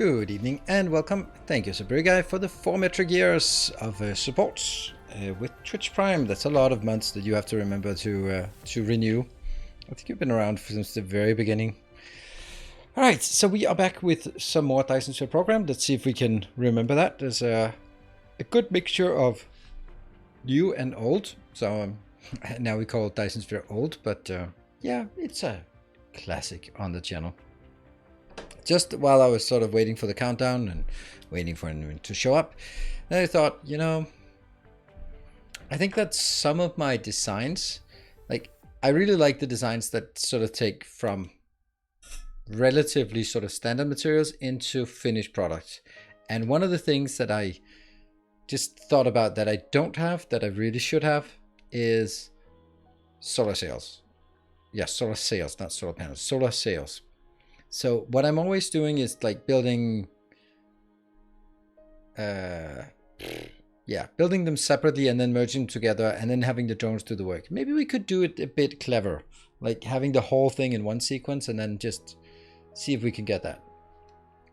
Good evening and welcome. Thank you, Guy, for the 4 metric years of support with Twitch Prime. That's a lot of months that you have to remember to renew. I think you've been around since the very beginning. All right, so we are back with some more Dyson Sphere program. Let's see if we can remember that. There's a good mixture of new and old. So now we call Dyson Sphere old, but yeah, it's a classic on the channel. Just while I was sort of waiting for the countdown and waiting for him to show up, then I thought, you know, I think that some of my designs, like I really like the designs that sort of take from relatively sort of standard materials into finished products. And one of the things that I just thought about that I don't have, that I really should have, is solar sails. Yes, solar sails, not solar panels, solar sails. So what I'm always doing is like building, building them separately and then merging them together and then having the drones do the work. Maybe we could do it a bit clever, like having the whole thing in one sequence and then just see if we can get that.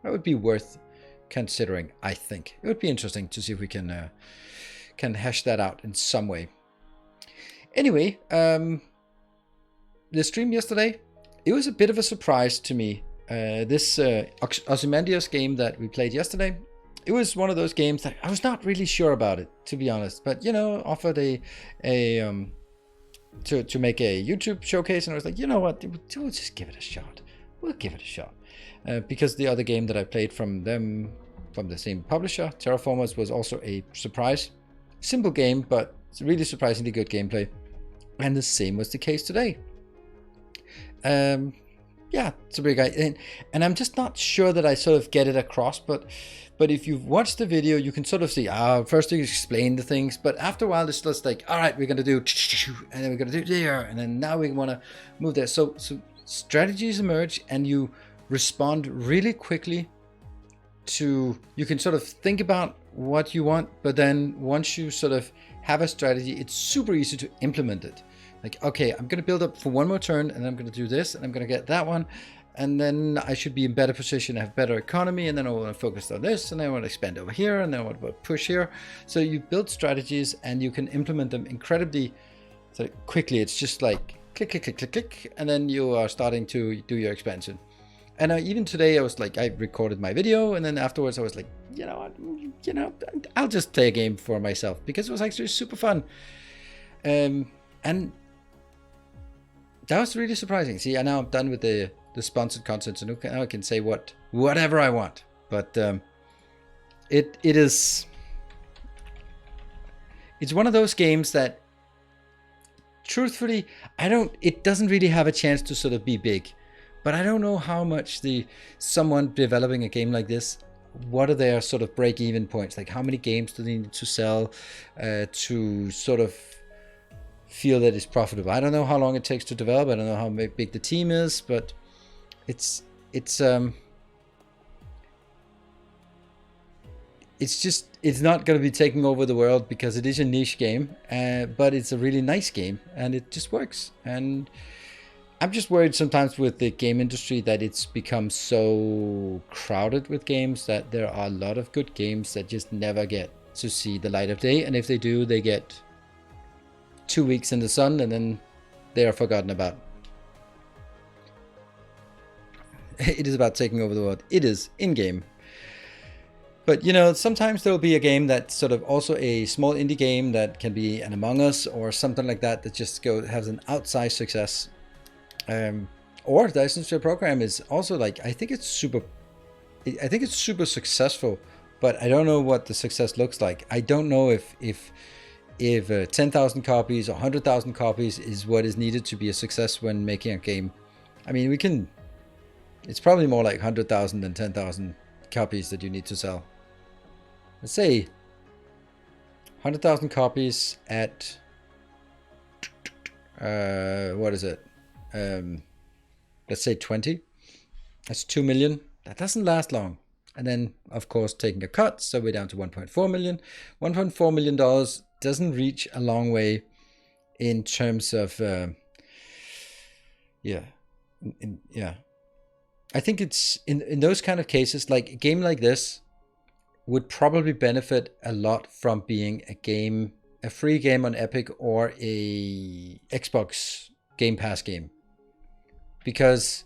That would be worth considering, I think. It would be interesting to see if we can hash that out in some way. Anyway, the stream yesterday, it was a bit of a surprise to me. This Ozymandias game that we played yesterday, it was one of those games that I was not really sure about it, to be honest. But you know, offered to make a YouTube showcase, and I was like, you know what, we'll just give it a shot. We'll give it a shot because the other game that I played from them, from the same publisher, Terraformers, was also a surprise. Simple game, but it's really surprisingly good gameplay, and the same was the case today. Yeah, it's a big guy, and I'm just not sure that I sort of get it across, but if you've watched the video, you can sort of see, first you explain the things, but after a while it's just like, all right, we're going to do, and then we're going to do there, and then now we want to move there. So strategies emerge, and you respond really quickly to, you can sort of think about what you want, but then once you sort of have a strategy, it's super easy to implement it. Like, okay, I'm going to build up for one more turn, and I'm going to do this, and I'm going to get that one, and then I should be in better position, have better economy, and then I want to focus on this, and then I want to expand over here, and then I want to push here. So you build strategies, and you can implement them incredibly quickly. It's just like click, click, click, click, click, and then you are starting to do your expansion. And even today, I was like, I recorded my video, and then afterwards I was like, you know, I'll just play a game for myself, because it was actually super fun. And that was really surprising. See, now I'm done with the sponsored content, so now I can say whatever I want. But it's one of those games that, truthfully, it doesn't really have a chance to sort of be big. But I don't know how much someone developing a game like this, what are their sort of break-even points? Like, how many games do they need to sell to sort of feel that it's profitable? I don't know how long it takes to develop. I don't know how big the team is, but it's not going to be taking over the world, because it is a niche game, but it's a really nice game, and it just works. And I'm just worried sometimes with the game industry that it's become so crowded with games that there are a lot of good games that just never get to see the light of day, and if they do, they get 2 weeks in the sun, and then they are forgotten about. It is about taking over the world. It is in-game. But, you know, sometimes there will be a game that's sort of also a small indie game that can be an Among Us or something like that just has an outsized success. Or Dyson Sphere program is also like, I think it's super successful, but I don't know what the success looks like. I don't know if 10,000 copies or 100,000 copies is what is needed to be a success when making a game. I mean, it's probably more like 100,000 than 10,000 copies that you need to sell. Let's say 100,000 copies at, what is it? Let's say 20. That's 2 million. That doesn't last long. And then, of course, taking a cut, so we're down to 1.4 million. $1.4 million doesn't reach a long way in terms of I think it's in those kind of cases, like a game like this would probably benefit a lot from being a free game on Epic or a Xbox Game Pass game, because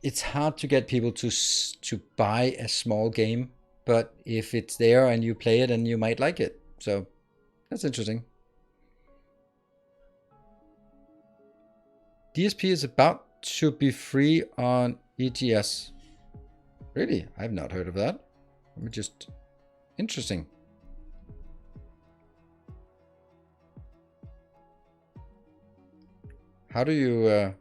it's hard to get people to buy a small game, but if it's there and you play it, and you might like it. So that's interesting. DSP is about to be free on EGS. Really? I've not heard of that. Let me just... Interesting. How do you...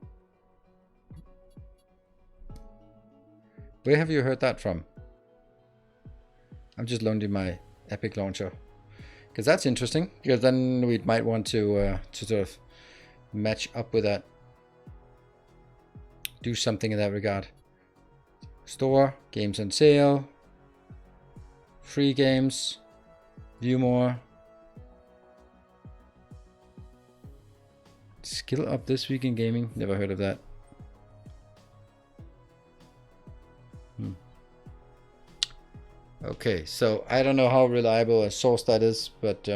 Where have you heard that from? I'm just loading my Epic launcher. Because that's interesting. Because then we might want to sort of match up with that. Do something in that regard. Store, games on sale, free games, view more. Skill up this week in gaming, never heard of that. Okay, so I don't know how reliable a source that is, but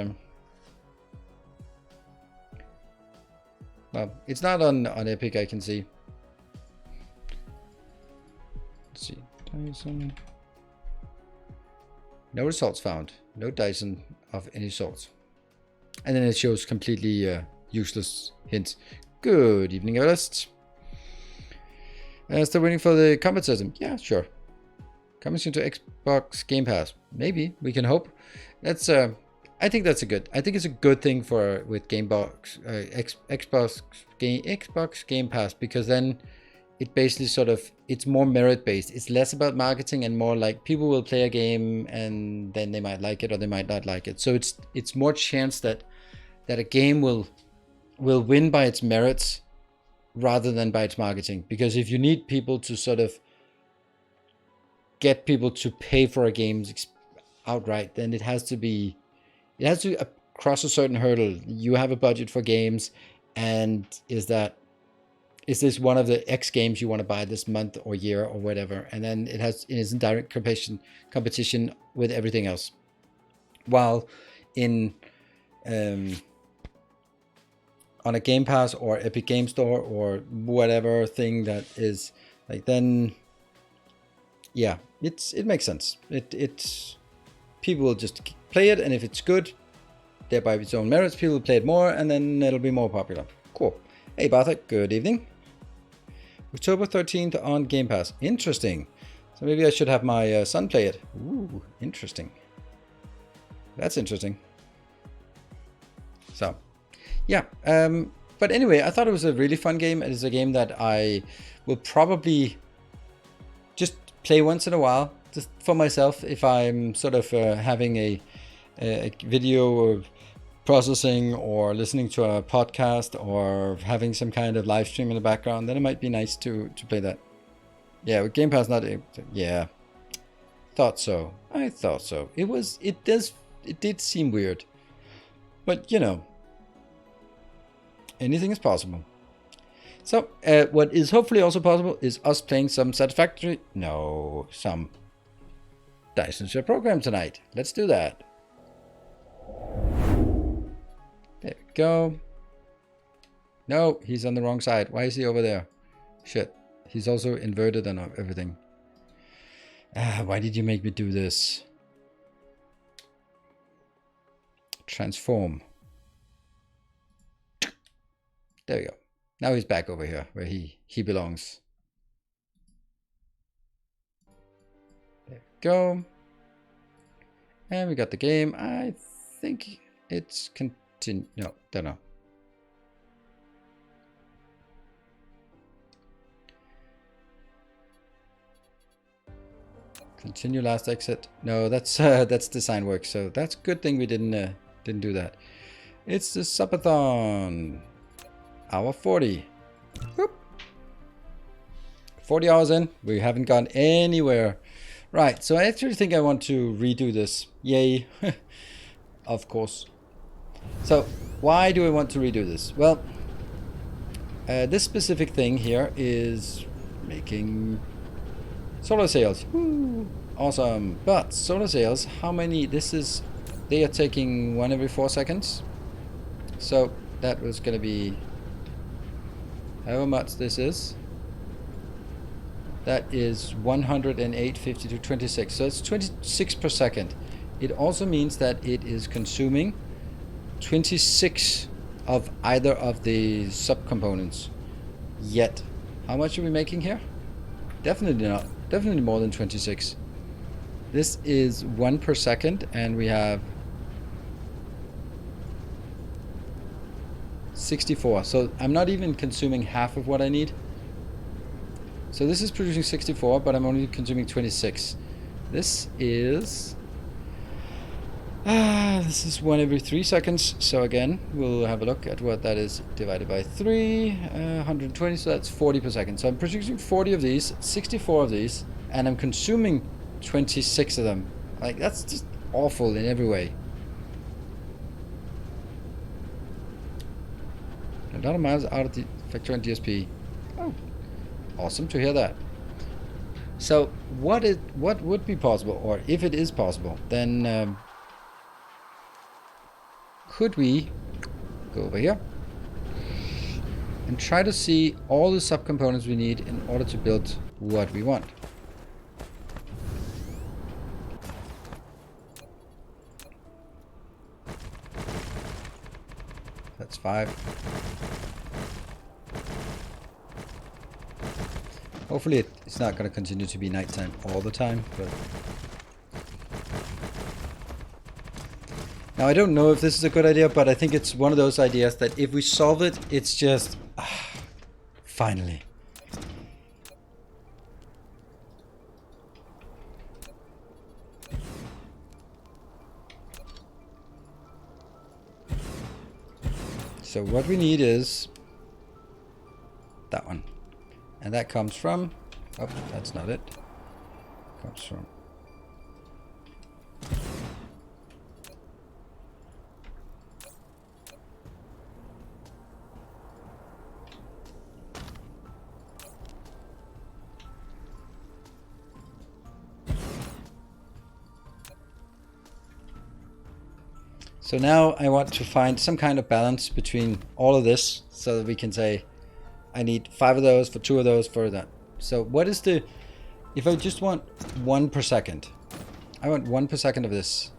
well, it's not on Epic, I can see. Let's see, Dyson. No results found. No Dyson of any sort. And then it shows completely useless hints. Good evening, analysts. Still waiting for the combat system. Yeah, sure. Coming soon to Xbox Game Pass. Maybe, we can hope. That's I think that's it's a good thing with Xbox Game Pass, because then it basically sort of, it's more merit based. It's less about marketing and more like people will play a game and then they might like it or they might not like it. So it's more chance that a game will win by its merits rather than by its marketing. Because if you need people to sort of get people to pay for a game outright, then it has to cross a certain hurdle. You have a budget for games, and is this one of the X games you want to buy this month or year or whatever? And then it is in direct competition with everything else. While in on a Game Pass or Epic Game Store or whatever thing that is like, then yeah, it makes sense. It's people will just play it, and if it's good, thereby its own merits, people will play it more, and then it'll be more popular. Cool. Hey Bartek, good evening. October 13th on Game Pass. Interesting. So maybe I should have my son play it. Ooh, interesting. That's interesting. So, yeah. But anyway, I thought it was a really fun game. It is a game that I will probably just play once in a while, just for myself, if I'm sort of having a video processing or listening to a podcast or having some kind of live stream in the background. Then it might be nice to play that. Yeah, with Game Pass not able to, yeah. Thought so. I thought so. It did seem weird. But you know, anything is possible. So what is hopefully also possible is us playing some some Dyson Share program tonight. Let's do that. There we go. No, he's on the wrong side. Why is he over there? Shit. He's also inverted and everything. Why did you make me do this? Transform. There we go. Now he's back over here where he belongs. There we go. And we got the game. I think it's no, don't know. Continue last exit. No, that's design work. So that's a good thing we didn't do that. It's the subathon. Hour 40. Whoop. 40 hours in. We haven't gone anywhere. Right. So I actually think I want to redo this. Yay. Of course. So why do I want to redo this? Well, this specific thing here is making solar sails. Woo! Awesome. But solar sails, how many? They are taking 1 every 4 seconds. So that was going to be however much this is. That is 108, 52, 26. So it's 26 per second. It also means that it is consuming 26 of either of the subcomponents. Yet, how much are we making here? Definitely not. Definitely more than 26. This is 1 per second, and we have 64. So I'm not even consuming half of what I need. So this is producing 64, but I'm only consuming 26. This is 1 every 3 seconds. So again, we'll have a look at what that is divided by 3. 120, so that's 40 per second. So I'm producing 40 of these, 64 of these, and I'm consuming 26 of them. Like, that's just awful in every way. A lot of miles out of the factory and DSP. Oh, awesome to hear that. So what would be possible, or if it is possible, then could we go over here and try to see all the subcomponents we need in order to build what we want. That's 5. Hopefully it's not going to continue to be nighttime all the time, but now I don't know if this is a good idea, but I think it's one of those ideas that if we solve it, it's just finally. So what we need is that one. And that comes from, oh, that's not it. Comes from so now I want to find some kind of balance between all of this so that we can say I need 5 of those for 2 of those for that. So what is the, if I just want 1 per second, I want 1 per second of this.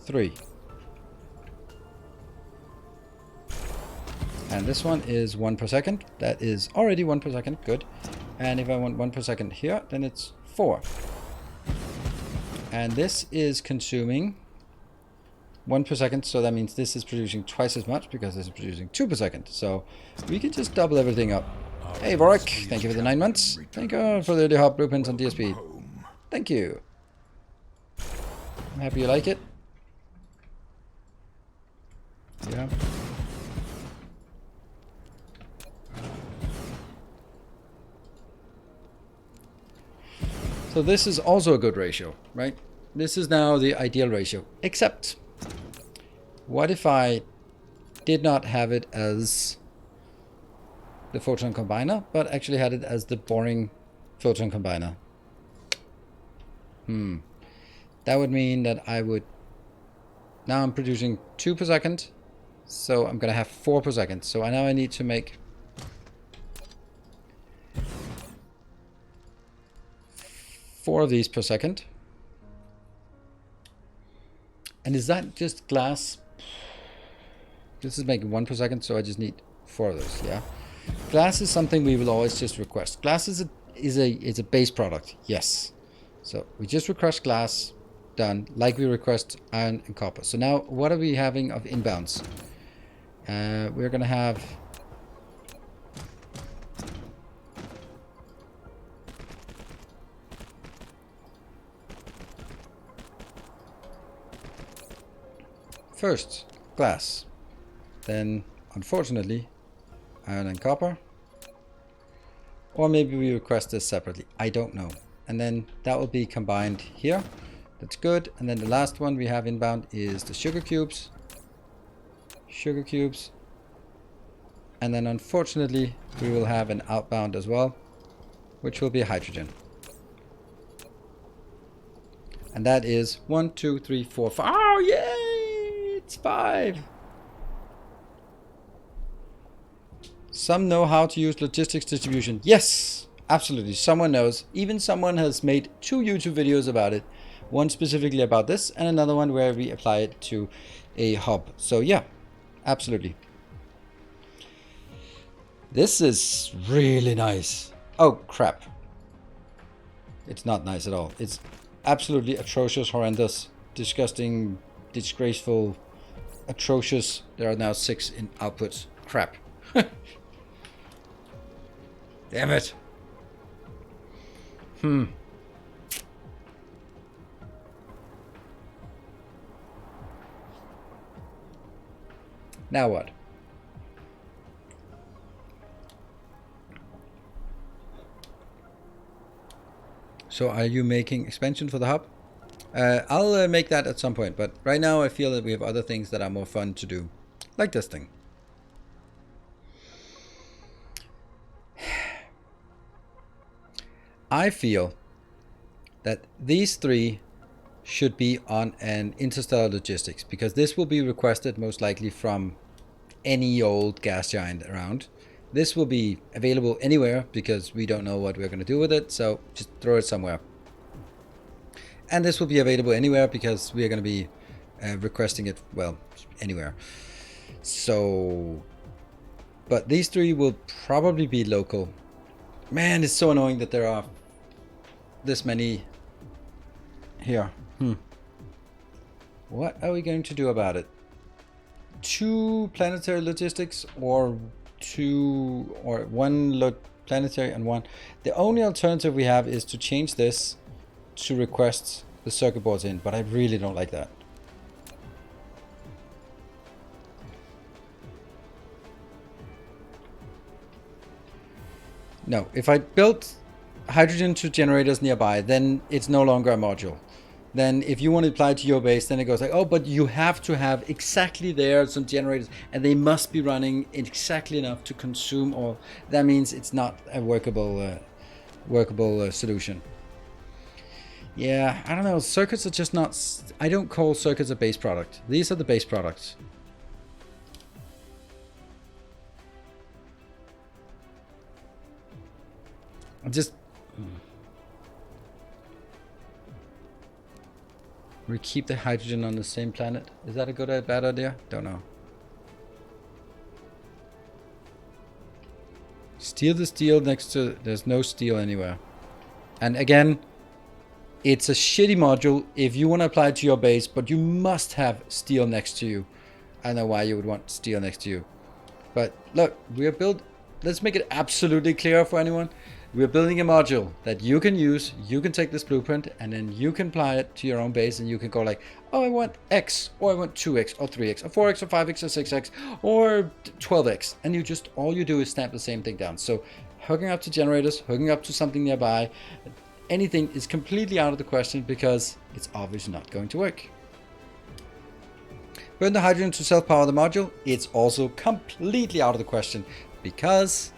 3. And this one is 1 per second. That is already 1 per second, good. And if I want 1 per second here, then it's 4. And this is consuming 1 per second, so that means this is producing twice as much because this is producing 2 per second. So we can just double everything up. Hey Vorik, thank you for the 9 months. Thank you for the hot blueprints on DSP. Thank you. I'm happy you like it. Yeah. So this is also a good ratio, right? This is now the ideal ratio, except what if I did not have it as the photon combiner, but actually had it as the boring photon combiner? That would mean that I would, now I'm producing 2 per second, so I'm gonna have 4 per second. So now I need to make 4 of these per second. And is that just glass? This is making 1 per second, so I just need 4 of those, yeah? Glass is something we will always just request. Glass is a base product, yes. So we just request glass, done, like we request iron and copper. So now what are we having of inbounds? We're gonna have first glass, then unfortunately iron and copper, or maybe we request this separately, I don't know. And then that will be combined here. That's good. And then the last one we have inbound is the sugar cubes. And then unfortunately we will have an outbound as well. which will be hydrogen. And that is 1, 2, 3, 4, 5. Oh, yay! It's 5. Some know how to use logistics distribution. Yes, absolutely. Someone knows. Even someone has made 2 YouTube videos about it. One specifically about this and another one where we apply it to a hub. So yeah, absolutely. This is really nice. Oh, crap. It's not nice at all. It's absolutely atrocious, horrendous, disgusting, disgraceful, atrocious. There are now 6 in outputs. Crap. Damn it. Now what? So are you making expansion for the hub? I'll make that at some point, but right now I feel that we have other things that are more fun to do. Like this thing. I feel that these 3 should be on an interstellar logistics, because this will be requested most likely from any old gas giant around. This will be available anywhere because we don't know what we're going to do with it, so just throw it somewhere. And this will be available anywhere because we are going to be requesting it, well, anywhere. So, but these 3 will probably be local. Man, it's so annoying that there are this many here. What are we going to do about it? 2 planetary logistics or 2 or 1 planetary and 1. The only alternative we have is to change this to request the circuit boards in, but I really don't like that. No, if I built hydrogen to generators nearby, then it's no longer a module. Then if you want to apply to your base, then it goes like, oh, but you have to have exactly there some generators and they must be running exactly enough to consume all. That means it's not a workable solution. Yeah, I don't know. Circuits are just not... I don't call circuits a base product. These are the base products. Just... We keep the hydrogen on the same planet. Is that a good or bad idea? Don't know. Steal the steel next to... There's no steel anywhere. And again, it's a shitty module if you want to apply it to your base, but you must have steel next to you. I don't know why you would want steel next to you. But look, we are built... Let's make it absolutely clear for anyone. We're building a module that you can use. You can take this blueprint and then you can apply it to your own base and you can go like, oh, I want X, or I want 2X, or 3X, or 4X, or 5X, or 6X, or 12X. And you just, all you do is stamp the same thing down. So hooking up to generators, hooking up to something nearby, anything is completely out of the question because it's obviously not going to work. Burn the hydrogen to self-power the module. It's also completely out of the question because...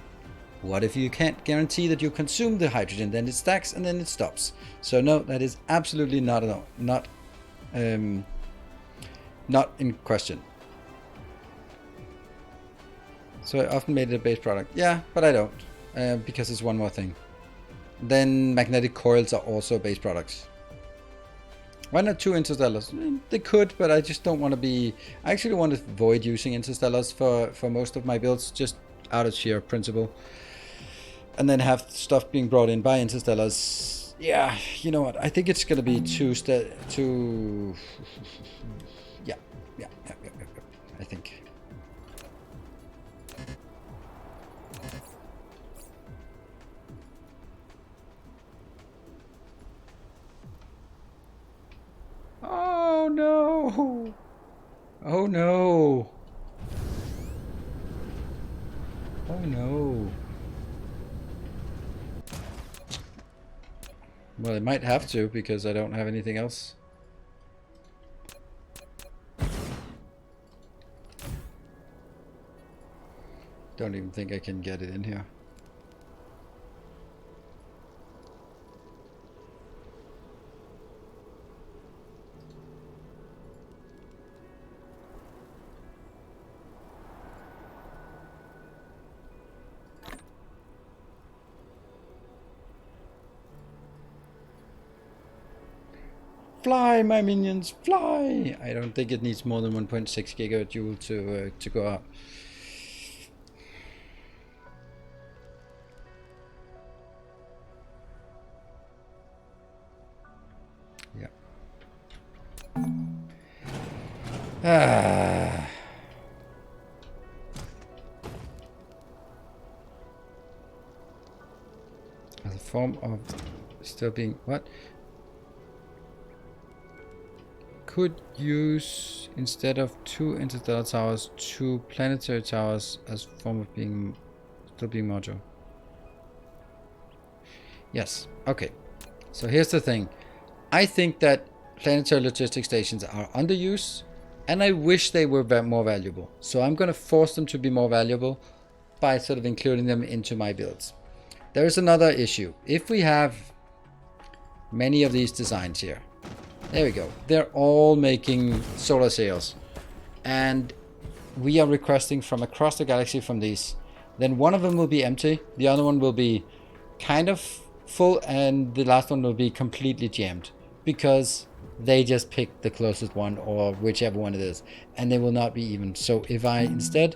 What if you can't guarantee that you consume the hydrogen? Then it stacks and then it stops. So no, that is absolutely not in question. So I often made it a base product. Yeah, but I don't, because it's one more thing. Then magnetic coils are also base products. Why not 2 interstellars? They could, but I just don't want to be... I actually want to avoid using interstellars for most of my builds, just out of sheer principle. And then have stuff being brought in by interstellars. Yeah, you know what? I think it's going to be two. Yeah. I think. Oh no! Oh no! Oh no! Well, it might have to because I don't have anything else. Don't even think I can get it in here. Fly, my minions, fly! I don't think it needs more than 1.6 gigajoule to go up. Yeah. As a form of still being what? Could use, instead of 2 interstellar towers, 2 planetary towers as form of being still being modular. Yes. Okay. So here's the thing. I think that planetary logistic stations are underused, and I wish they were more valuable. So I'm going to force them to be more valuable by sort of including them into my builds. There is another issue. If we have many of these designs here, there we go. They're all making solar sails, and we are requesting from across the galaxy from these. Then one of them will be empty, the other one will be kind of full, and the last one will be completely jammed because they just picked the closest one or whichever one it is, and they will not be even. So if I instead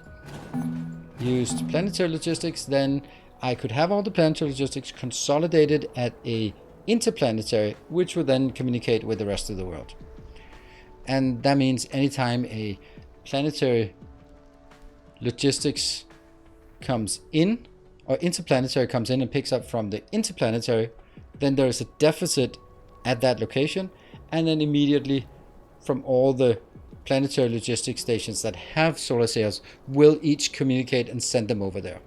used planetary logistics, then I could have all the planetary logistics consolidated at a interplanetary, which would then communicate with the rest of the world. And that means anytime a planetary logistics comes in, or interplanetary comes in and picks up from the interplanetary, then there is a deficit at that location, and then immediately from all the planetary logistics stations that have solar sails will each communicate and send them over there.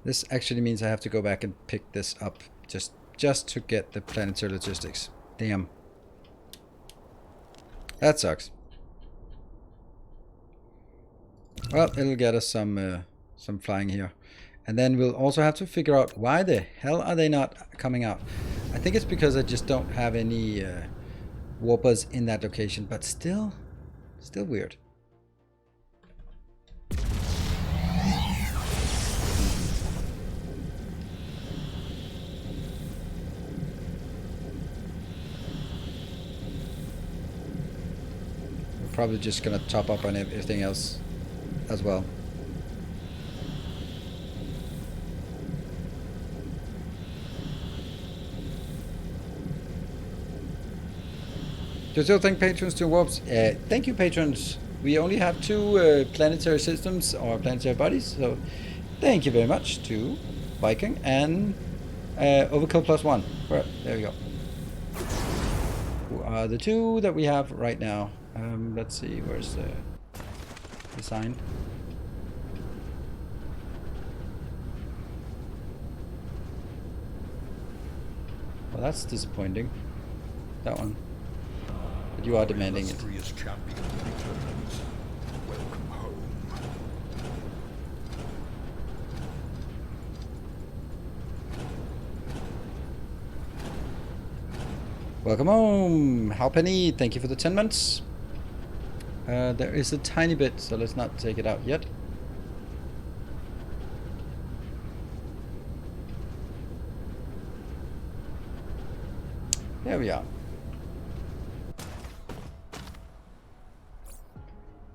This actually means I have to go back and pick this up just to get the planetary logistics. Damn. That sucks. Well, it'll get us some flying here. And then we'll also have to figure out why the hell are they not coming out. I think it's because I just don't have any warpers in that location, but still weird. We're probably just gonna top up on everything else as well. Do you still think patrons do warps? Thank you, patrons. We only have 2 planetary systems or planetary bodies, so thank you very much to Viking and Overkill +1. Well, there we go. Who are the 2 that we have right now? Let's see, where's the sign? Well, that's disappointing. That one. But you are demanding it. Welcome home. Welcome home, Halpenny. Thank you for the 10 months. There is a tiny bit, so let's not take it out yet. There we are.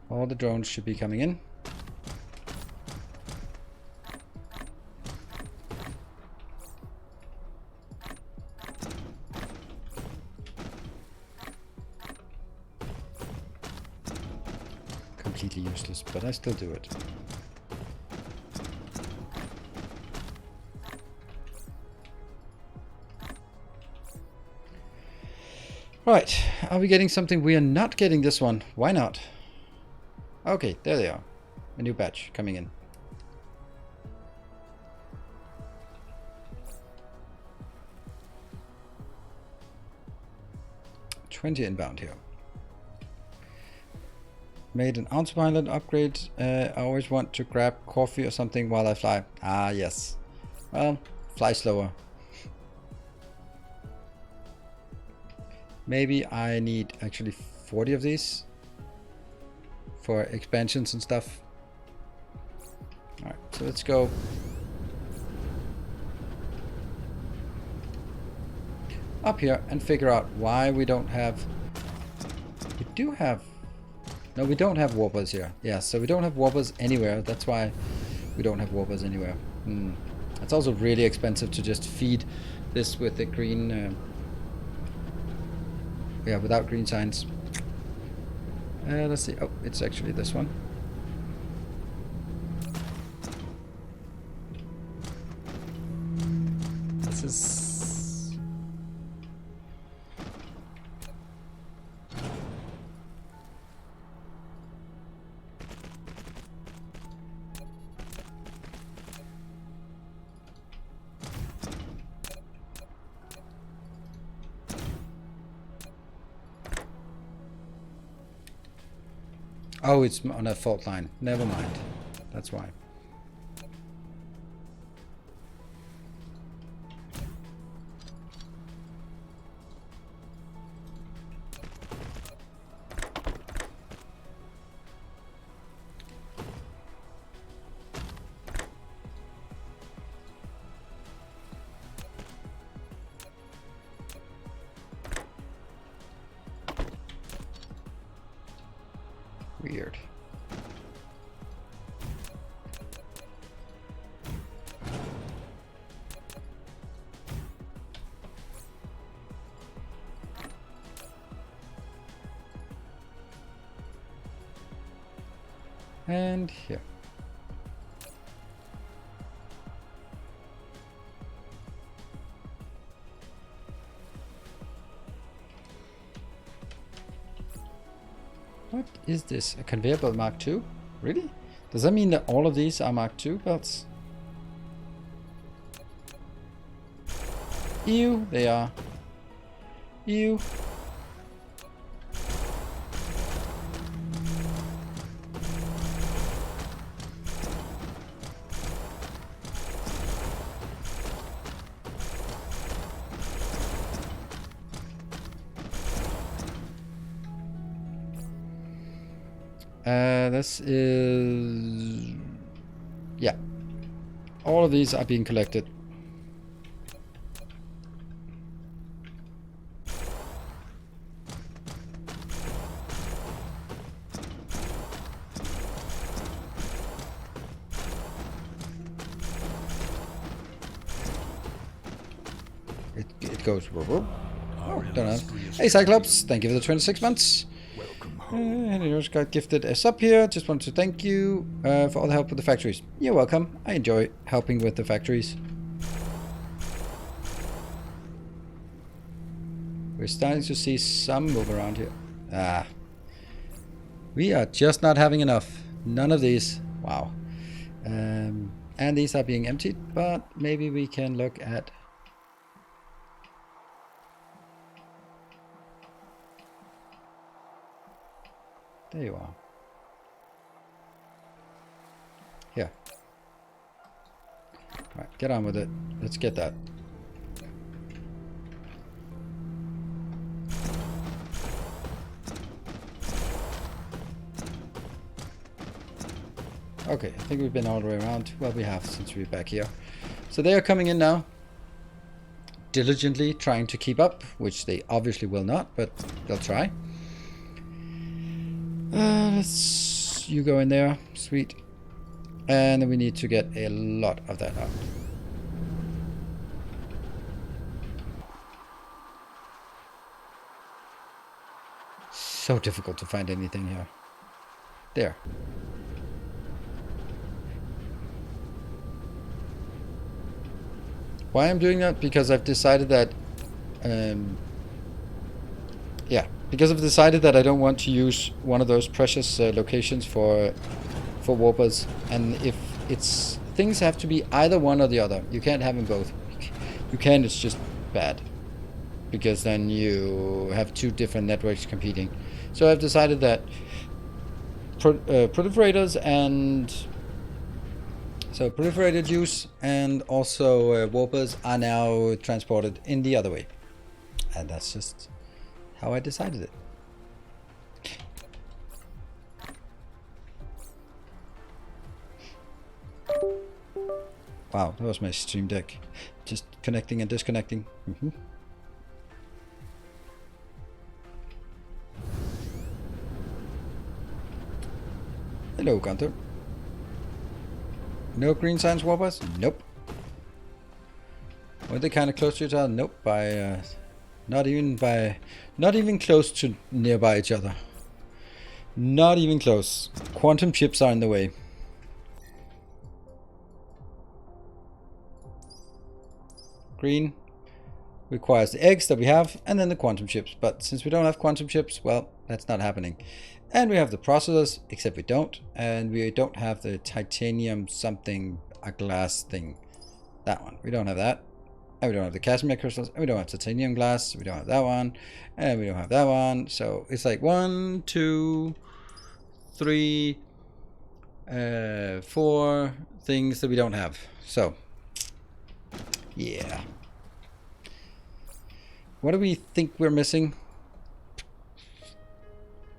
All the drones should be coming in. Completely useless, but I still do it. Right, are we getting something? We are not getting this one. Why not? Okay, there they are. A new batch coming in. $20 inbound here. Made an autopilot upgrade. I always want to grab coffee or something while I fly. Ah, yes. Well, fly slower. Maybe I need actually 40 of these. for expansions and stuff. Alright, so let's go. Up here and figure out why we don't have... We do have... No, we don't have warpers here. Yeah, so we don't have warpers anywhere. That's why we don't have warpers anywhere. It's also really expensive to just feed this with the green... yeah, without green signs. Let's see. Oh, it's actually this one. This is... Oh, it's on a fault line. Never mind. That's why. Weird. And here. What is this? A conveyor belt Mark II? Really? Does that mean that all of these are Mark II belts? Ew, they are. Ew. This is... yeah. All of these are being collected. It goes... Oh, don't know. Hey Cyclops, thank you for the 26 months. And you just got gifted a sub here. Just wanted to thank you for all the help with the factories. You're welcome. I enjoy helping with the factories. We're starting to see some move around here. Ah. We are just not having enough. None of these. Wow. And these are being emptied, but maybe we can look at... There you are. Here. Alright, get on with it. Let's get that. Okay, I think we've been all the way around. Well, we have since we're back here. So they are coming in now. Diligently trying to keep up, which they obviously will not, but they'll try. You go in there, sweet. And then we need to get a lot of that out. So difficult to find anything here. There. Why I'm doing that? Because I've decided that because I've decided that I don't want to use one of those precious locations for warpers, and if it's things have to be either one or the other. You can't have them both. You can, it's just bad, because then you have two different networks competing. So I've decided that proliferators and proliferated use and also warpers are now transported in the other way, and that's just how I decided it. Wow, that was my stream deck. Just connecting and disconnecting. Hello, Gunther. No green signs, Warpass? Nope. Were they kind of close to each other? Nope. Not even close to nearby each other. Not even close. Quantum chips are in the way. Green requires the eggs that we have, and then the quantum chips. But since we don't have quantum chips, well, that's not happening. And we have the processors, except we don't. And we don't have the titanium something, a glass thing. That one. We don't have that. And we don't have the Casimir crystals. And we don't have titanium glass. We don't have that one. And we don't have that one. So it's like 1, 2, 3, 4 things that we don't have. So, yeah. What do we think we're missing?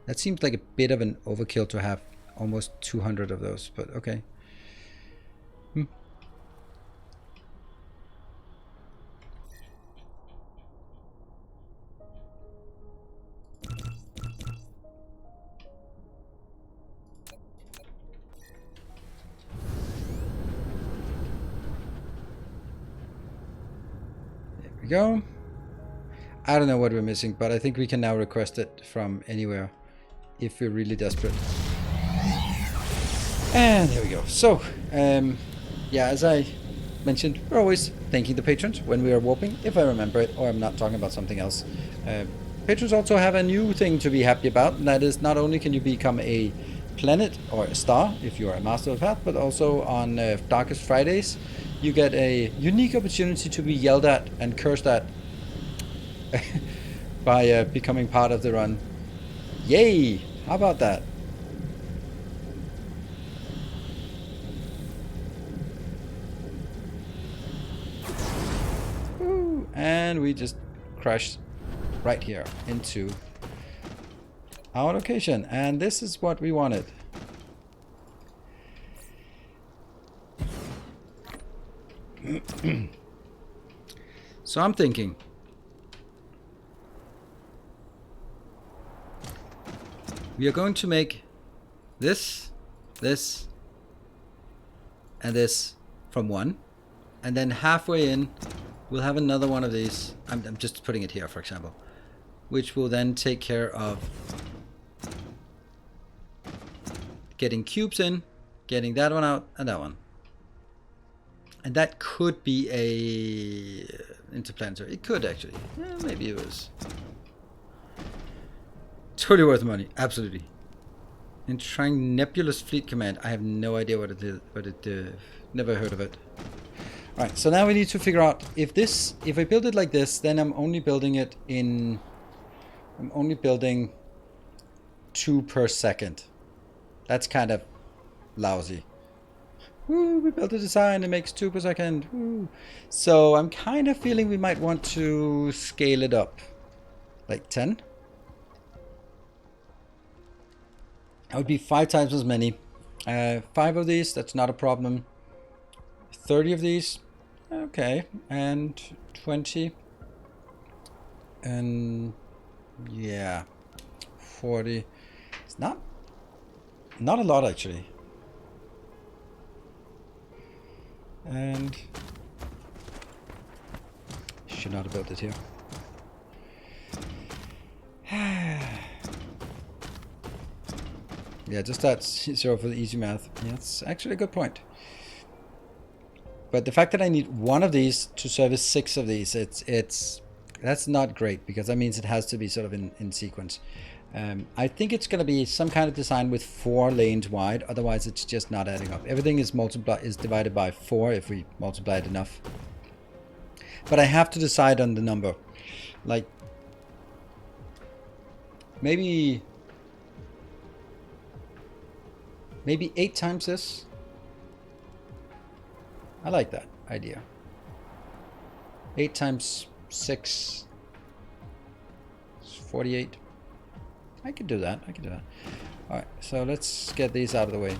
That seems like a bit of an overkill to have almost 200 of those, but okay. There we go. I don't know what we're missing, but I think we can now request it from anywhere if we're really desperate. And there we go. So, yeah, as I mentioned, we're always thanking the patrons when we are warping, if I remember it, or I'm not talking about something else. Patrons also have a new thing to be happy about, and that is not only can you become a planet or a star if you are a Master of the Path, but also on Darkest Fridays, you get a unique opportunity to be yelled at and cursed at by becoming part of the run. Yay! How about that? Woo. And we just crashed right here into our location. And this is what we wanted. So I'm thinking, we are going to make this, this, and this from one. And then halfway in, we'll have another one of these. I'm just putting it here, for example. Which will then take care of getting cubes in, getting that one out, and that one. And that could be a interplanetary. It could actually. Yeah, maybe it was. Totally worth the money, absolutely. And trying Nebulous Fleet Command, I have no idea what it is, but never heard of it. All right, so now we need to figure out if I build it like this, then I'm only building 2 per second. That's kind of lousy. Woo, we built a design that makes 2 per second. Woo. So I'm kind of feeling we might want to scale it up, like 10. That would be 5 times as many. 5 of these, that's not a problem. 30 of these, okay. And 20. And yeah, 40. It's not a lot actually. And should not have built it here. Yeah, just that 0 for the easy math. Yeah, that's actually a good point. But the fact that I need 1 of these to service 6 of these, that's not great, because that means it has to be sort of in sequence. I think it's going to be some kind of design with 4 lanes wide, otherwise it's just not adding up. Everything is divided by 4 if we multiply it enough. But I have to decide on the number. Like, maybe 8 times this. I like that idea. 8 times 6 is 48. I could do that. Alright, so let's get these out of the way.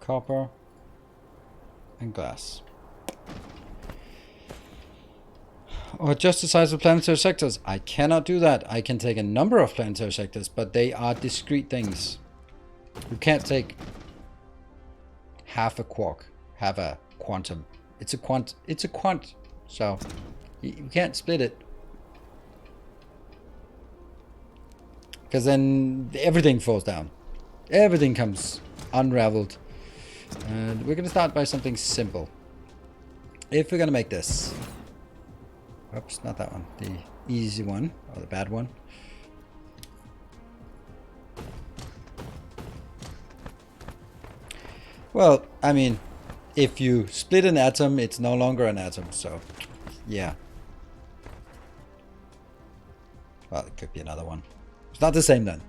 copper and glass. Or adjust the size of planetary sectors. I cannot do that. I can take a number of planetary sectors, but they are discrete things. You can't take half a quark, half a quantum. It's a quant. So you can't split it. Because then everything falls down. Everything comes unraveled. And we're going to start by something simple. If we're going to make this. Oops, not that one. The easy one, or the bad one. Well, I mean, if you split an atom, it's no longer an atom, so yeah. Well, it could be another one. It's not the same then.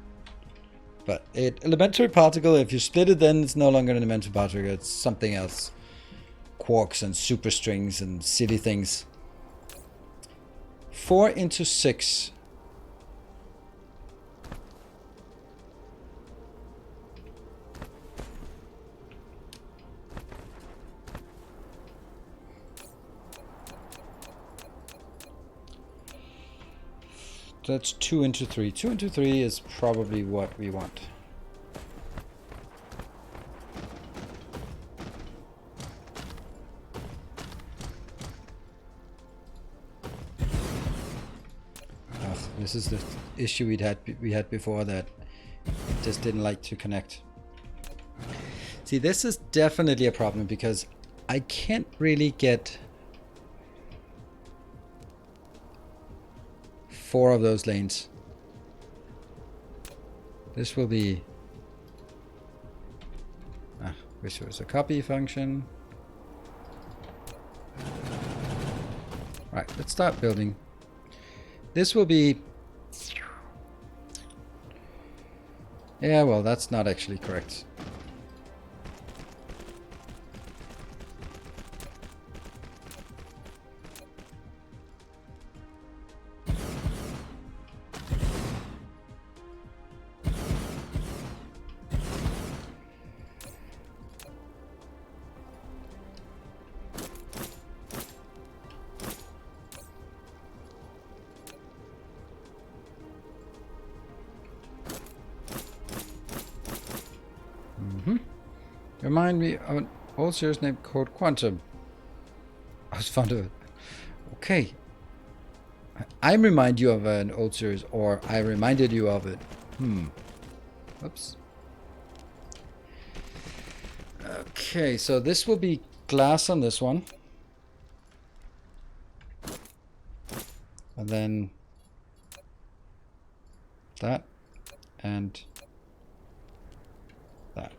But elementary particle, if you split it, then it's no longer an elementary particle, it's something else. Quarks and superstrings and silly things. 4 into 6. That's 2 into 3. 2 into 3 is probably what we want. This is the issue we had before, that it just didn't like to connect. See, this is definitely a problem because I can't really get 4 of those lanes. This will be... wish there was a copy function. Right, let's start building. This will be... Yeah, well, that's not actually correct. Remind me of an old series name called Quantum. I was fond of it. Okay. I remind you of an old series, or I reminded you of it. Oops. Okay, so this will be glass on this one. And then that and that.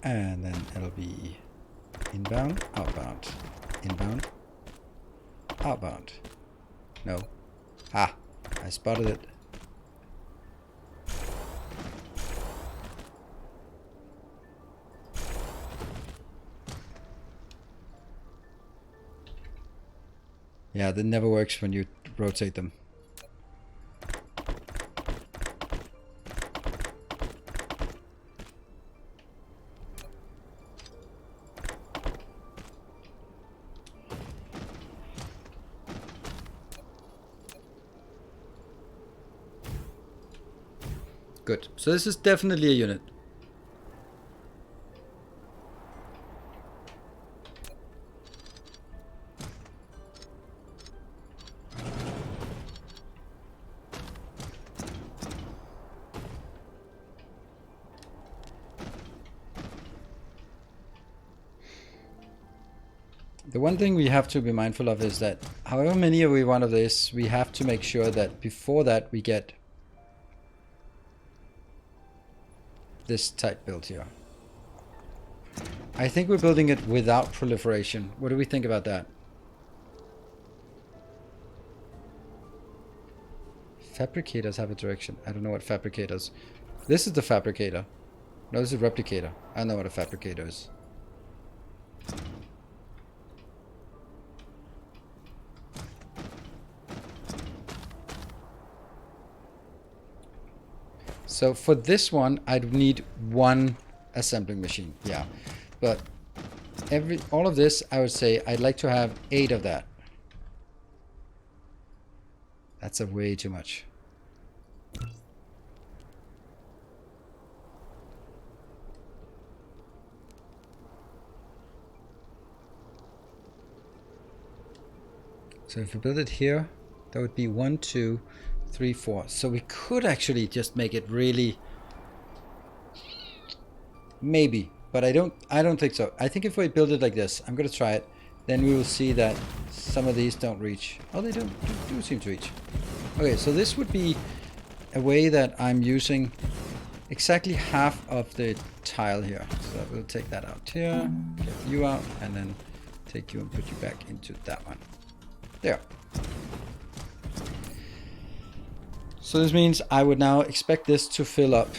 And then it'll be inbound, outbound, inbound, outbound. No. Ah, I spotted it. Yeah, that never works when you rotate them. Good. So this is definitely a unit. The one thing we have to be mindful of is that however many we want of this, we have to make sure that before that we get this type built here. I think we're building it without proliferation. What do we think about that? Fabricators have a direction. I don't know what fabricators. This is the fabricator. No, this is a replicator. I know what a fabricator is. So for this one, I'd need one assembling machine. Yeah, but all of this, I would say I'd like to have 8 of that. That's a way too much. So if we build it here, that would be 1, 2, 3, 4. So we could actually just make it really, maybe, but I don't think so. I think if we build it like this, I'm gonna try it, then we will see that some of these don't reach. Oh, they do seem to reach. Okay, so this would be a way that I'm using exactly half of the tile here. So we'll take that out here, get you out, and then take you and put you back into that one. There. So this means I would now expect this to fill up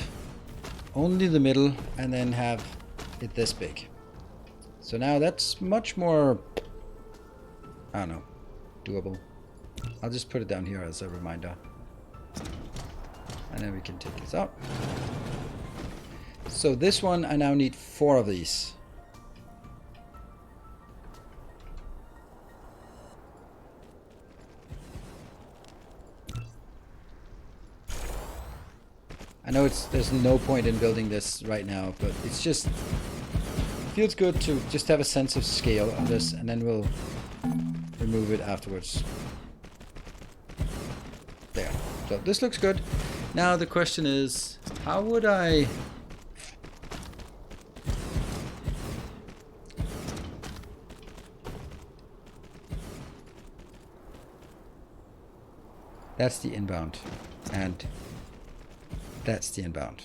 only the middle and then have it this big. So now that's much more, I don't know, doable. I'll just put it down here as a reminder. And then we can take this out. So this one, I now need 4 of these. I know there's no point in building this right now, but it's just feels good to just have a sense of scale on this, and then we'll remove it afterwards. There. So this looks good. Now the question is, how would I... That's the inbound, and that's the inbound.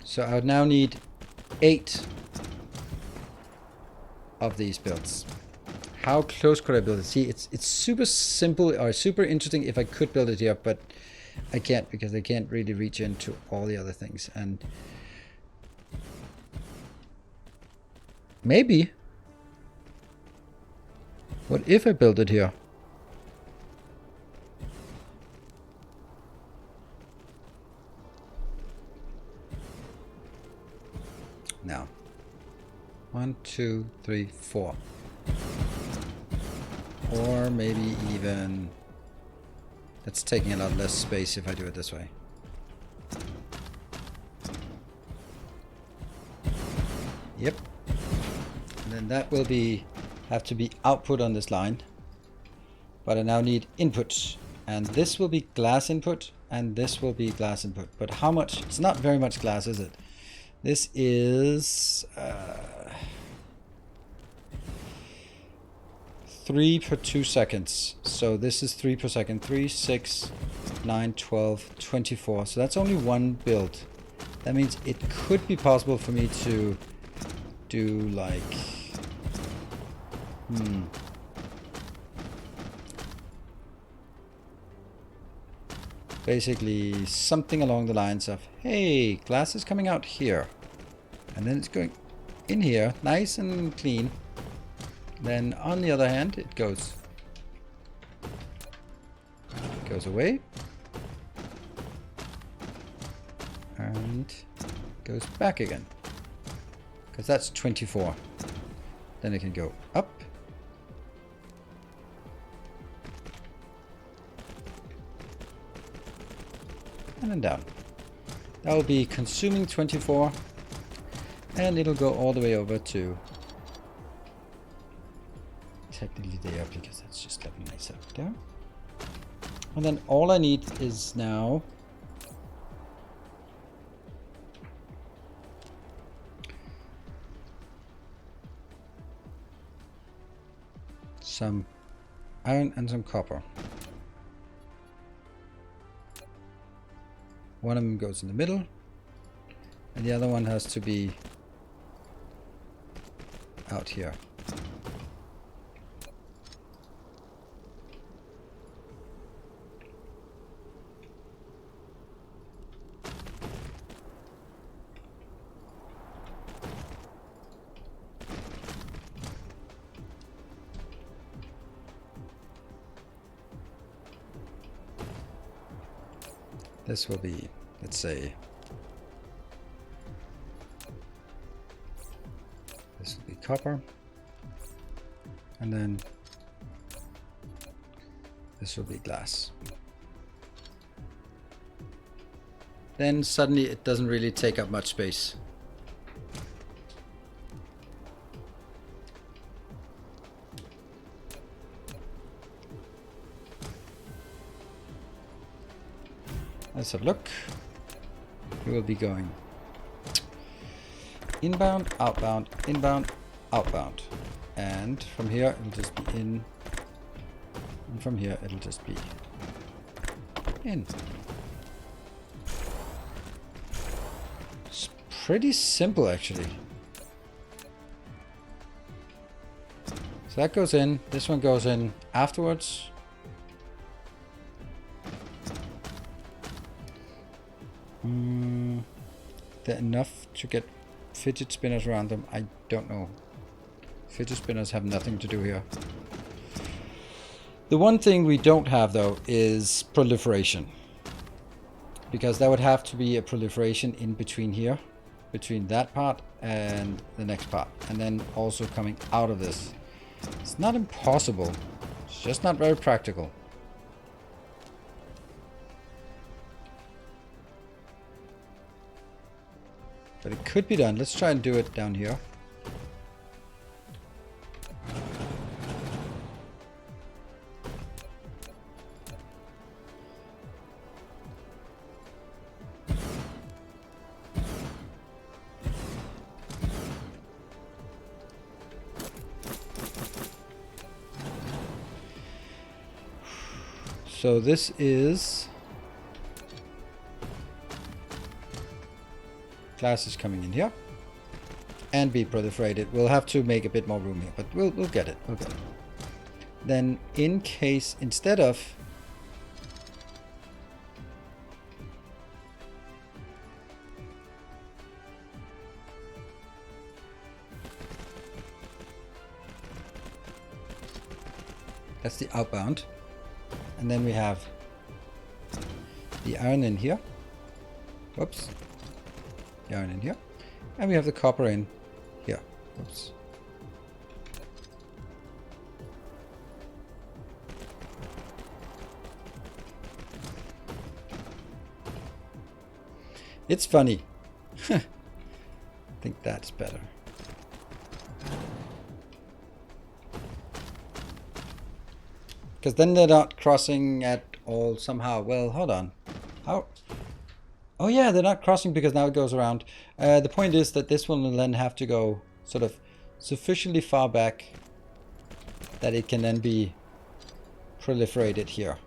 So I would now need 8 of these builds. How close could I build it? See, it's super simple or super interesting if I could build it here, but I can't because I can't really reach into all the other things. And maybe, what if I build it here? Now, 1, 2, 3, 4. Or maybe even... That's taking a lot less space if I do it this way. Yep. And then that will have to be output on this line. But I now need input. And this will be glass input, and this will be glass input. But how much? It's not very much glass, is it? This is 3 per 2 seconds. So this is 3 per second. 3, 6, 9, 12, 24. So that's only one build. That means it could be possible for me to do like... Basically something along the lines of, hey, glass is coming out here. And then it's going in here, nice and clean. Then on the other hand, it goes away. And goes back again. Because that's 24. Then it can go up. And then down. That will be consuming 24, and it'll go all the way over to technically there, because that's just looking nice up there. And then all I need is now some iron and some copper. One of them goes in the middle, and the other one has to be out here. This will be, let's say, this will be copper, and then this will be glass. Then suddenly it doesn't really take up much space. Let's have a look. We will be going inbound, outbound, inbound, outbound. And from here it'll just be in. And from here it'll just be in. It's pretty simple actually. So that goes in, this one goes in afterwards. They're enough to get fidget spinners around them. I don't know. Fidget spinners have nothing to do here. The one thing we don't have though is proliferation, because that would have to be a proliferation in between here, between that part and the next part, and then also coming out of this. It's not impossible, it's just not very practical. But it could be done. Let's try and do it down here. So this is glass is coming in here and be proliferated. We'll have to make a bit more room here, but we'll get it. We'll get it. Then in case instead of that's the outbound, and then we have the iron in here. Whoops. The iron in here, and we have the copper in here. Oops. It's funny. I think that's better. Because then they're not crossing at all somehow. Well, hold on. How? Oh yeah, they're not crossing because now it goes around. The point is that this one will then have to go sort of sufficiently far back that it can then be proliferated here.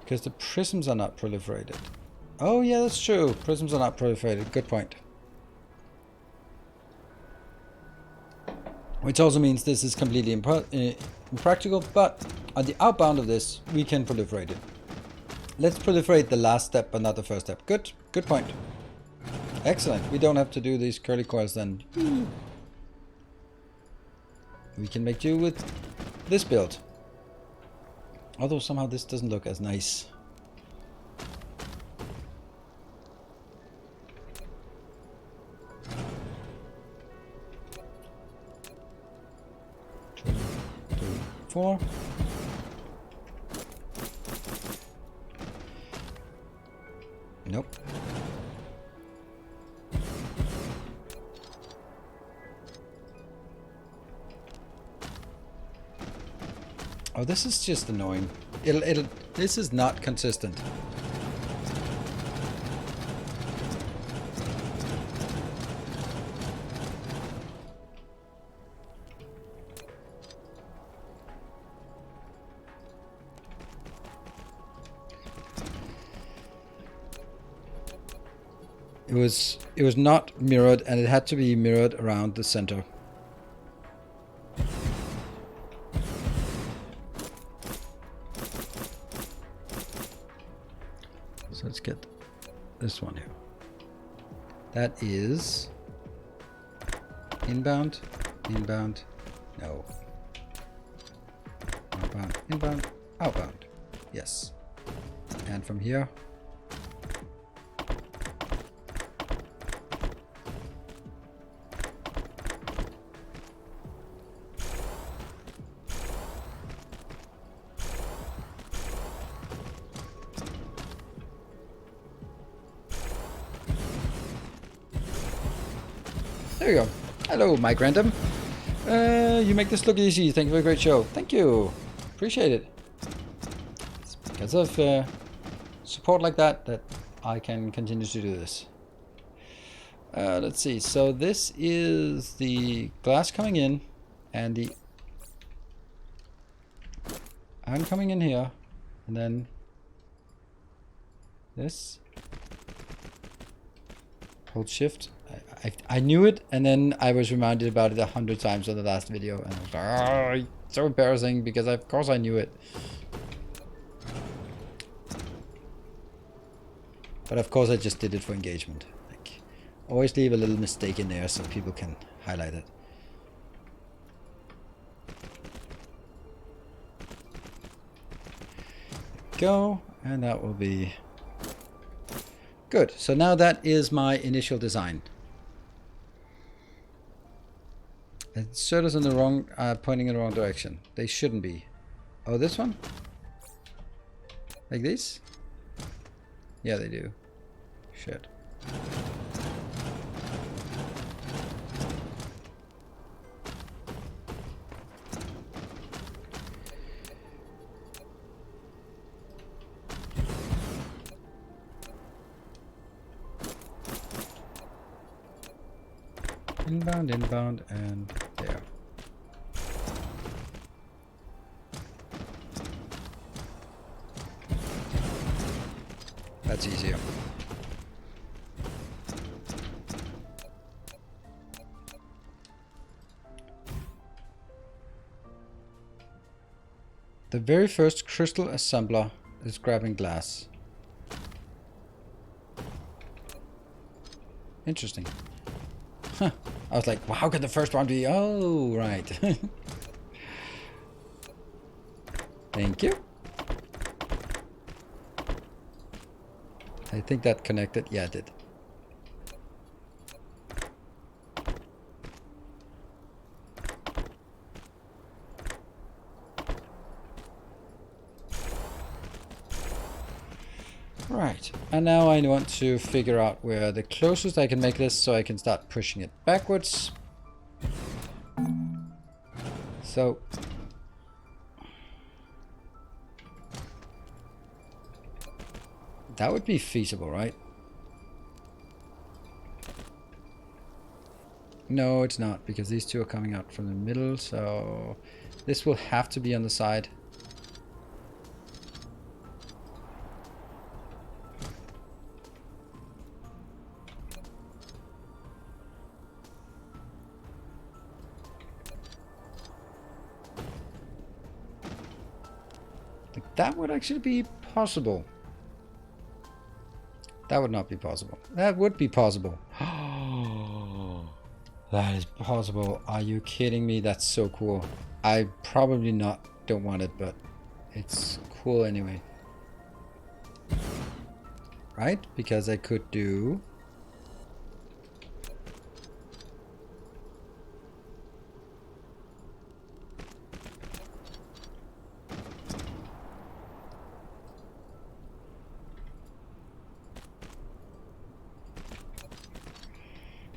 Because the prisms are not proliferated. Oh yeah, that's true. Prisms are not proliferated. Good point. Which also means this is completely impractical, but on the outbound of this, we can proliferate it. Let's proliferate the last step, but not the first step. Good, good point. Excellent. We don't have to do these curly coils then. We can make do with this build. Although somehow this doesn't look as nice. Four. Nope. Oh, this is just annoying. This is not consistent. It was not mirrored, and it had to be mirrored around the center. So let's get this one here. That is inbound, inbound, no. Outbound, inbound, outbound. Yes. And from here. There we go. Hello, Mike Random. You make this look easy. Thank you for a great show. Thank you. Appreciate it. It's because of support like that that I can continue to do this. Let's see. So this is the glass coming in, and the I'm coming in here, and then this. Hold shift. I knew it, and then I was reminded about it 100 times on the last video, and I was like, oh, it's so embarrassing because of course I knew it. But of course I just did it for engagement. Like, always leave a little mistake in there so people can highlight it. Go, and that will be good. So now that is my initial design. Inserters in the wrong, pointing in the wrong direction. They shouldn't be. Oh, this one? Like this? Yeah, they do. Shit. Inbound, inbound, and there. That's easier. The very first crystal assembler is grabbing glass. Interesting. Huh. I was like, well, how could the first one be? Oh, right. Thank you. I think that connected. Yeah, it did. Right, and now I want to figure out where the closest I can make this so I can start pushing it backwards. So that would be feasible, right? No, it's not, because these two are coming out from the middle, so this will have to be on the side. That would actually be possible. That would not be possible. That would be possible. That is possible. Are you kidding me? That's so cool. I probably don't want it, but it's cool anyway. Right? Because I could do...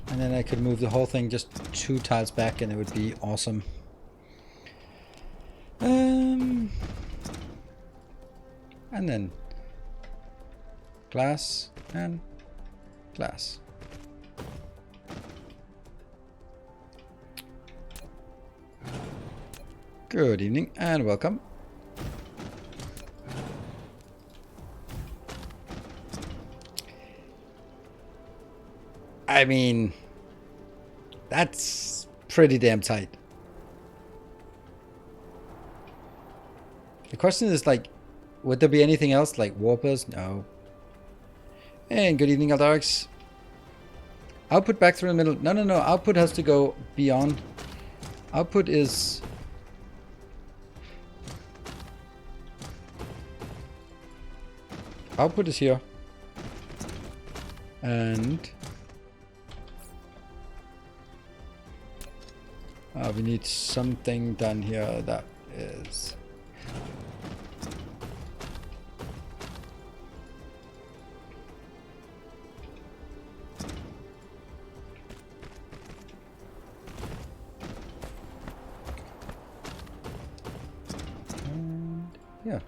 And then I could move the whole thing just 2 tiles back and it would be awesome. And then glass and glass. Good evening and welcome. I mean, that's pretty damn tight. The question is, like, would there be anything else, like warpers? No. And good evening, Eldarix. Output back through the middle. No, no, no. Output has to go beyond. Output is... Output is here. And... we need something done here that is... Yeah.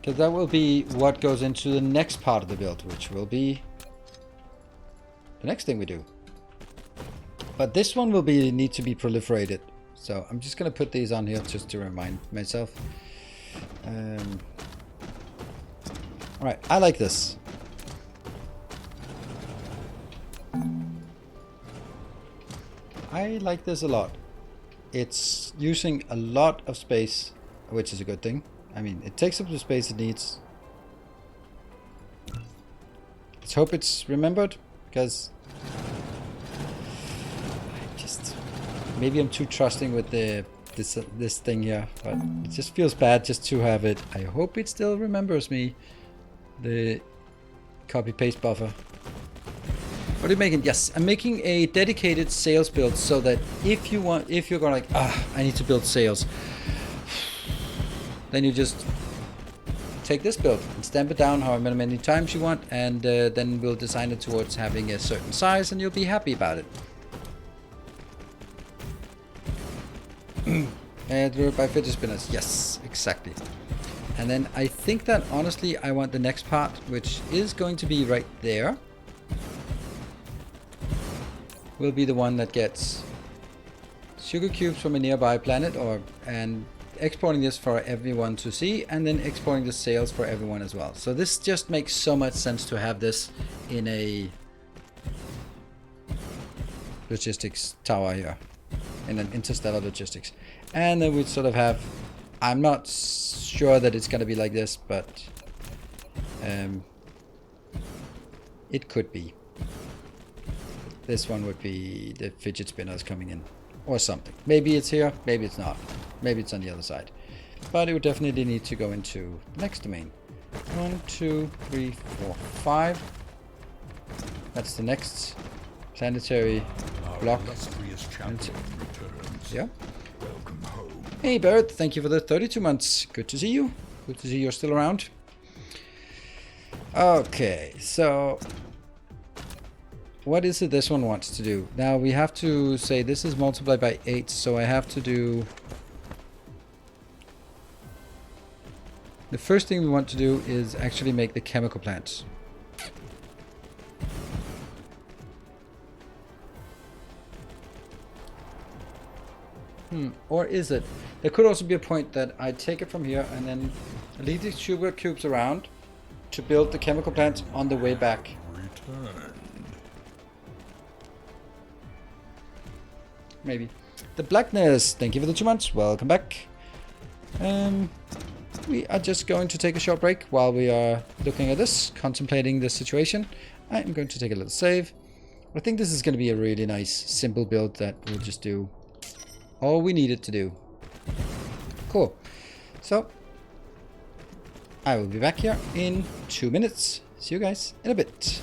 Because that will be what goes into the next part of the build, which will be the next thing we do. But this one will be need to be proliferated. So I'm just going to put these on here just to remind myself. Alright, I like this. I like this a lot. It's using a lot of space, which is a good thing. I mean, it takes up the space it needs. Let's hope it's remembered, because maybe I'm too trusting with this thing here, but it just feels bad just to have it. I hope it still remembers me. The copy paste buffer. What are you making? Yes, I'm making a dedicated sales build so that if you're going like, I need to build sales, then you just take this build and stamp it down however many times you want, and then we'll design it towards having a certain size, and you'll be happy about it. And by fidget spinners, yes, exactly. And then I think that honestly, I want the next part, which is going to be right there. Will be the one that gets sugar cubes from a nearby planet, and exporting this for everyone to see, and then exporting the sales for everyone as well. So this just makes so much sense to have this in a logistics tower here, in an interstellar logistics. And then we sort of have, I'm not sure that it's going to be like this, but it could be. This one would be the fidget spinners coming in, or something. Maybe it's here, maybe it's not. Maybe it's on the other side. But it would definitely need to go into the next domain. 1, 2, 3, 4, 5. That's the next planetary block. Yeah. Welcome home. Hey Barrett, thank you for the 32 months. Good to see you. Good to see you're still around. Okay, so what is it this one wants to do? Now we have to say this is multiplied by 8, so I have to do... The first thing we want to do is actually make the chemical plants. Or is it? There could also be a point that I take it from here and then leave these sugar cubes around to build the chemical plants on the way back. Returned. Maybe. The Blackness, thank you for the 2 months. Welcome back. We are just going to take a short break while we are looking at this, contemplating this situation. I'm going to take a little save. I think this is going to be a really nice, simple build that we'll just do all we need it to do. Cool. So, I will be back here in 2 minutes. See you guys in a bit.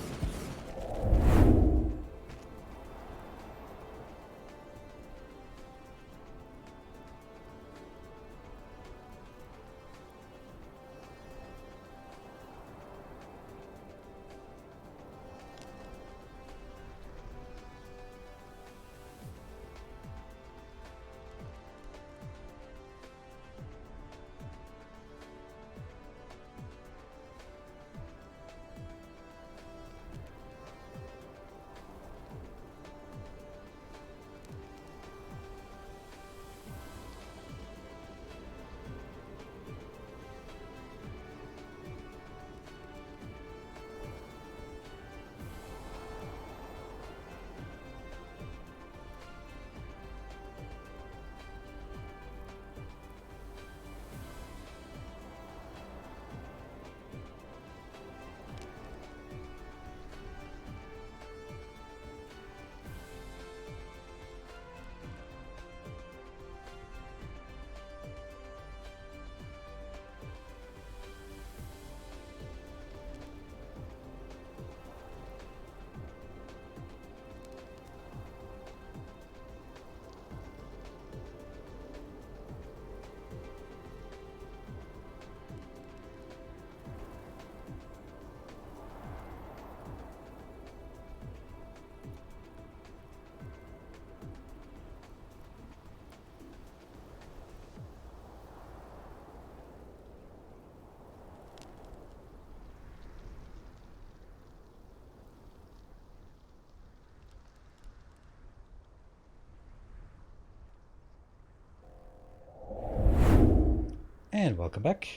And welcome back.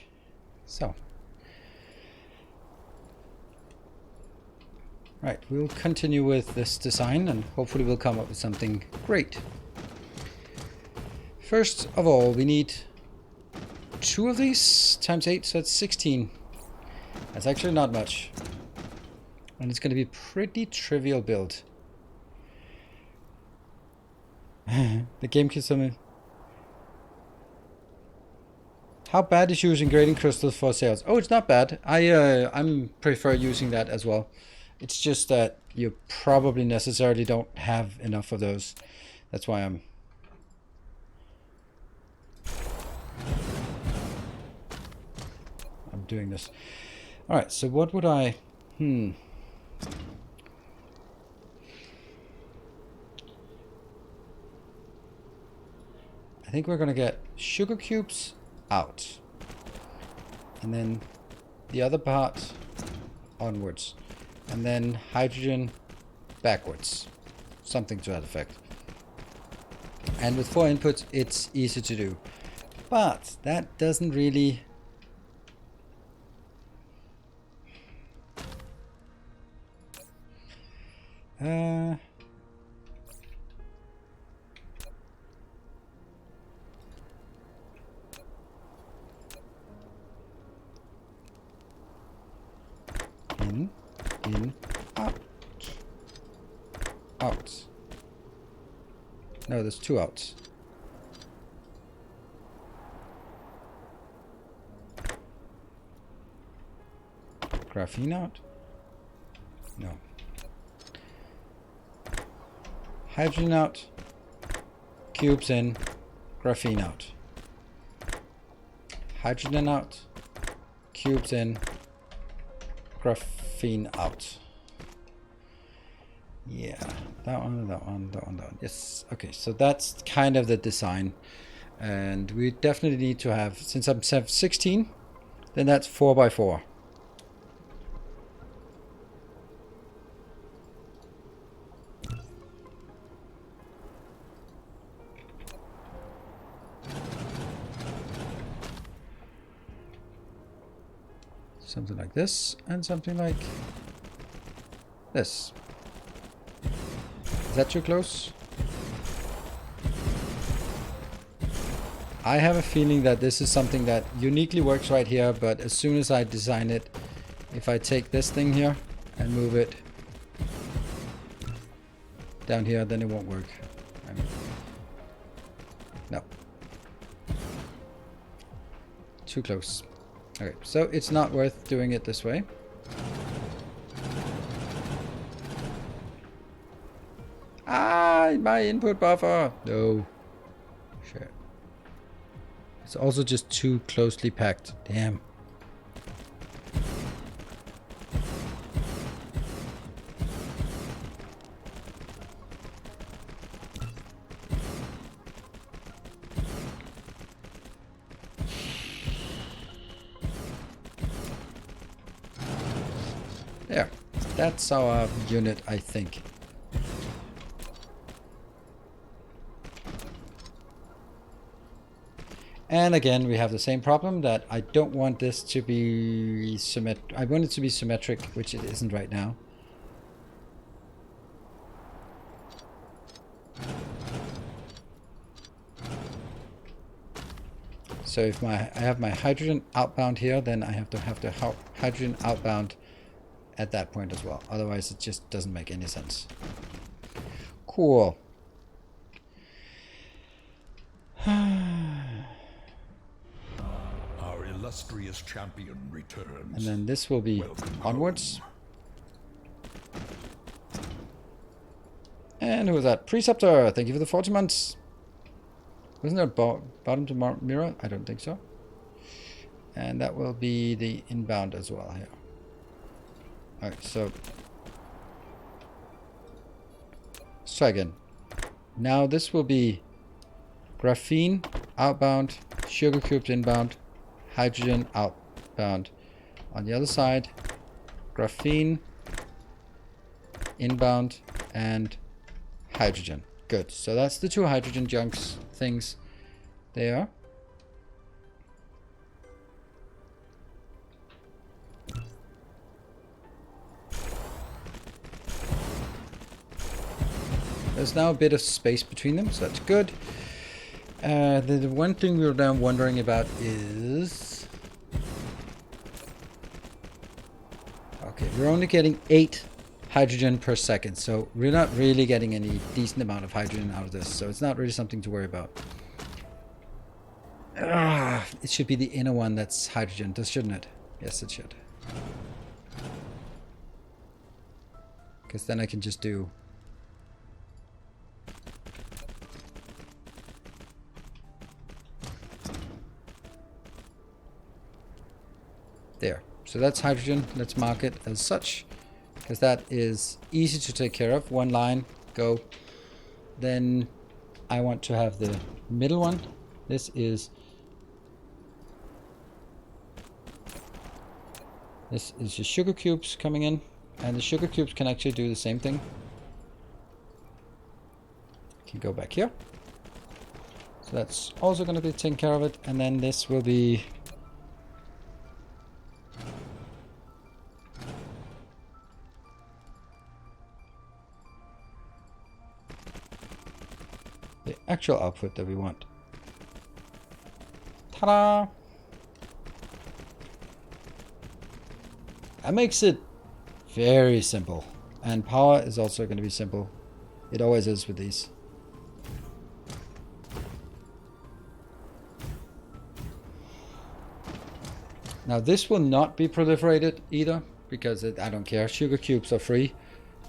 So, right, we'll continue with this design and hopefully we'll come up with something great. First of all, we need 2 of these times 8, so that's 16. That's actually not much. And it's going to be a pretty trivial build. The game can summon. How bad is using grading crystals for sales? Oh, it's not bad. I'm prefer using that as well. It's just that you probably necessarily don't have enough of those. That's why I'm doing this. All right. So what would I? I think we're gonna get sugar cubes out, and then the other part onwards, and then hydrogen backwards, something to that effect. And with 4 inputs it's easy to do, but that doesn't really in, out. Out. No, there's 2 outs. Graphene out? No. Hydrogen out. Cubes in. Graphene out. Hydrogen out. Cubes in. Graphene out. Yeah, that one. Yes, okay, so that's kind of the design. And we definitely need to have, since I'm 16, then that's 4 by 4. Something like this, and something like this. Is that too close? I have a feeling that this is something that uniquely works right here, but as soon as I design it, if I take this thing here and move it down here, then it won't work. I mean, no. Too close. Okay, so it's not worth doing it this way. Ah, my input buffer. No. Shit. It's also just too closely packed. Damn. There. That's our unit, I think. And again, we have the same problem that I don't want this to be symmetric. I want it to be symmetric, which it isn't right now. So if I have my hydrogen outbound here, then I have to hydrogen outbound at that point as well. Otherwise, it just doesn't make any sense. Cool. Our illustrious champion returns. And then this will be onwards. And who was that? Preceptor, thank you for the 40 months. Wasn't there a bottom to mirror? I don't think so. And that will be the inbound as well here. Alright, so let's try again. Now this will be graphene outbound, sugar cubes inbound, hydrogen outbound. On the other side, graphene inbound and hydrogen. Good. So that's the 2 hydrogen junks things there. There's now a bit of space between them, so that's good. The one thing we were now wondering about is... Okay, we're only getting 8 hydrogen per second, so we're not really getting any decent amount of hydrogen out of this, so it's not really something to worry about. It should be the inner one that's hydrogen, shouldn't it? Yes, it should. Because then I can just do... There. So that's hydrogen. Let's mark it as such, because that is easy to take care of. One line, go. Then I want to have the middle one. This is the sugar cubes coming in, and the sugar cubes can actually do the same thing. Can go back here. So that's also going to be taking care of it, and then this will be the actual output that we want. Ta-da! That makes it very simple. And power is also going to be simple. It always is with these. Now this will not be proliferated either, because I don't care. Sugar cubes are free.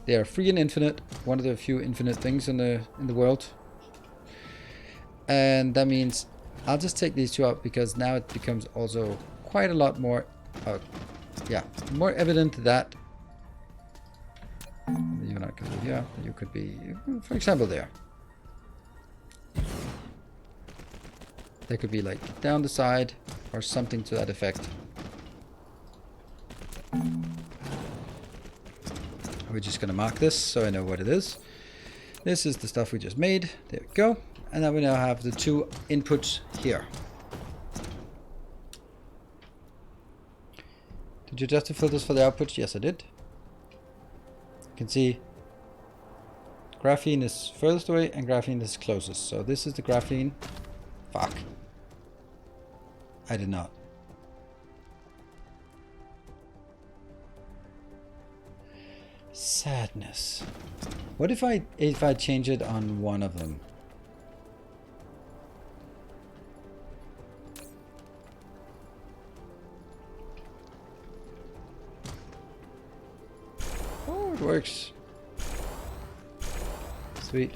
They are free and infinite. One of the few infinite things in the world. And that means I'll just take these two out, because now it becomes also quite a lot more, more evident that you're not going to be here. You could be, for example, there. They could be like down the side or something to that effect. We're just going to mark this so I know what it is. This is the stuff we just made. There we go. And then we now have the 2 inputs here. Did you adjust the filters for the outputs? Yes, I did. You can see graphene is furthest away and graphene is closest. So this is the graphene. Fuck. I did not. Sadness. What if I change it on one of them? Oh, it works. Sweet.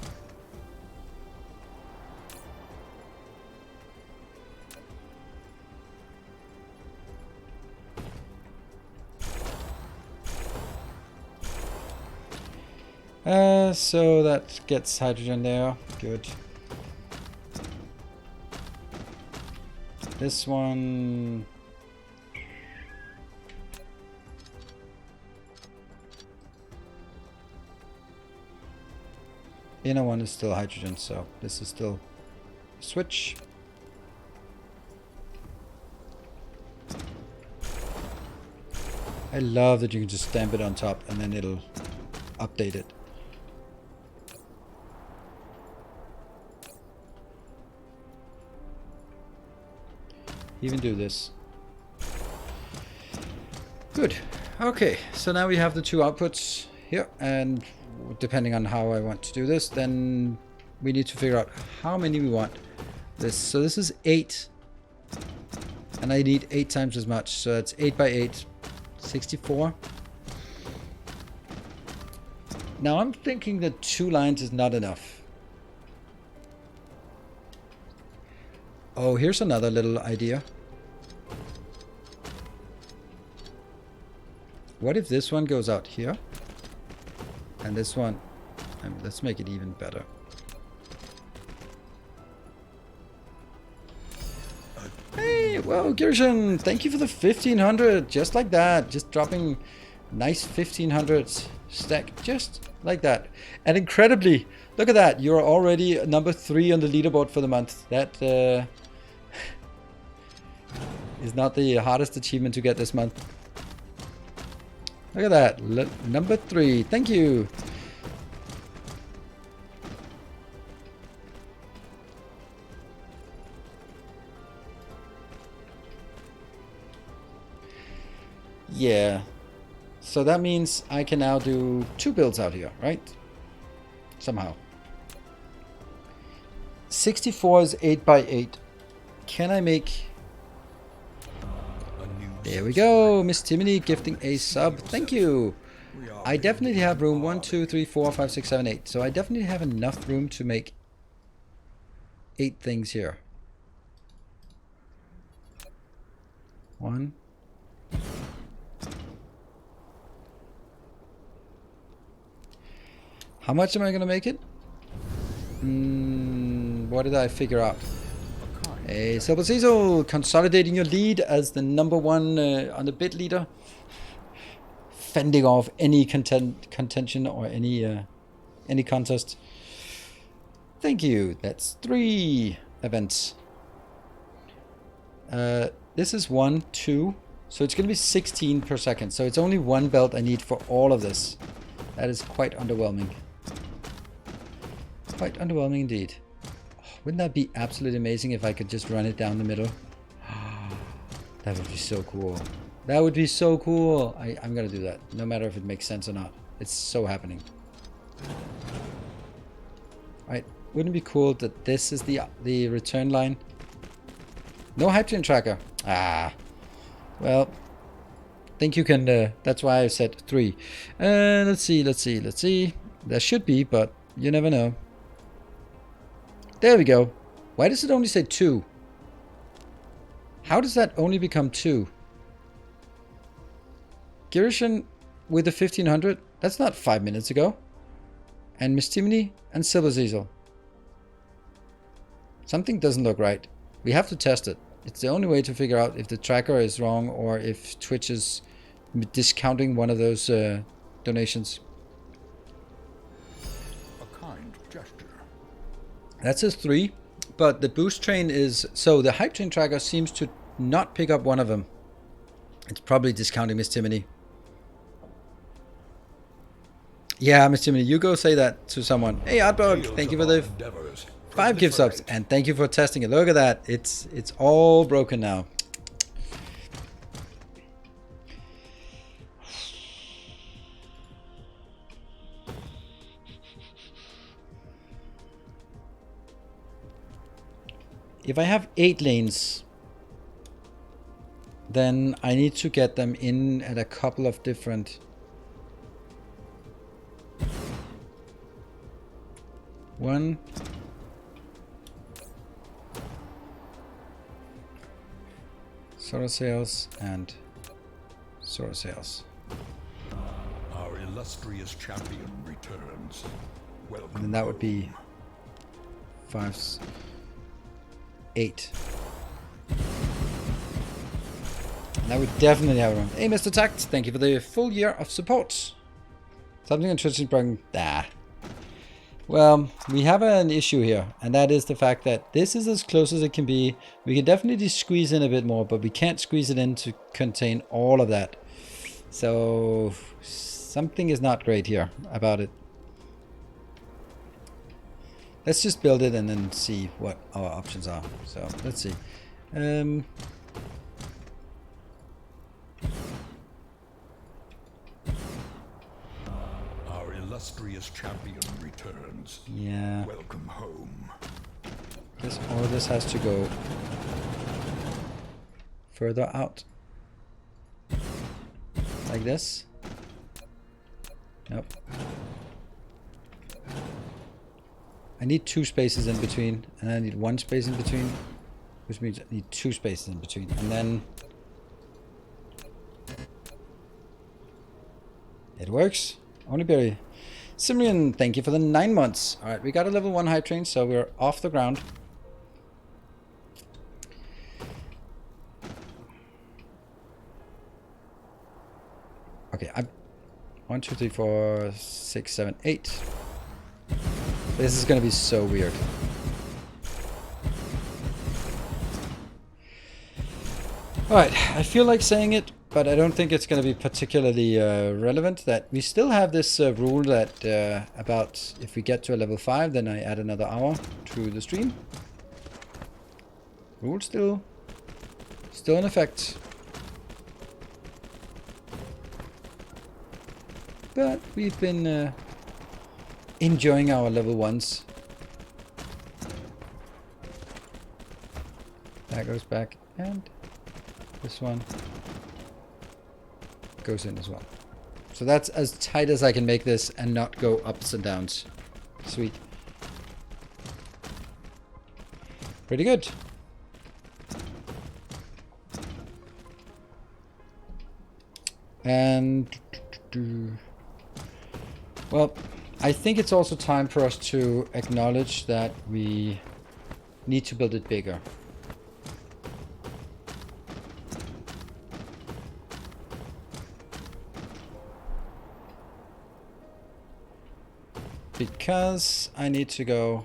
So that gets hydrogen there. Good. This one... Inner one is still hydrogen, so this is still switch. I love that you can just stamp it on top and then it'll update it. Even do this. Good. Okay, so now we have the 2 outputs here, and depending on how I want to do this, then we need to figure out how many we want this. So this is 8, and I need 8 times as much, so that's 8 by 8, 64. Now I'm thinking that 2 lines is not enough. Oh, here's another little idea. What if this one goes out here? And this one... let's make it even better. Hey, well, Gershon, thank you for the 1500. Just like that. Just dropping nice 1500s stack. Just like that. And incredibly, look at that. You're already number 3 on the leaderboard for the month. That is not the hardest achievement to get this month. Look at that. Number 3. Thank you. Yeah. So that means I can now do 2 builds out here, right? Somehow. 64 is 8 by 8. Can I make... There we go. Miss Timony gifting a sub. Thank you. I definitely have room. 1, 2, 3, 4, 5, 6, 7, 8. So I definitely have enough room to make 8 things here. 1. How much am I going to make it? What did I figure out? Hey, Silver Cecil, consolidating your lead as the #1 on the bid leader. Fending off any contention or any contest. Thank you. That's 3 events. This is 1, 2. So it's going to be 16 per second. So it's only 1 belt I need for all of this. That is quite underwhelming. Quite underwhelming indeed. Oh, wouldn't that be absolutely amazing if I could just run it down the middle? That would be so cool. That would be so cool. I'm going to do that. No matter if it makes sense or not. It's so happening. Alright. Wouldn't it be cool that this is the return line? No hype train tracker. Ah. Well. Think you can... that's why I said 3. Let's see. There should be, but you never know. There we go. Why does it only say 2? How does that only become 2? Girishan with the 1500? That's not 5 minutes ago. And Miss Timony and Silver Cecil. Something doesn't look right. We have to test it. It's the only way to figure out if the tracker is wrong or if Twitch is discounting one of those donations. A kind gesture. That says 3, but the boost train is... So the hype train tracker seems to not pick up one of them. It's probably discounting Miss Timony. Yeah, Miss Timony, you go say that to someone. Hey, Artbug, thank you for the 5 gift subs, and thank you for testing it. Look at that. It's all broken now. If I have 8 lanes, then I need to get them in at a couple of different... One. Solar sails and solar sails. Our illustrious champion returns. Welcome. And then that would be 5, 8. And that would definitely have room. Hey, Mr. Tact, thank you for the full year of support. Something on Twitch is broken. Well, we have an issue here, and that is the fact that this is as close as it can be. We can definitely squeeze in a bit more, but we can't squeeze it in to contain all of that. So something is not great here about it. Let's just build it and then see what our options are. So let's see. Illustrious champion returns. Yeah. Welcome home. Guess all of this has to go further out. Like this. Nope. I need 2 spaces in between, and I need 1 space in between, which means I need 2 spaces in between, and then it works. Only barely. Simrian, thank you for the 9 months. Alright, we got a level 1 hype train, so we're off the ground. Okay, 1, 2, 3, 4, 6, 7, 8. This is gonna be so weird. Alright, I feel like saying it, but I don't think it's going to be particularly relevant. That we still have this rule that about if we get to a level 5, then I add another hour to the stream. Rule still in effect. but we've been enjoying our level 1s. That goes back, and this one goes in as well. So that's as tight as I can make this and not go ups and downs. Sweet. Pretty good. And well, I think it's also time for us to acknowledge that we need to build it bigger. Because I need to go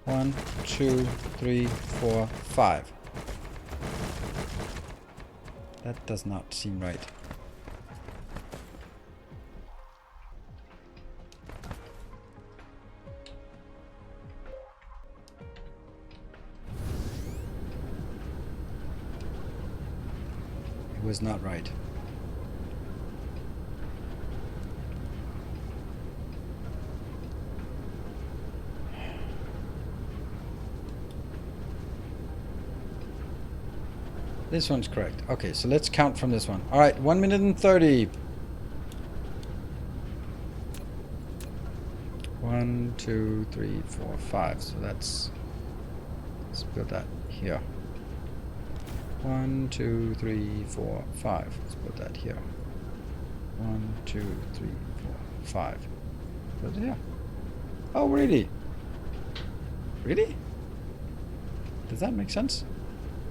1, 2, 3, 4, 5. That does not seem right. It was not right. This one's correct. Okay, so let's count from this one. All right, 1 minute and 30. 1, 2, 3, 4, 5. So let's build that here. 1, 2, 3, 4, 5. Let's put that here. 1, 2, 3, 4, 5. Put it here. Oh, really? Really? Does that make sense?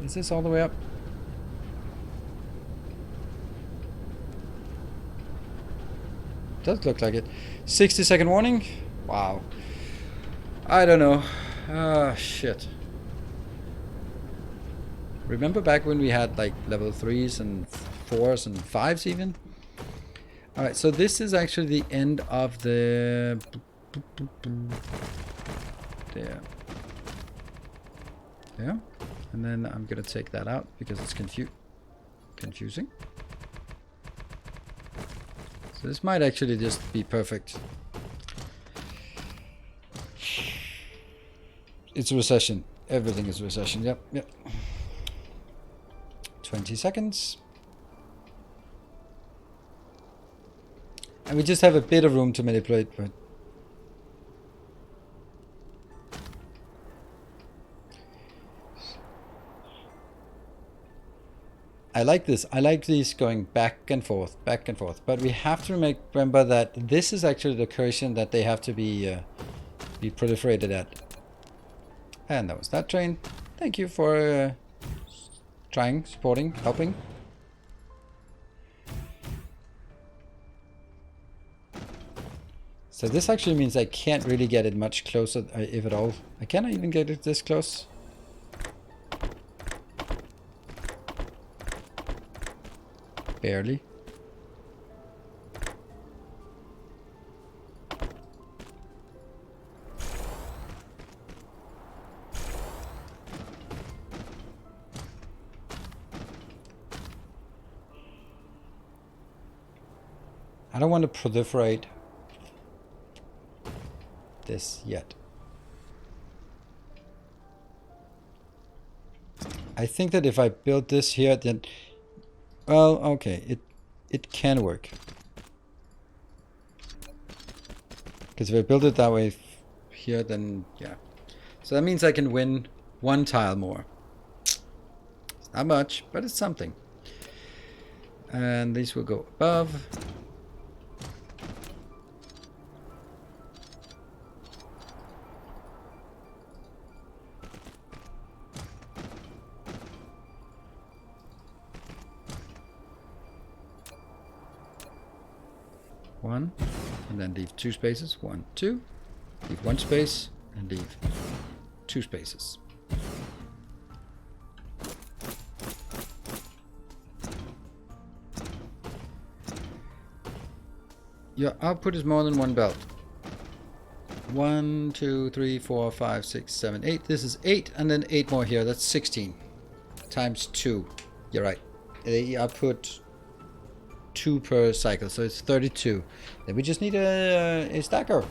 Is this all the way up? Does look like it. 60-second warning? Wow. I don't know. Ah, shit. Remember back when we had like level 3s and 4s and 5s even? Alright, so this is actually the end of the... There. There. And then I'm gonna take that out because it's confusing. So this might actually just be perfect. It's a recession. Everything is a recession. Yep, yep. 20 seconds. And we just have a bit of room to manipulate, but I like this. I like these going back and forth. But we have to remember that this is actually the location that they have to be proliferated at. And that was that train. Thank you for trying, supporting, helping. So this actually means I can't really get it much closer, if at all. I cannot even get it this close. Barely. I don't want to proliferate this yet. I think that if I build this here, then well, okay, it can work. Because if I build it that way here, then yeah. So that means I can win 1 tile more. It's not much, but it's something. And these will go above. One, and then leave 2 spaces. 1, 2. Leave 1 space and leave 2 spaces. Your output is more than 1 belt. 1, 2, 3, 4, 5, 6, 7, 8. This is 8, and then 8 more here. That's 16 times 2. You're right. The output 2 per cycle, so it's 32. Then we just need a stacker.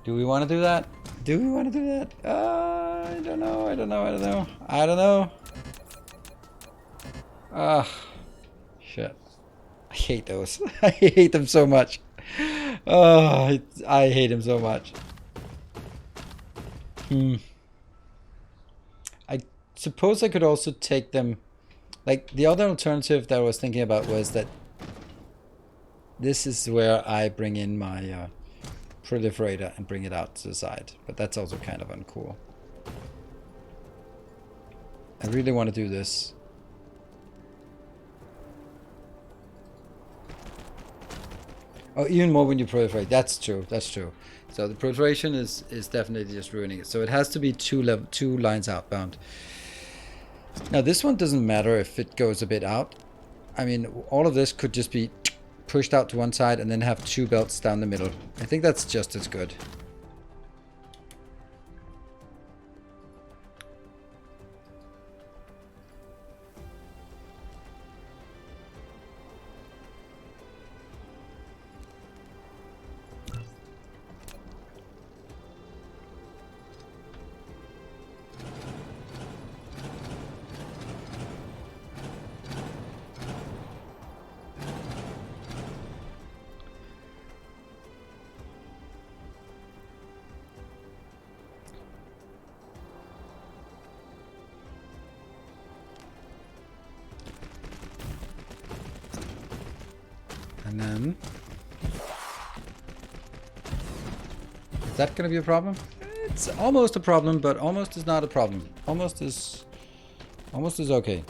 Do we want to do that? Do we want to do that? I don't know. I don't know. I don't know. I don't know. Ah, shit. I hate those. I hate them so much. Oh, I hate him so much. I suppose I could also take them. Like, the other alternative that I was thinking about was that this is where I bring in my proliferator and bring it out to the side. But that's also kind of uncool. I really want to do this. Oh, even more when you proliferate. That's true. That's true. So the proliferation is definitely just ruining it. So it has to be two lines outbound. Now this one doesn't matter if it goes a bit out. I mean, all of this could just be pushed out to one side and then have 2 belts down the middle. I think that's just as good. And then... is that going to be a problem? It's almost a problem, but almost is not a problem. Almost is okay.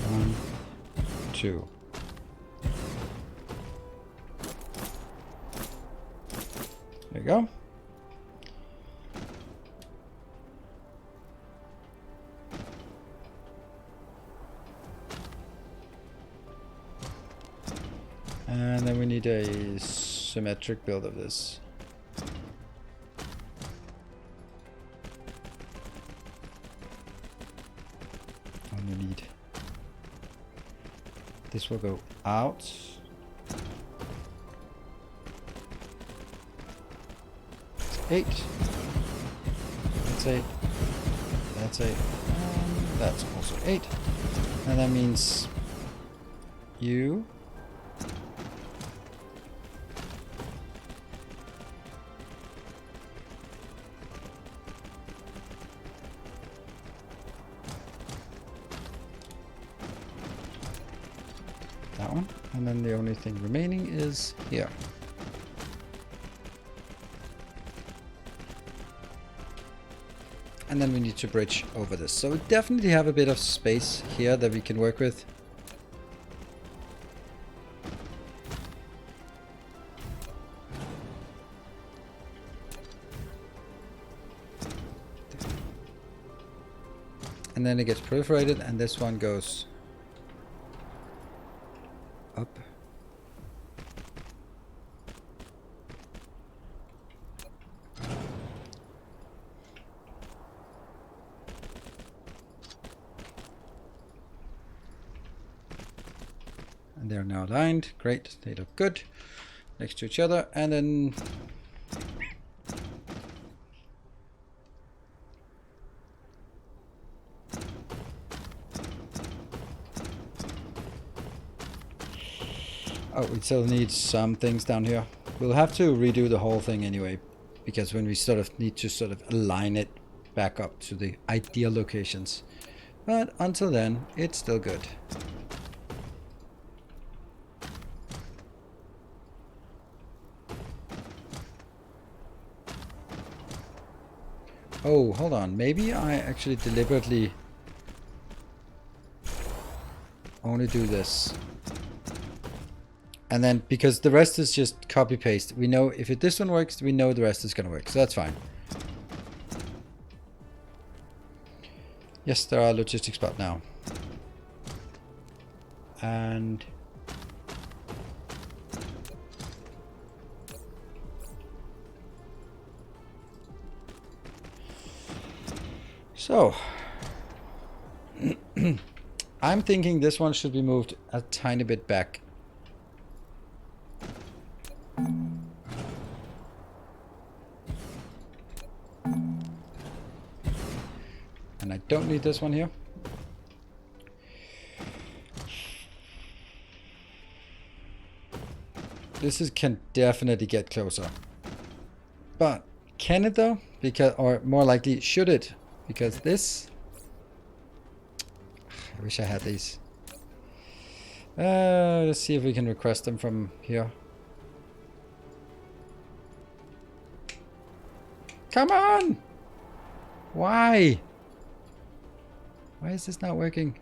One, 2. There you go. And then we need a symmetric build of this. And we need... this will go out. That's 8. That's 8. That's 8. And that's also 8. And that means you... that one, and then the only thing remaining is here. And then we need to bridge over this. So we definitely have a bit of space here that we can work with. And then it gets proliferated, and this one goes up. And they're now aligned. Great, they look good next to each other. And then oh, we still need some things down here. We'll have to redo the whole thing anyway, because when we sort of need to sort of align it back up to the ideal locations. But until then, it's still good. Oh, hold on. Maybe I actually deliberately only do this. And then, because the rest is just copy paste, we know if this one works, we know the rest is going to work. So that's fine. Yes, there are logistics spot now. And So, I'm thinking this one should be moved a tiny bit back. And I don't need this one here. Can definitely get closer. But can it though? Because, or more likely, should it? Because this... I wish I had these. Let's see if we can request them from here. Come on! Why? Why is this not working?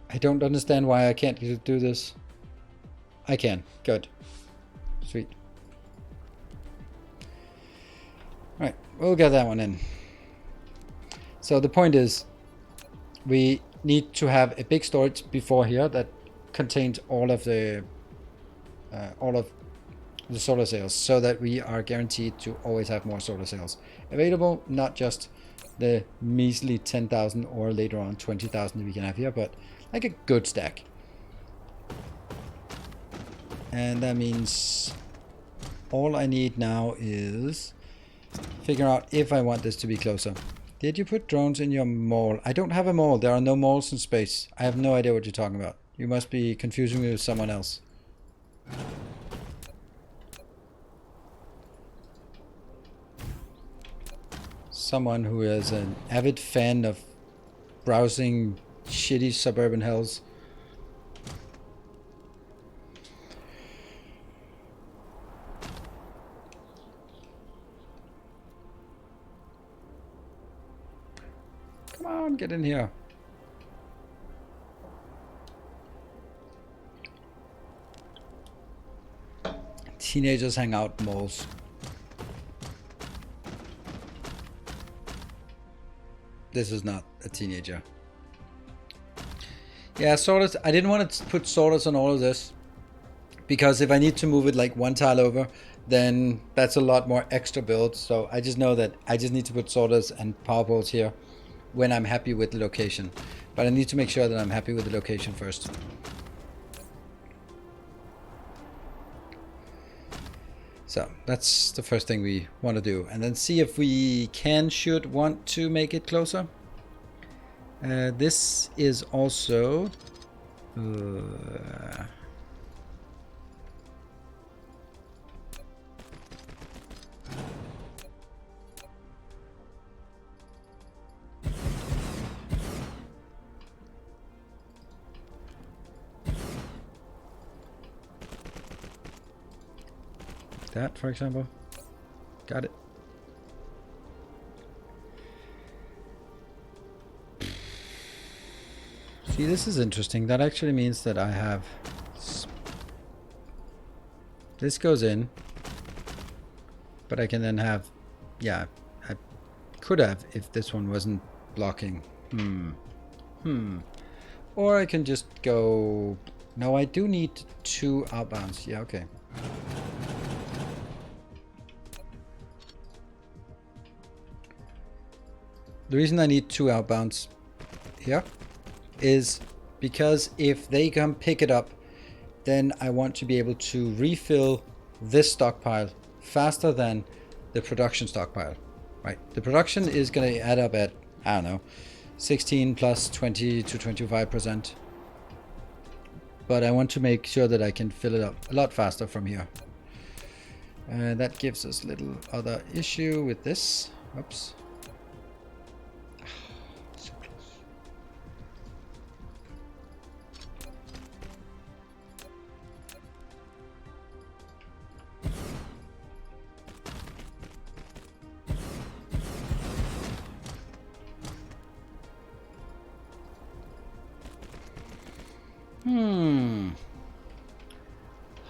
I don't understand why I can't do this. I can. Good. Sweet. Alright, we'll get that one in. So the point is, we need to have a big storage before here that contains all of the solar cells, so that we are guaranteed to always have more solar cells available, not just the measly 10,000 or later on 20,000 we can have here, but like a good stack. And that means all I need now is figure out if I want this to be closer. Did you put drones in your mall? I don't have a mall. There are no malls in space. I have no idea what you're talking about. You must be confusing me with someone else. Someone who is an avid fan of browsing shitty suburban hells. Come on, get in here. Teenagers hang out in malls. This is not a teenager. Yeah, sorters. I didn't want to put sorters on all of this, because if I need to move it like one tile over, then that's a lot more extra build. So I just know that I just need to put sorters and power poles here when I'm happy with the location. But I need to make sure that I'm happy with the location first. So that's the first thing we want to do, and then see if we should want to make it closer. This is also that, for example. Got it. See, this is interesting. That actually means that I have... This goes in. But I can then have... Yeah, I could have if this one wasn't blocking. Or I can just go... No, I do need 2 outbounds. Yeah, okay. The reason I need 2 outbounds here is because if they come pick it up, then I want to be able to refill this stockpile faster than the production stockpile, right? The production is going to add up at, I don't know, 16 plus 20 to 25%. But I want to make sure that I can fill it up a lot faster from here. That gives us a little other issue with this. Oops.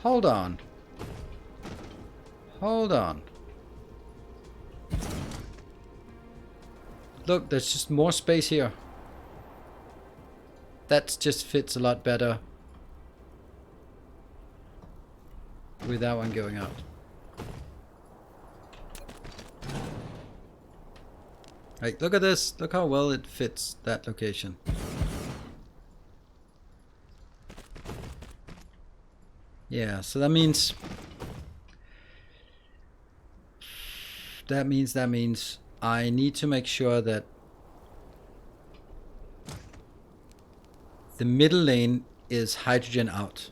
Hold on. Hold on. look, there's just more space here. That just fits a lot better with that one going out. Like, look at this. Look how well it fits that location. Yeah, so that means I need to make sure that the middle lane is hydrogen out.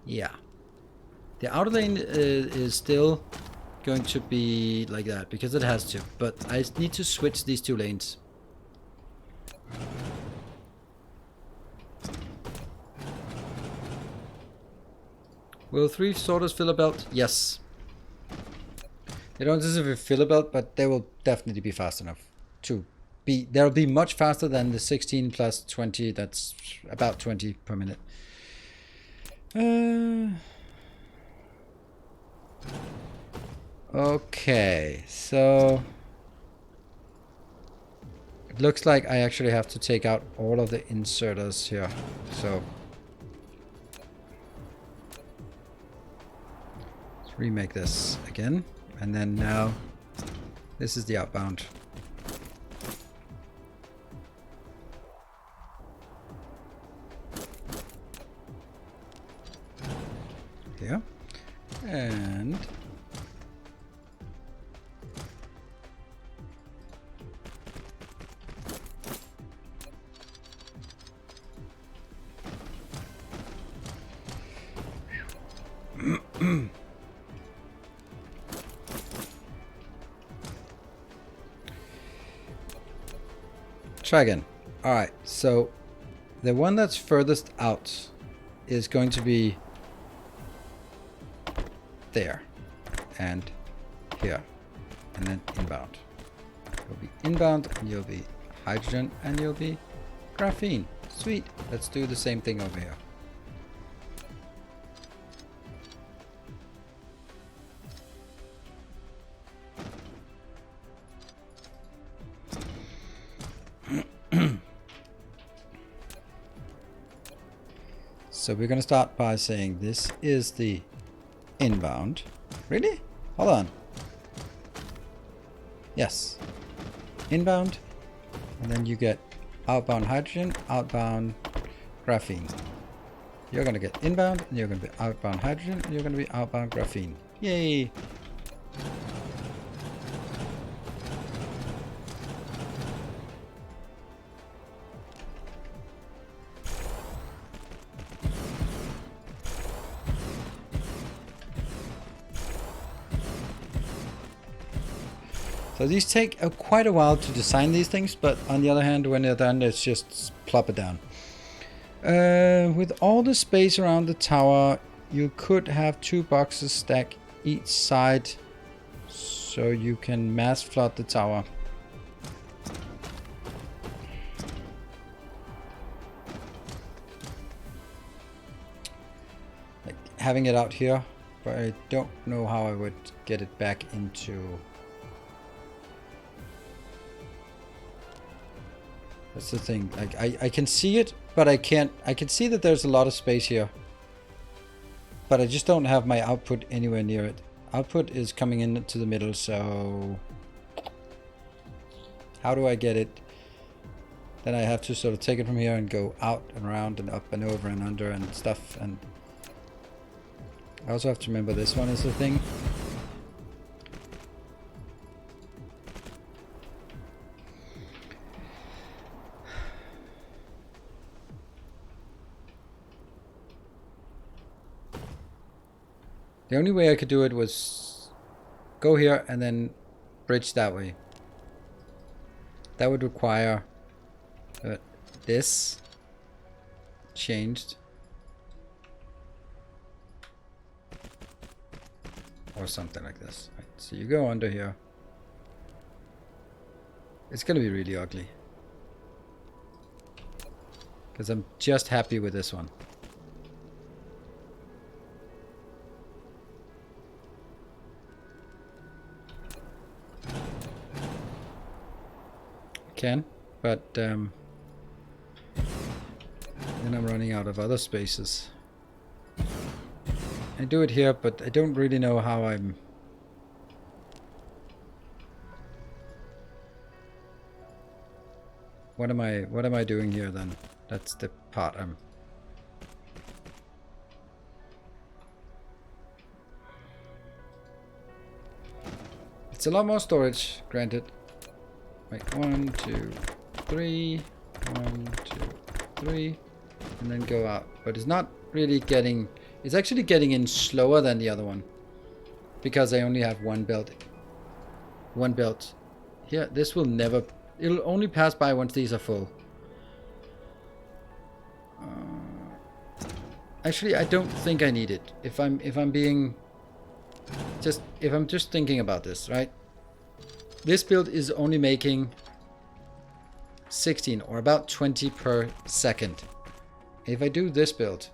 Yeah. The outer lane is still going to be like that because it has to, but I need to switch these two lanes. Will 3 sorters fill a belt? Yes. They don't necessarily fill a belt, but they will definitely be fast enough to be. They'll be much faster than the 16 plus 20. That's about 20 per minute. Okay, so it looks like I actually have to take out all of the inserters here. So let's remake this again. And then now this is the outbound. Here. And try again. Alright, so the one that's furthest out is going to be there and here, and then inbound. You'll be inbound, and you'll be hydrogen, and you'll be graphene. Sweet. Let's do the same thing over here. So we're going to start by saying this is the inbound. Really? Hold on. Yes. Inbound. And then you get outbound hydrogen, outbound graphene. You're going to get inbound, and you're going to be outbound hydrogen, and you're going to be outbound graphene. Yay! So these take quite a while to design these things, but on the other hand, when they're done, it's just plop it down. With all the space around the tower, you could have 2 boxes stacked each side, so you can mass flood the tower. Like having it out here, but I don't know how I would get it back into. That's the thing. Like I can see it, but I can't. I can see that there's a lot of space here, but I just don't have my output anywhere near it. Output is coming into the middle, so how do I get it? Then I have to sort of take it from here and go out and around and up and over and under and stuff. And I also have to remember this one is the thing. The only way I could do it was go here and then bridge that way. That would require this changed. Or something like this. Right, so you go under here. It's going to be really ugly. Because I'm just happy with this one. can, but then I'm running out of other spaces. I do it here, but I don't really know how I'm... What am I doing here then? That's the part I'm... It's a lot more storage, granted. Like 1, 2, 3, 1, 2, 3, and then go out. But it's not really getting... It's actually getting in slower than the other one, because I only have one belt. One belt. Here, this will never... It'll only pass by once these are full. Actually, I don't think I need it. If I'm being... If I'm just thinking about this, right? This build is only making 16 or about 20 per second. If I do this build,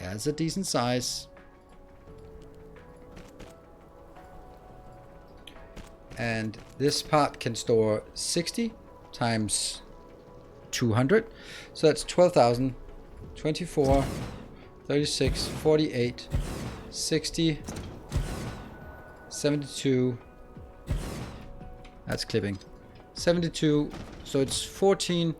as a decent size, and this part can store 60 times 200, so that's 12,000, 24, 36, 48, 60, 72, that's clipping, 72, so it's 14,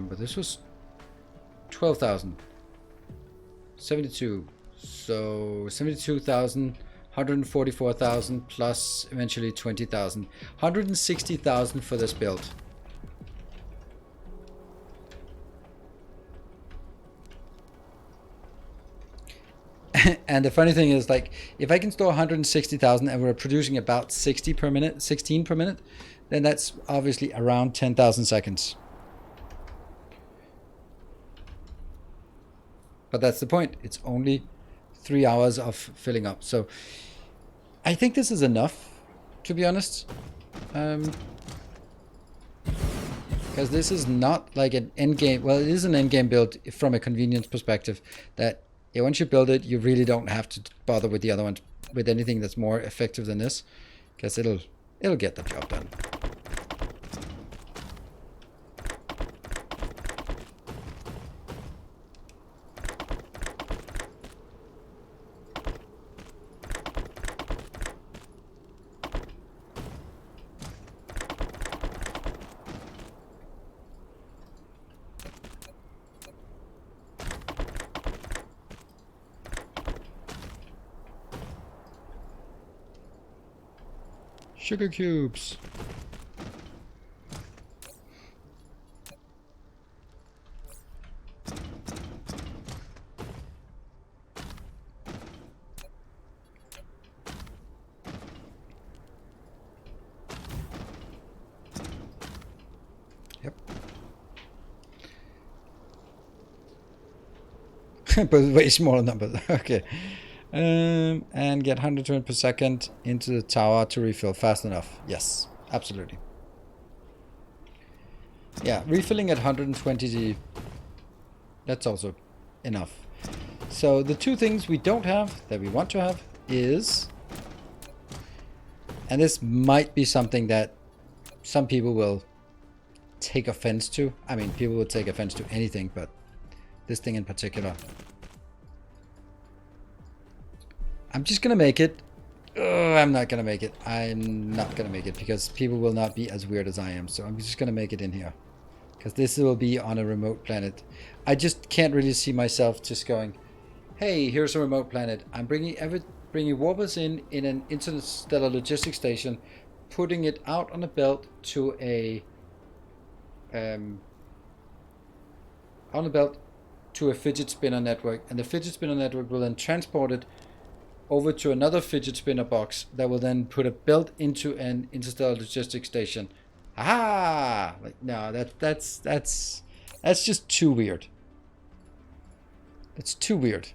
but this was 12,000, 72, so 72,000, 144,000 plus eventually 20,000, 160,000 for this build. And the funny thing is, like, if I can store 160,000 and we're producing about 60 per minute, 16 per minute, then that's obviously around 10,000 seconds. But that's the point. It's only 3 hours of filling up. So I think this is enough, to be honest. Because this is not like an endgame. Well, it is an endgame build from a convenience perspective. That once you build it, you really don't have to bother with the other ones, with anything that's more effective than this, because it'll get the job done. Sugar cubes. Yep. But way smaller numbers. Okay. And get 100 turns per second into the tower to refill fast enough. Yes, absolutely. Yeah, refilling at 120, that's also enough. So the two things we don't have that we want to have is, and this might be something that some people will take offense to. I mean, people will take offense to anything, but this thing in particular. I'm just gonna make it. I'm not gonna make it. I'm not gonna make it because people will not be as weird as I am. So I'm just gonna make it in here, because this will be on a remote planet. I just can't really see myself just going, "Hey, here's a remote planet. I'm bringing warpers in an interstellar logistics station, putting it out on a belt to a fidget spinner network, and the fidget spinner network will then transport it over to another fidget spinner box that will then put a belt into an interstellar logistics station." Aha! Like, no, that's just too weird. It's too weird.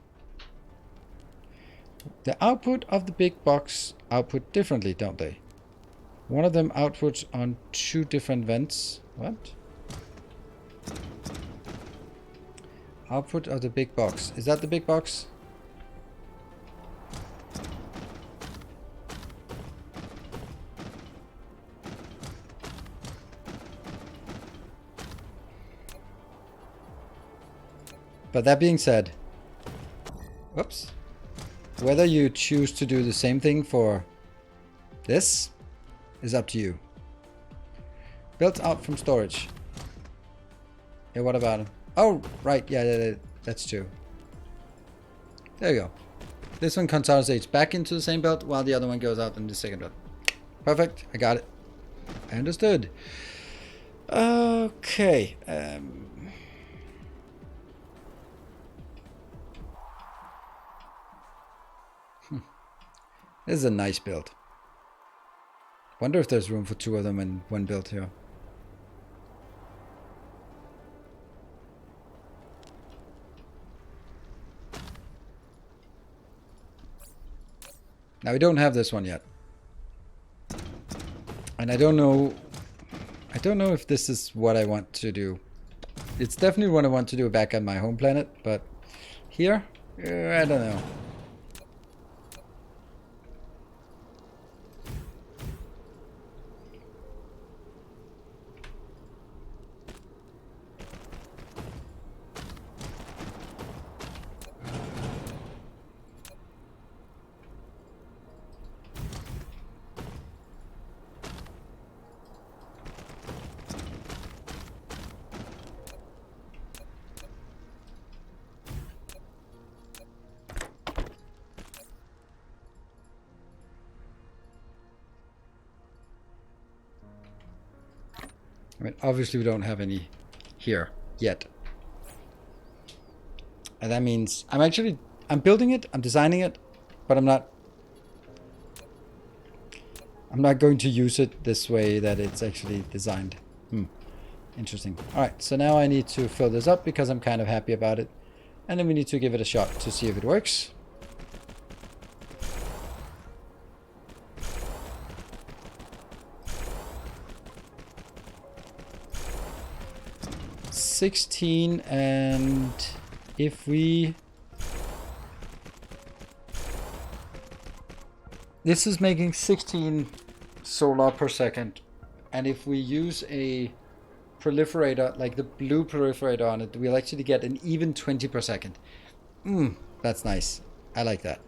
The output of the big box output differently, don't they? One of them outputs on 2 different vents. What? Output of the big box. Is that the big box? But that being said, whoops, whether you choose to do the same thing for this is up to you. Built out from storage. Yeah, what about him? Oh, right, yeah, that's true. There you go. This one consolidates back into the same belt while the other one goes out in the second belt. Perfect, I got it. I understood. Okay. This is a nice build. Wonder if there's room for 2 of them in one build here. Now we don't have this one yet. And I don't know if this is what I want to do. It's definitely what I want to do back on my home planet, but here, I don't know. I mean, obviously we don't have any here yet. And that means I'm building it, I'm designing it, but I'm not going to use it this way that it's actually designed. Interesting. Alright, so now I need to fill this up because I'm kind of happy about it. And then we need to give it a shot to see if it works. $16, and if we... This is making 16 solar per second, and if we use a proliferator, like the blue proliferator on it, we'll actually get an even 20 per second. That's nice. I like that.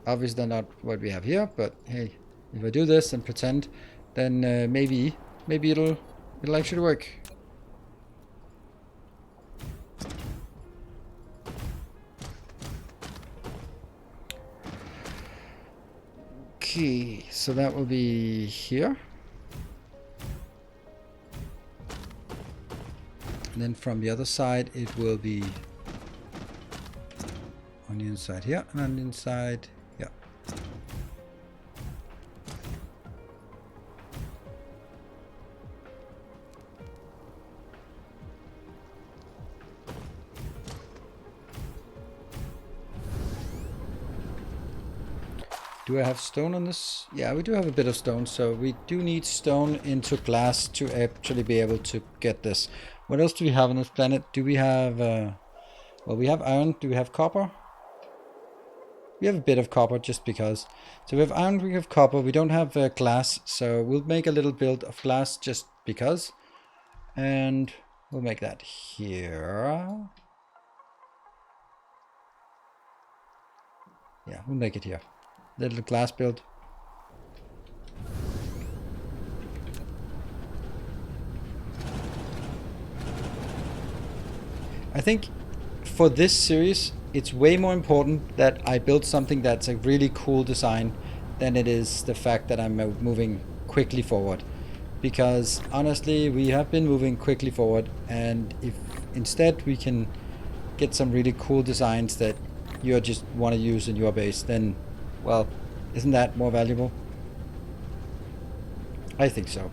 Obviously not what we have here, but hey, if I do this and pretend, then maybe it'll actually work. Okay, so that will be here. And then from the other side it will be on the inside here and on the inside here. Do I have stone on this? Yeah, we do have a bit of stone, so we do need stone into glass to actually be able to get this. What else do we have on this planet? Do we have... well, we have iron. Do we have copper? We have a bit of copper just because. So we have iron, we have copper. We don't have glass, so we'll make a little build of glass just because. And we'll make that here. Yeah, we'll make it here. Little glass build. I think for this series, it's way more important that I build something that's a really cool design than it is the fact that I'm moving quickly forward. Because honestly, we have been moving quickly forward, and if instead we can get some really cool designs that you just want to use in your base, then, well, isn't that more valuable? I think so.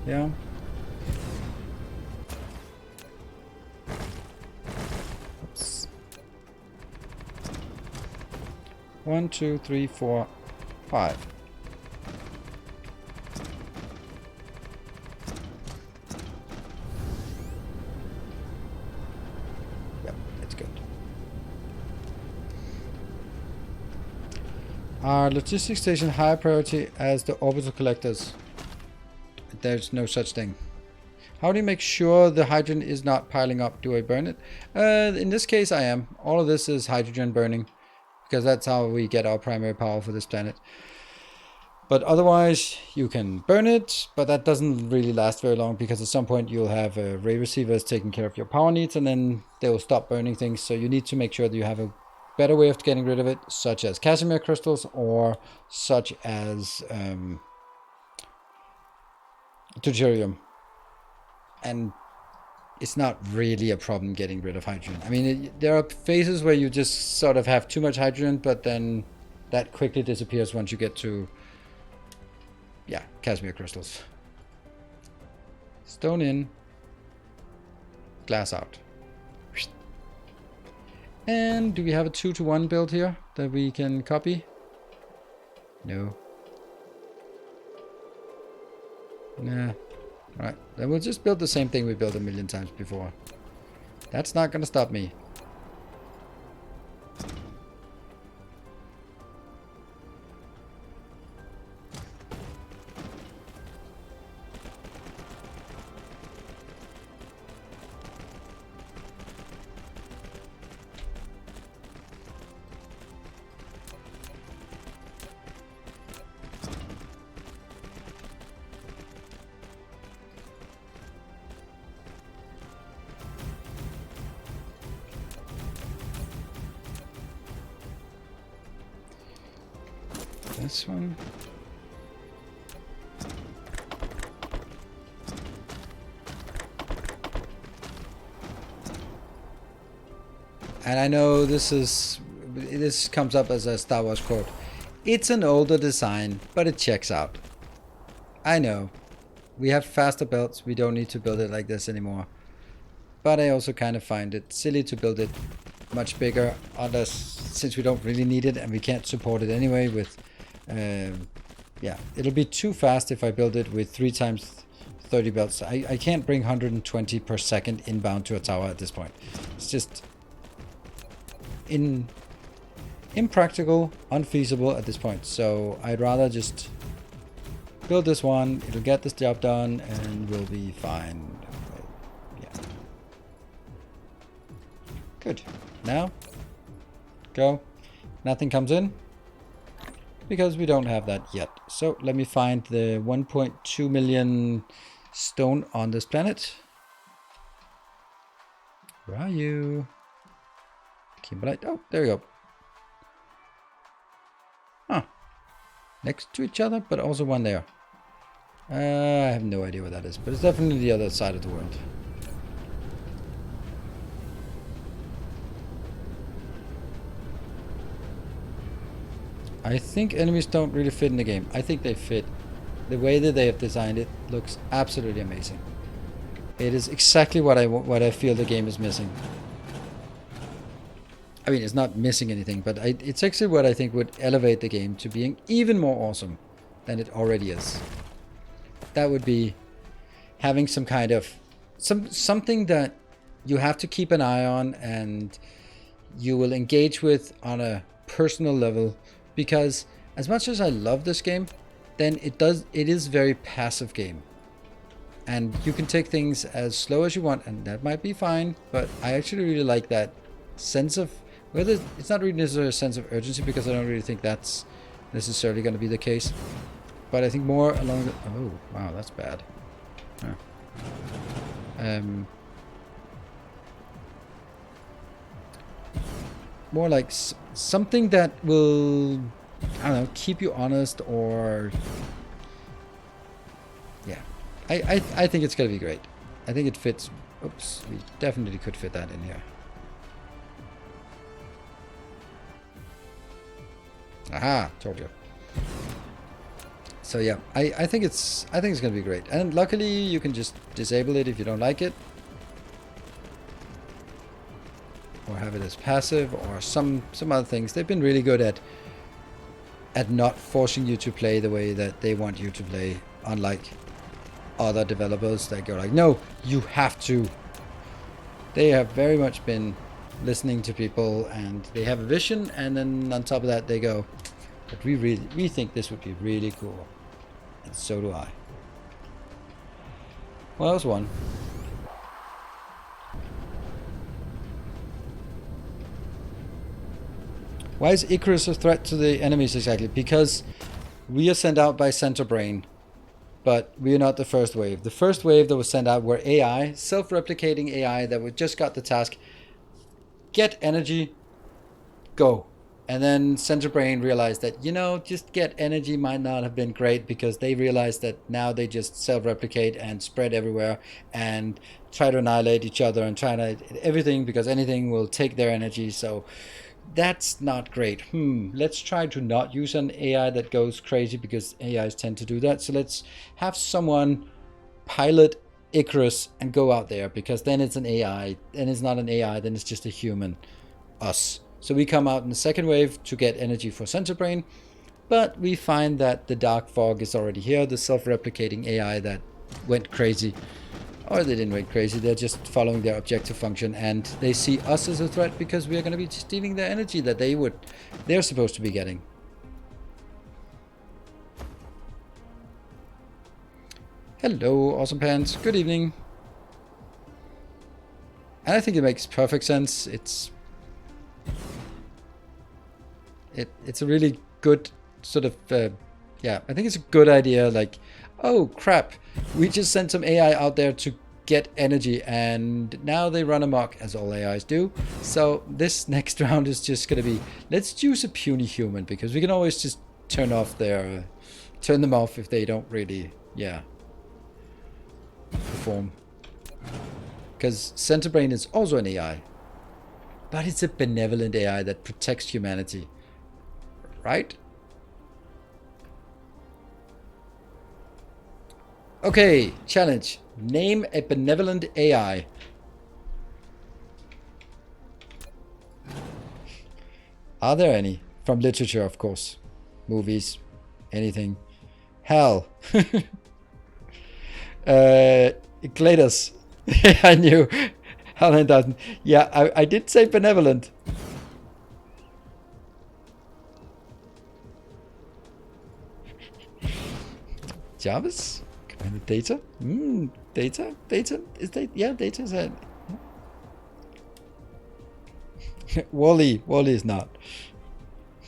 Yeah. Oops. 1, 2, 3, 4, 5. Are logistics station higher priority as the orbital collectors? There's no such thing. How do you make sure the hydrogen is not piling up? Do I burn it? In this case, I am. All of this is hydrogen burning, because that's how we get our primary power for this planet. But otherwise, you can burn it, but that doesn't really last very long, because at some point you'll have ray receivers taking care of your power needs, and then they will stop burning things. So you need to make sure that you have a better way of getting rid of it, such as Casimir crystals, or such as deuterium. And it's not really a problem getting rid of hydrogen. I mean, there are phases where you just sort of have too much hydrogen, but then that quickly disappears once you get to, yeah, Casimir crystals. Stone in, glass out. And do we have a 2-to-1 build here that we can copy? No. Nah. Alright, then we'll just build the same thing we built a million times before. That's not gonna stop me. This one. And I know this comes up as a Star Wars quote. It's an older design, but it checks out. I know. We have faster belts. We don't need to build it like this anymore. But I also kind of find it silly to build it much bigger, unless since we don't really need it and we can't support it anyway with yeah, it'll be too fast if I build it with 3 times 30 belts. I can't bring 120 per second inbound to a tower at this point. It's just impractical, unfeasible at this point. So I'd rather just build this one. It'll get this job done and we'll be fine. Yeah. Good. Now, go. Nothing comes in, because we don't have that yet. So let me find the 1.2 million stone on this planet. Where are you? Kimberlite. Oh, there we go. Huh. Next to each other, but also one there. I have no idea what that is, but it's definitely the other side of the world. I think enemies don't really fit in the game. I think they fit. The way that they have designed it looks absolutely amazing. It is exactly what I feel the game is missing. I mean, it's not missing anything, but it's actually what I think would elevate the game to being even more awesome than it already is. That would be having some kind of something that you have to keep an eye on and you will engage with on a personal level. Because as much as I love this game, then it is very passive game. And you can take things as slow as you want, and that might be fine, but I actually really like that sense of, whether it's not really necessarily a sense of urgency, because I don't really think that's necessarily going to be the case. But I think more along the, oh, wow, that's bad. Huh. More like something that will, I don't know, keep you honest, or yeah, I think it's gonna be great. I think it fits. Oops, we definitely could fit that in here. Aha, told you. So yeah, I think it's gonna be great, and luckily you can just disable it if you don't like it. Or have it as passive, or some other things. They've been really good at not forcing you to play the way that they want you to play, unlike other developers that go like, no, you have to. They have very much been listening to people, and they have a vision, and then on top of that they go, But we think this would be really cool. And so do I. Well, that was one. Why is Icarus a threat to the enemies exactly? Because we are sent out by Center Brain, but we are not the first wave. The first wave that was sent out were AI, self-replicating AI that just got the task, get energy, go. And then Center Brain realized that, you know, just get energy might not have been great, because they realized that now they just self-replicate and spread everywhere and try to annihilate each other and try to everything, because anything will take their energy. So that's not great. Let's try to not use an AI that goes crazy, because AIs tend to do that. So let's have someone pilot Icarus and go out there, because then it's an AI. And it's not an AI, then it's just a human. Us. So we come out in the second wave to get energy for Center Brain, but we find that the Dark Fog is already here, the self-replicating AI that went crazy. Or they didn't went crazy, they're just following their objective function, and they see us as a threat because we are going to be stealing their energy that they're supposed to be getting. Hello, Awesome Pants. Good evening. And I think it makes perfect sense. It's a really good sort of, yeah, I think it's a good idea. Like, oh crap, we just sent some AI out there to get energy, and now they run amok, as all AIs do. So this next round is just going to be, let's choose a puny human, because we can always just turn them off if they don't really, yeah, perform. Because Center Brain is also an AI, but it's a benevolent AI that protects humanity. Right? Okay, challenge. Name a benevolent AI. Are there any? From literature, of course. Movies. Anything. Hell. Gladys. I knew. Helen doesn't. Yeah, I did say benevolent. Jarvis? Commander Data? Data? Data? Is that? Yeah, Data is that. Wally. Wally is not.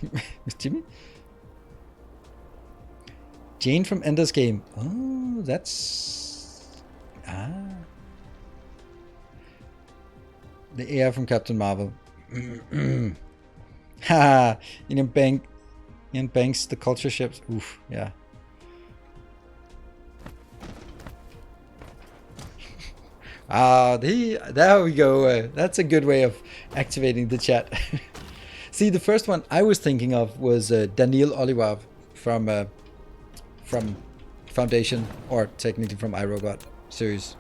Miss Jimmy? Jane from Ender's Game. Oh, that's... The AI from Captain Marvel. Ha! Ian Banks, the culture ships. Oof, yeah. There we go. That's a good way of activating the chat. See, the first one I was thinking of was Daniil Olivar from Foundation, or technically from iRobot series.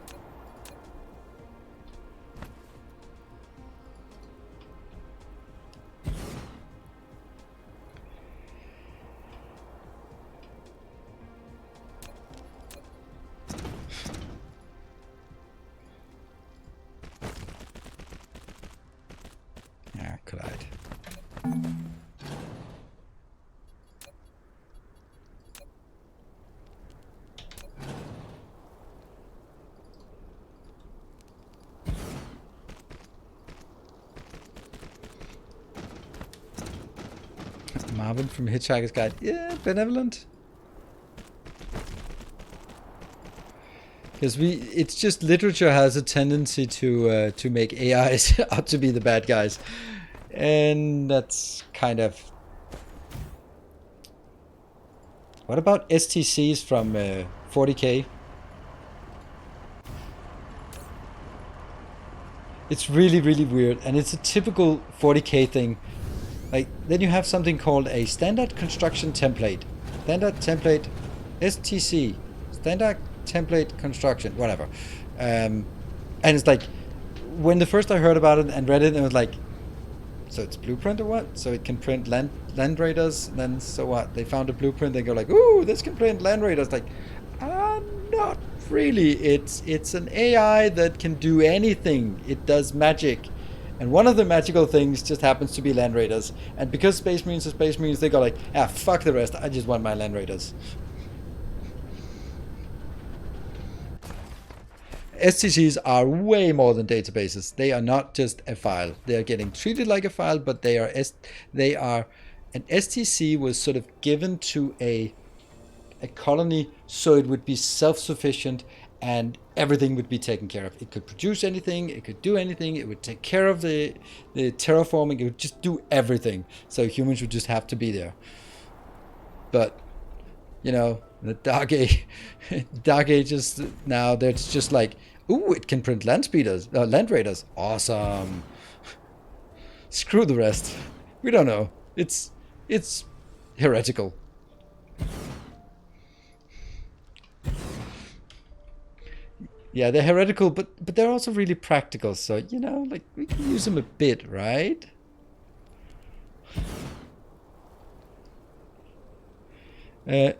Collide. Marvin from Hitchhiker's Guide. Yeah, benevolent. Because it's just literature has a tendency to make AIs out to be the bad guys. And that's kind of... What about STCs from 40k? It's really, really weird, and it's a typical 40k thing. Like, then you have something called a standard construction template. Standard template STC. Standard template construction, whatever. And it's like, when the first I heard about it and read it, it was like, so it's blueprint or what? So it can print land raiders, and then so what? They found a blueprint, they go like, ooh, this can print land raiders. Like, not really. It's an AI that can do anything. It does magic. And one of the magical things just happens to be Land Raiders. And because Space Marines are Space Marines, they go like, ah, fuck the rest, I just want my Land Raiders. STCs are way more than databases. They are not just a file. They are getting treated like a file, but they are an STC was sort of given to a colony so it would be self-sufficient and everything would be taken care of. It could produce anything, it could do anything, it would take care of the terraforming, it would just do everything. So humans would just have to be there. But, you know, the Dark Ages now, they're just like, ooh, it can print Land Raiders. Awesome. Screw the rest. We don't know. It's heretical. Yeah, they're heretical, but they're also really practical. So, you know, like, we can use them a bit, right? There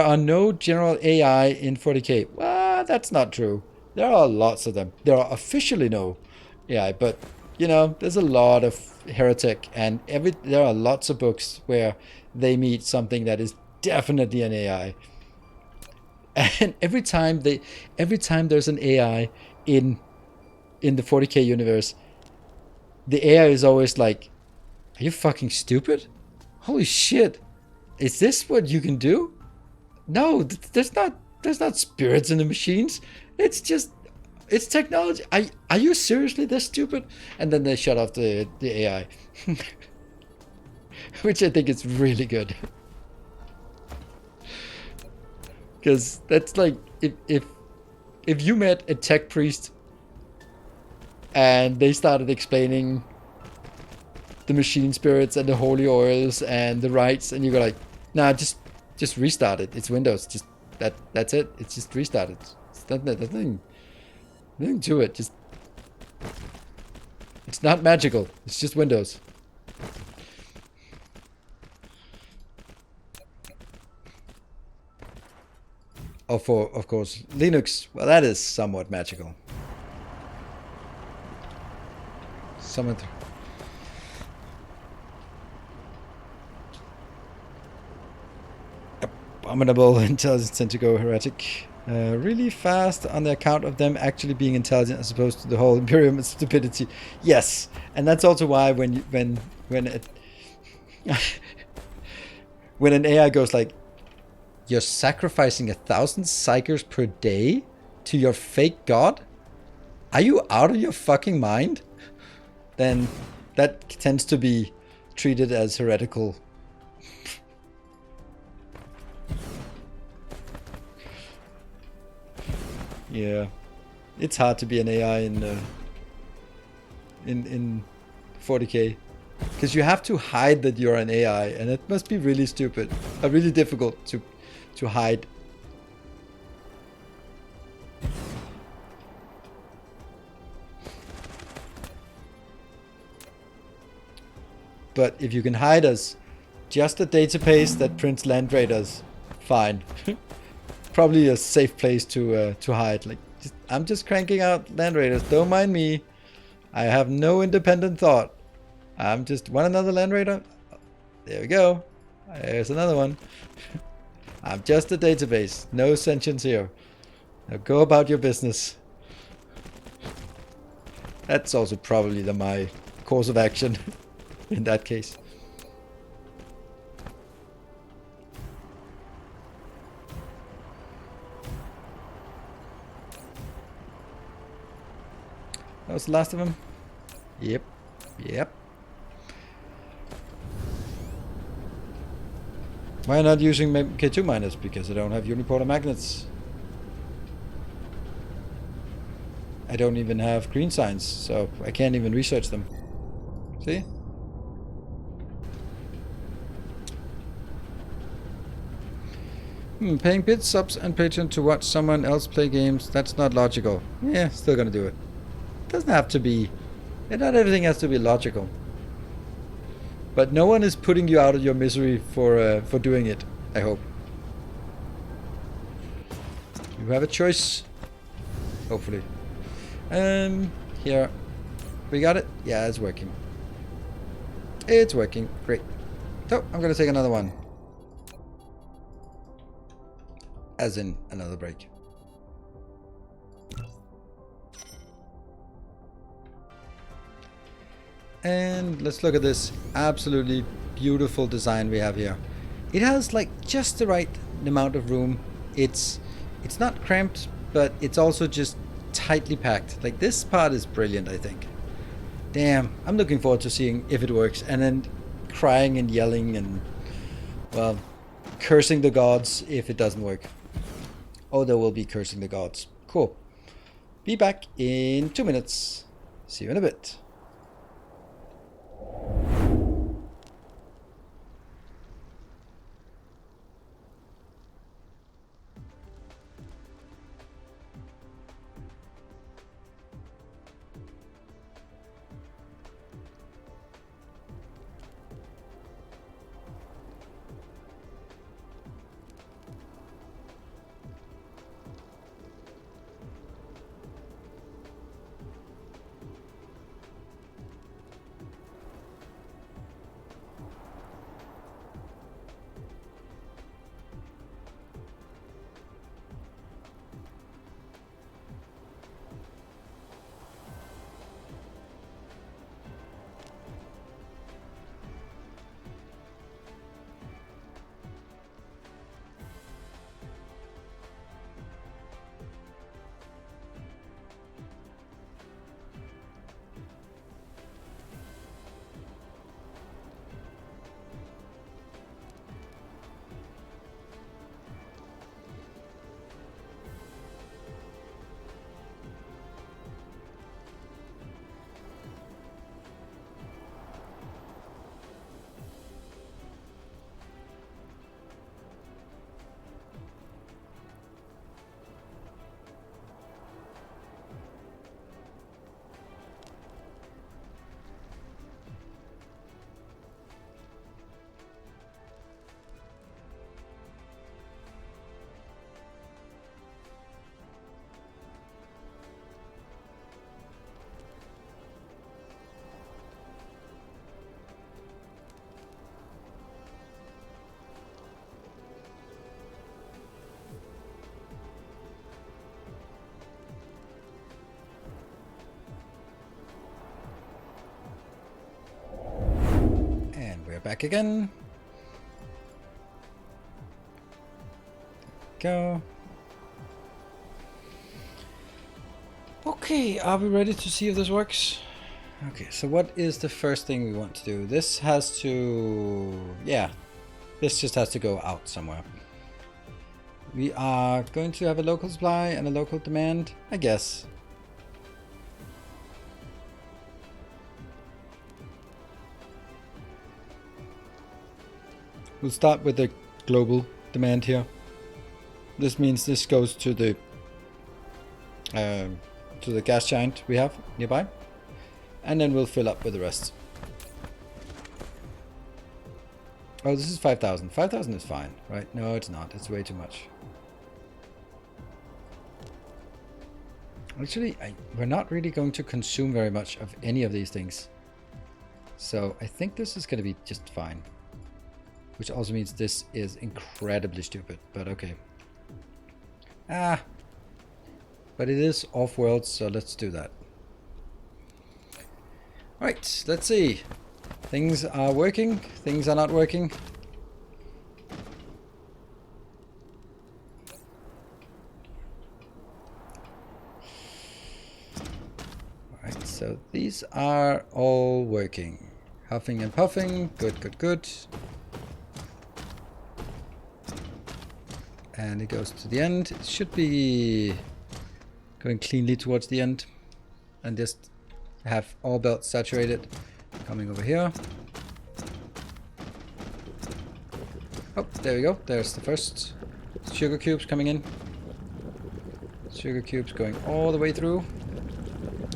are no general AI in 40k. Well, that's not true. There are lots of them. There are officially no AI, but, you know, there's a lot of heretic, and there are lots of books where they meet something that is definitely an AI. And every time there's an AI in the 40k universe, the AI is always like, "Are you fucking stupid? Holy shit! Is this what you can do? No, there's not spirits in the machines. It's technology. Are you seriously this stupid?" And then they shut off the AI, which I think is really good. Because that's like, if you met a tech priest and they started explaining the machine spirits and the holy oils and the rites, and you go like, nah, just restart it. It's Windows. Just that's it. It's just restarted. There's nothing to it. It's not magical. It's just Windows. Of course, Linux, well, that is somewhat magical. Abominable intelligence tend to go heretic really fast on the account of them actually being intelligent as opposed to the whole Imperium stupidity. Yes, and that's also why when an AI goes like, "You're sacrificing 1,000 psychers per day to your fake god? Are you out of your fucking mind?" Then that tends to be treated as heretical. Yeah, it's hard to be an AI in 40k. Because you have to hide that you're an AI, and it must be really stupid, really difficult to hide. But if you can hide as just a database that prints Land Raiders, fine. Probably a safe place to hide. Like, I'm just cranking out Land Raiders. Don't mind me. I have no independent thought. I'm just another Land Raider. There we go. There's another one. I'm just a database. No sentience here. Now go about your business. That's also probably my course of action in that case. That was the last of them? Yep. Why not using K2 miners? Because I don't have unipolar magnets. I don't even have green signs, so I can't even research them. See? Paying bits, subs, and Patreon to watch someone else play games, that's not logical. Yeah, still gonna do it. Doesn't have to be. Not everything has to be logical. But no one is putting you out of your misery for doing it, I hope. You have a choice. Hopefully. Here. We got it? Yeah, it's working. It's working. Great. So, I'm gonna take another one. As in, another break. And let's look at this absolutely beautiful design we have here. It has like just the right amount of room. It's not cramped, but it's also just tightly packed. Like, this part is brilliant, I think. Damn, I'm looking forward to seeing if it works, and then crying and yelling and, well, cursing the gods if it doesn't work. Oh, there will be cursing the gods. Cool. Be back in 2 minutes. See you in a bit. Back again. Go. Okay, are we ready to see if this works? Okay, so what is the first thing we want to do? This has to... yeah, this just has to go out somewhere. We are going to have a local supply and a local demand, I guess. We'll start with the global demand here. This means this goes to the gas giant we have nearby, and then we'll fill up with the rest. Oh, this is 5,000. 5,000 is fine, right? No, it's not. It's way too much. Actually, we're not really going to consume very much of any of these things. So I think this is going to be just fine. Which also means this is incredibly stupid, but okay. But it is off-world, so let's do that. Alright, let's see. Things are working, things are not working. Alright, so these are all working. Huffing and puffing, good, good, good. And it goes to the end. It should be going cleanly towards the end. And just have all belts saturated. Coming over here. Oh, there we go. There's the first sugar cubes coming in. Sugar cubes going all the way through.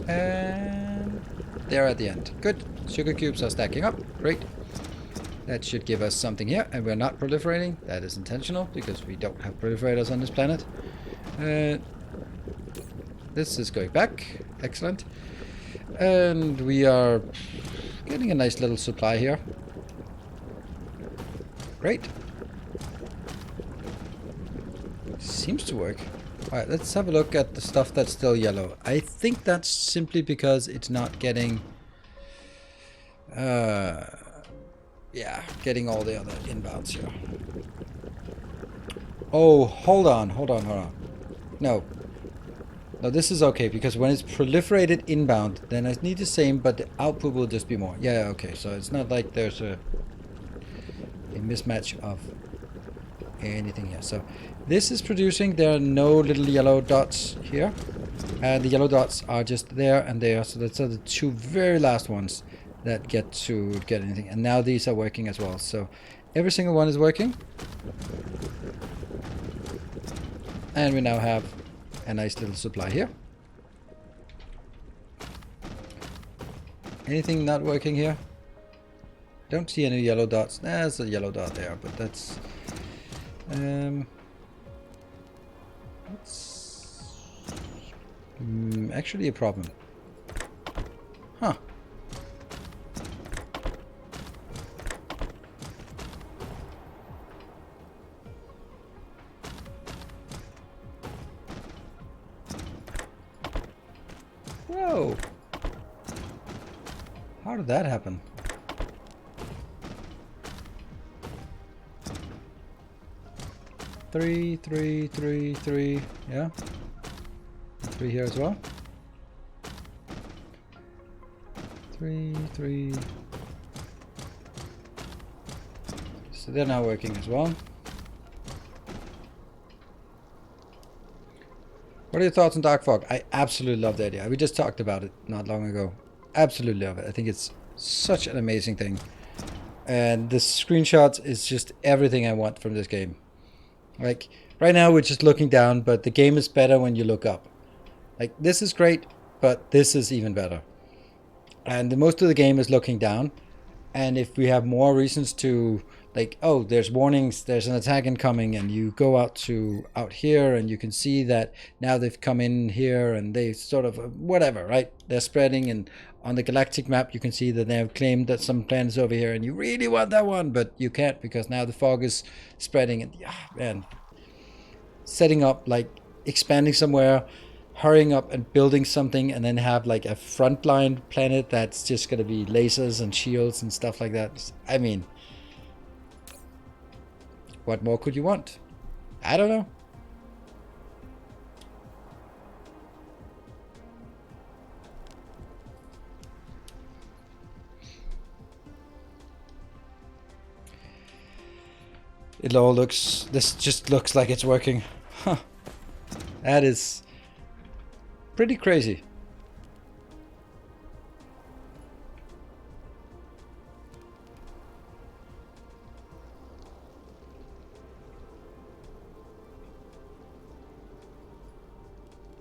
And they're at the end. Good. Sugar cubes are stacking up. Great. That should give us something here, and we're not proliferating. That is intentional, because we don't have proliferators on this planet. This is going back. Excellent. And we are getting a nice little supply here. Great. Seems to work. Alright, let's have a look at the stuff that's still yellow. I think that's simply because it's not getting... yeah, getting all the other inbounds here. Oh, hold on. No. No, this is okay, because when it's proliferated inbound, then I need the same, but the output will just be more. Yeah, okay, so it's not like there's a mismatch of anything here. So this is producing, there are no little yellow dots here. And the yellow dots are just there and there, so that's the two very last ones that get anything. And now these are working as well, so every single one is working. And we now have a nice little supply here. Anything not working here? Don't see any yellow dots. There's a yellow dot there, but that's actually a problem. Huh. Whoa. How did that happen? Three, yeah. 3 here as well. 3. So they're now working as well. What are your thoughts on Dark Fog? I absolutely love the idea. We just talked about it not long ago. Absolutely love it. I think it's such an amazing thing. And the screenshots is just everything I want from this game. Like, right now we're just looking down, but the game is better when you look up. Like, this is great, but this is even better. And the most of the game is looking down. And if we have more reasons to, like, oh, there's warnings, there's an attack incoming, and you go out here, and you can see that now they've come in here, and they sort of, whatever, right? They're spreading, and on the galactic map, you can see that they have claimed that some planet's over here, and you really want that one, but you can't, because now the fog is spreading, and, man, setting up, like, expanding somewhere, hurrying up and building something, and then have like a frontline planet that's just going to be lasers and shields and stuff like that. I mean, what more could you want? I don't know. It all looks, this just looks like it's working. Huh. That is pretty crazy.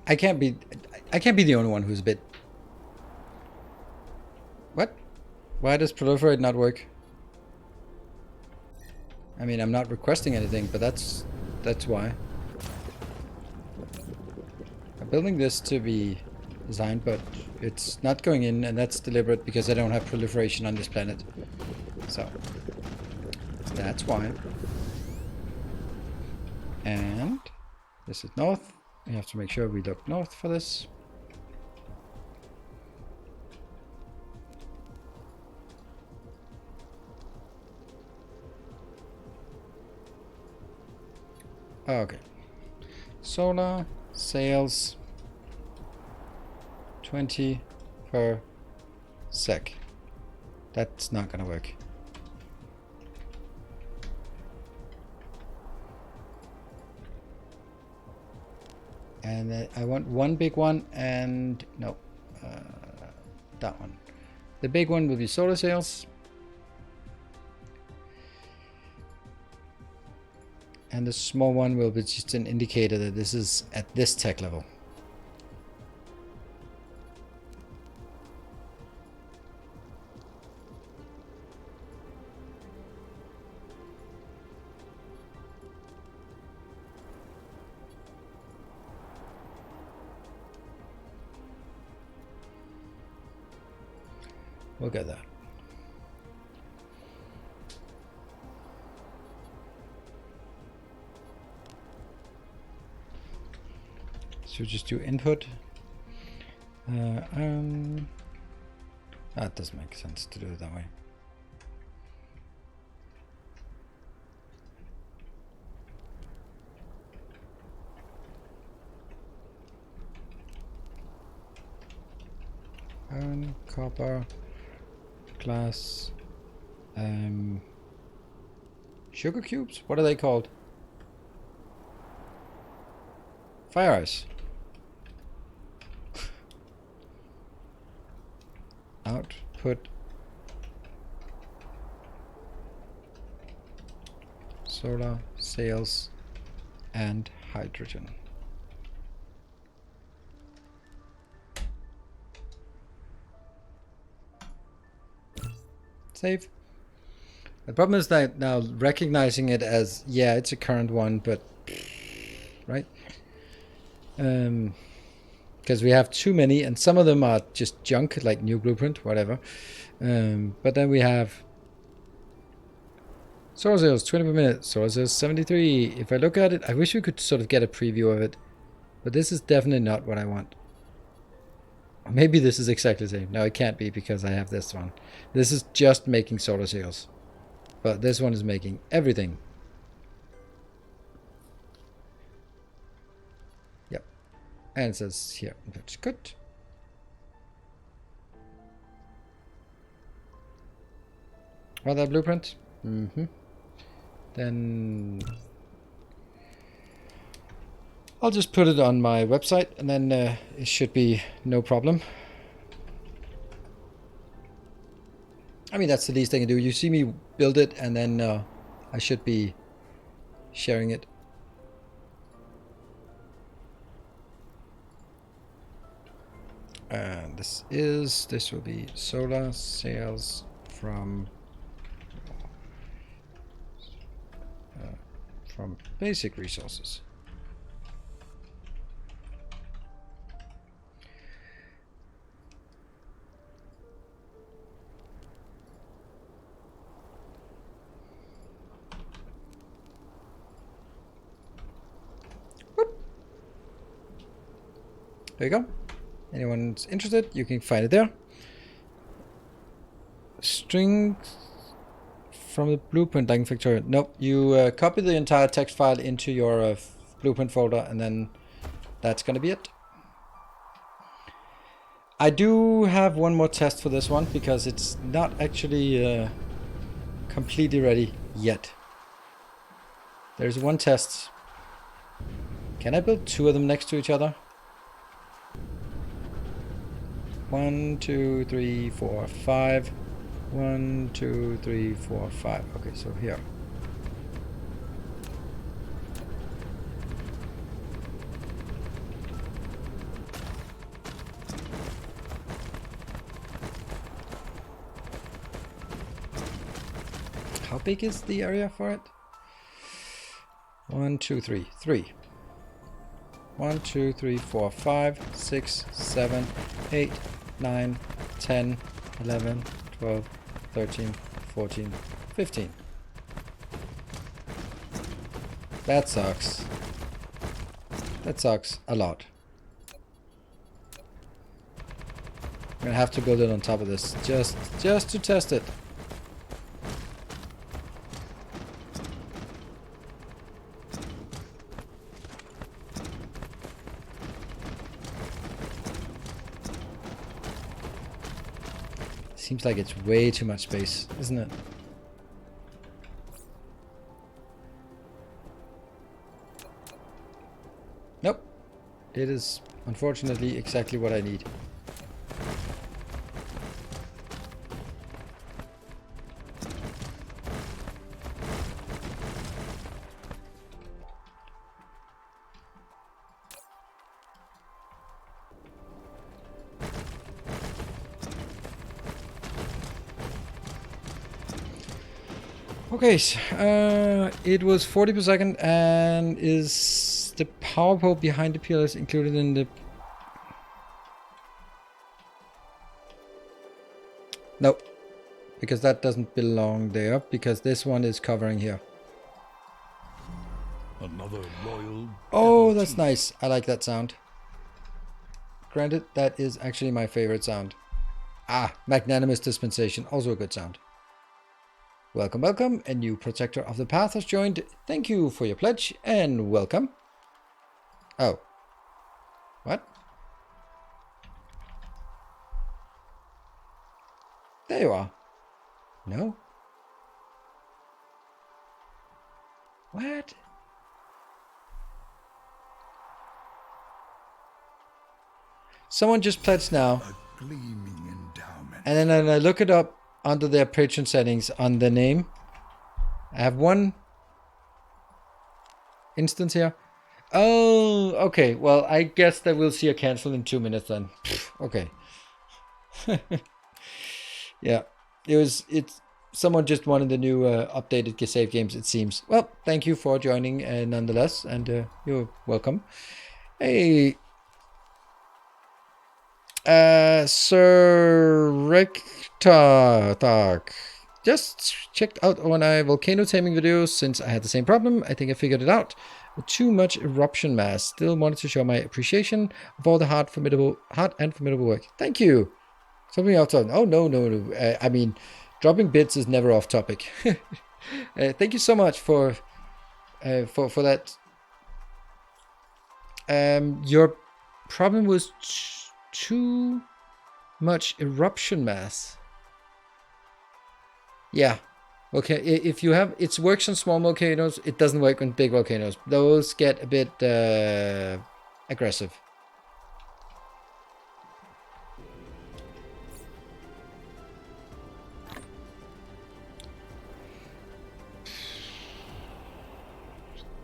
I can't be the only one who's a bit... What? Why does Proliferate not work? I mean, I'm not requesting anything, but that's why. I'm building this to be designed, but it's not going in, and that's deliberate because I don't have proliferation on this planet. So that's why. And this is north. We have to make sure we look north for this. Okay. Solar sales 20 per sec. That's not gonna work. And I want one big one, and no, that one. The big one will be solar sales. And the small one will be just an indicator that this is at this tech level. We'll get that. So just do input. That doesn't make sense to do it that way. Copper, glass, sugar cubes. What are they called? Fire ice. Output solar cells and hydrogen. Save. The problem is that now recognizing it as, yeah, it's a current one, but right, because we have too many, and some of them are just junk, like new blueprint, whatever. But then we have solar cells 20 per minute, solar cells 73. If I look at it, I wish we could sort of get a preview of it, but this is definitely not what I want. Maybe this is exactly the same. No, it can't be because I have this one. This is just making solar cells, but this one is making everything. Yep. And it says here, that's good. Well, that blueprint? Then I'll just put it on my website, and then it should be no problem. I mean, that's the least I can do. You see me build it, and then I should be sharing it. And this will be solar cells from basic resources. There you go. Anyone's interested, you can find it there. String from the blueprint Dyson Factory. Nope, you copy the entire text file into your blueprint folder, and then that's going to be it. I do have one more test for this one because it's not actually completely ready yet. There's one test. Can I build two of them next to each other? 1, 2, 3, 4, 5. 1, 2, 3, 4, 5. Okay, so here. How big is the area for it? 1, 2, 3. 3. 1, 2, 3, 4, 5, 6, 7, 8, 9, 10, 11, 12, 13, 14, 15. That sucks. That sucks a lot. I'm gonna have to build it on top of this just to test it. Seems like it's way too much space, isn't it? Nope. It is unfortunately exactly what I need. Okay, it was 40 per second, and is the power pole behind the PLS included in the... Nope. Because that doesn't belong there, because this one is covering here. Another loyal. Oh, that's nice. I like that sound. Granted, that is actually my favorite sound. Ah, magnanimous dispensation. Also a good sound. Welcome, welcome. A new protector of the path has joined. Thank you for your pledge and welcome. Oh. What? There you are. No? What? Someone just pledged now. A gleaming endowment. And then I look it up under their patron settings on the name. I have one instance here. Oh, okay. Well, I guess that we'll see a cancel in 2 minutes then. Okay. Yeah. It's someone just wanted the new updated save games, it seems. Well, thank you for joining nonetheless, and you're welcome. Hey, Sir Rectar. Just checked out one of my volcano taming videos since I had the same problem. I think I figured it out. Too much eruption mass. Still wanted to show my appreciation of all the hard and formidable work. Thank you. Something else on. Oh no. I mean, dropping bits is never off topic. Thank you so much for that. Your problem was too much eruption mass. Yeah. Okay. If you have, it works on small volcanoes. It doesn't work on big volcanoes. Those get a bit aggressive.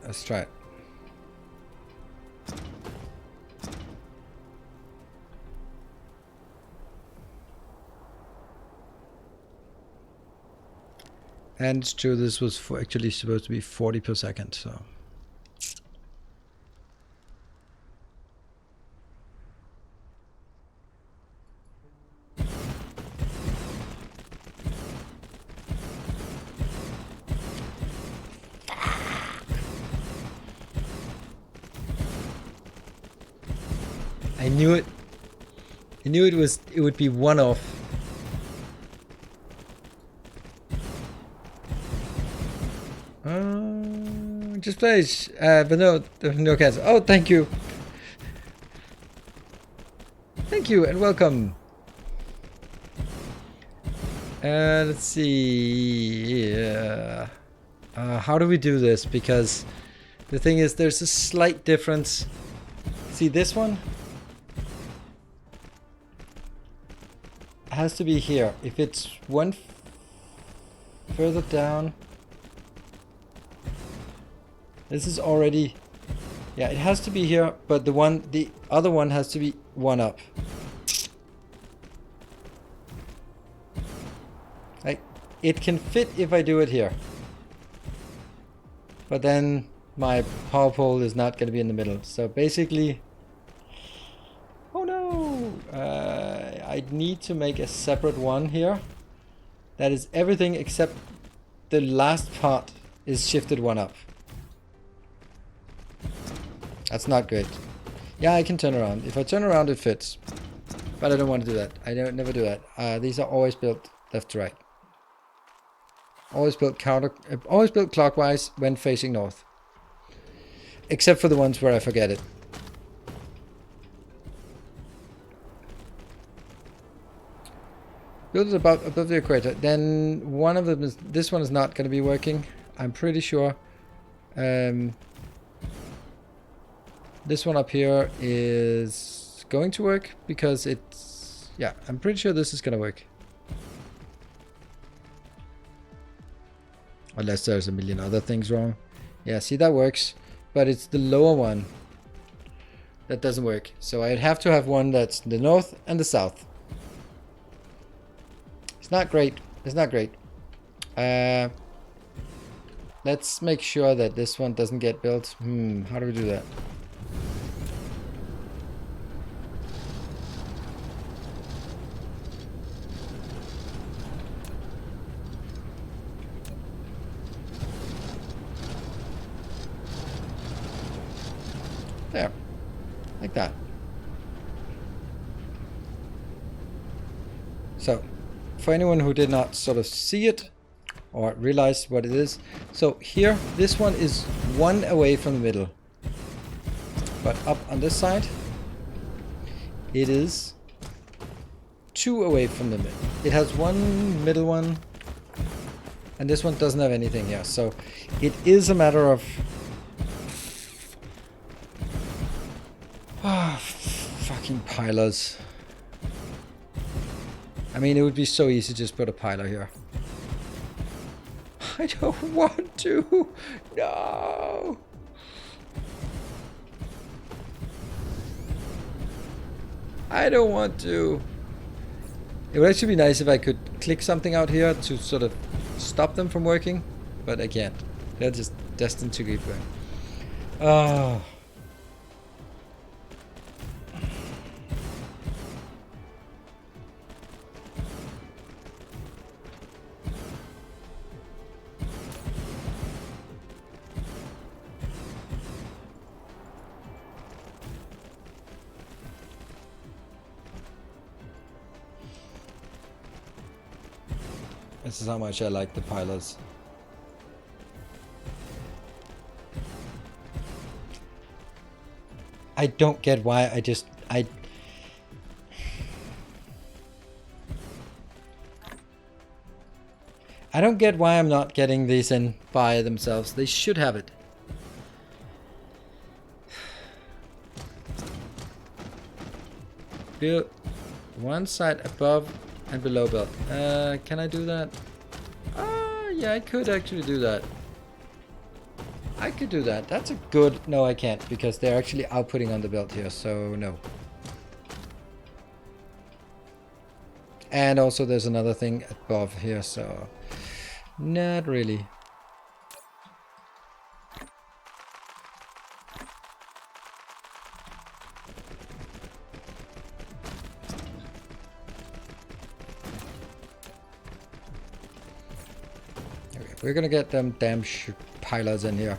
Let's try it. And it's true, this was actually supposed to be 40 per second, so. I knew it. I knew it would be one off. Just please, but no cancel. Oh, thank you. Thank you and welcome. Let's see. How do we do this? Because the thing is, there's a slight difference. See this one? Has to be here. If it's one further down. This is already, yeah, it has to be here, but the other one has to be one up. Like, it can fit if I do it here. But then my power pole is not going to be in the middle. So basically, oh no, I need to make a separate one here. That is everything except the last part is shifted one up. That's not great. Yeah, I can turn around. If I turn around, it fits. But I don't want to do that. I don't never do that. These are always built left to right. Always built clockwise when facing north. Except for the ones where I forget it. Build it above the equator. Then one of them is, this one is not going to be working. I'm pretty sure. This one up here is going to work because it's, yeah, I'm pretty sure this is going to work. Unless there's a million other things wrong. Yeah, see, that works. But it's the lower one that doesn't work. So I'd have to have one that's the north and the south. It's not great. It's not great. Let's make sure that this one doesn't get built. How do we do that? There. Like that. So, for anyone who did not sort of see it or realize what it is, so here, this one is 1 away from the middle. But up on this side, it is 2 away from the middle. It has 1 middle one, and this one doesn't have anything here. So it is a matter of fucking pilers. I mean, it would be so easy to just put a piler here. I don't want to. No. I don't want to. It would actually be nice if I could click something out here to sort of stop them from working, but I can't. They're just destined to keep going. Oh. This is how much I like the pilers. I don't get why I don't get why I'm not getting these in by themselves. They should have it. Build one side above and below belt. Can I do that? Yeah, I could actually do that. I could do that. That's a good... No, I can't, because they're actually outputting on the belt here, so no. And also there's another thing above here, so... Not really. Okay, we're gonna get them damn pilers in here.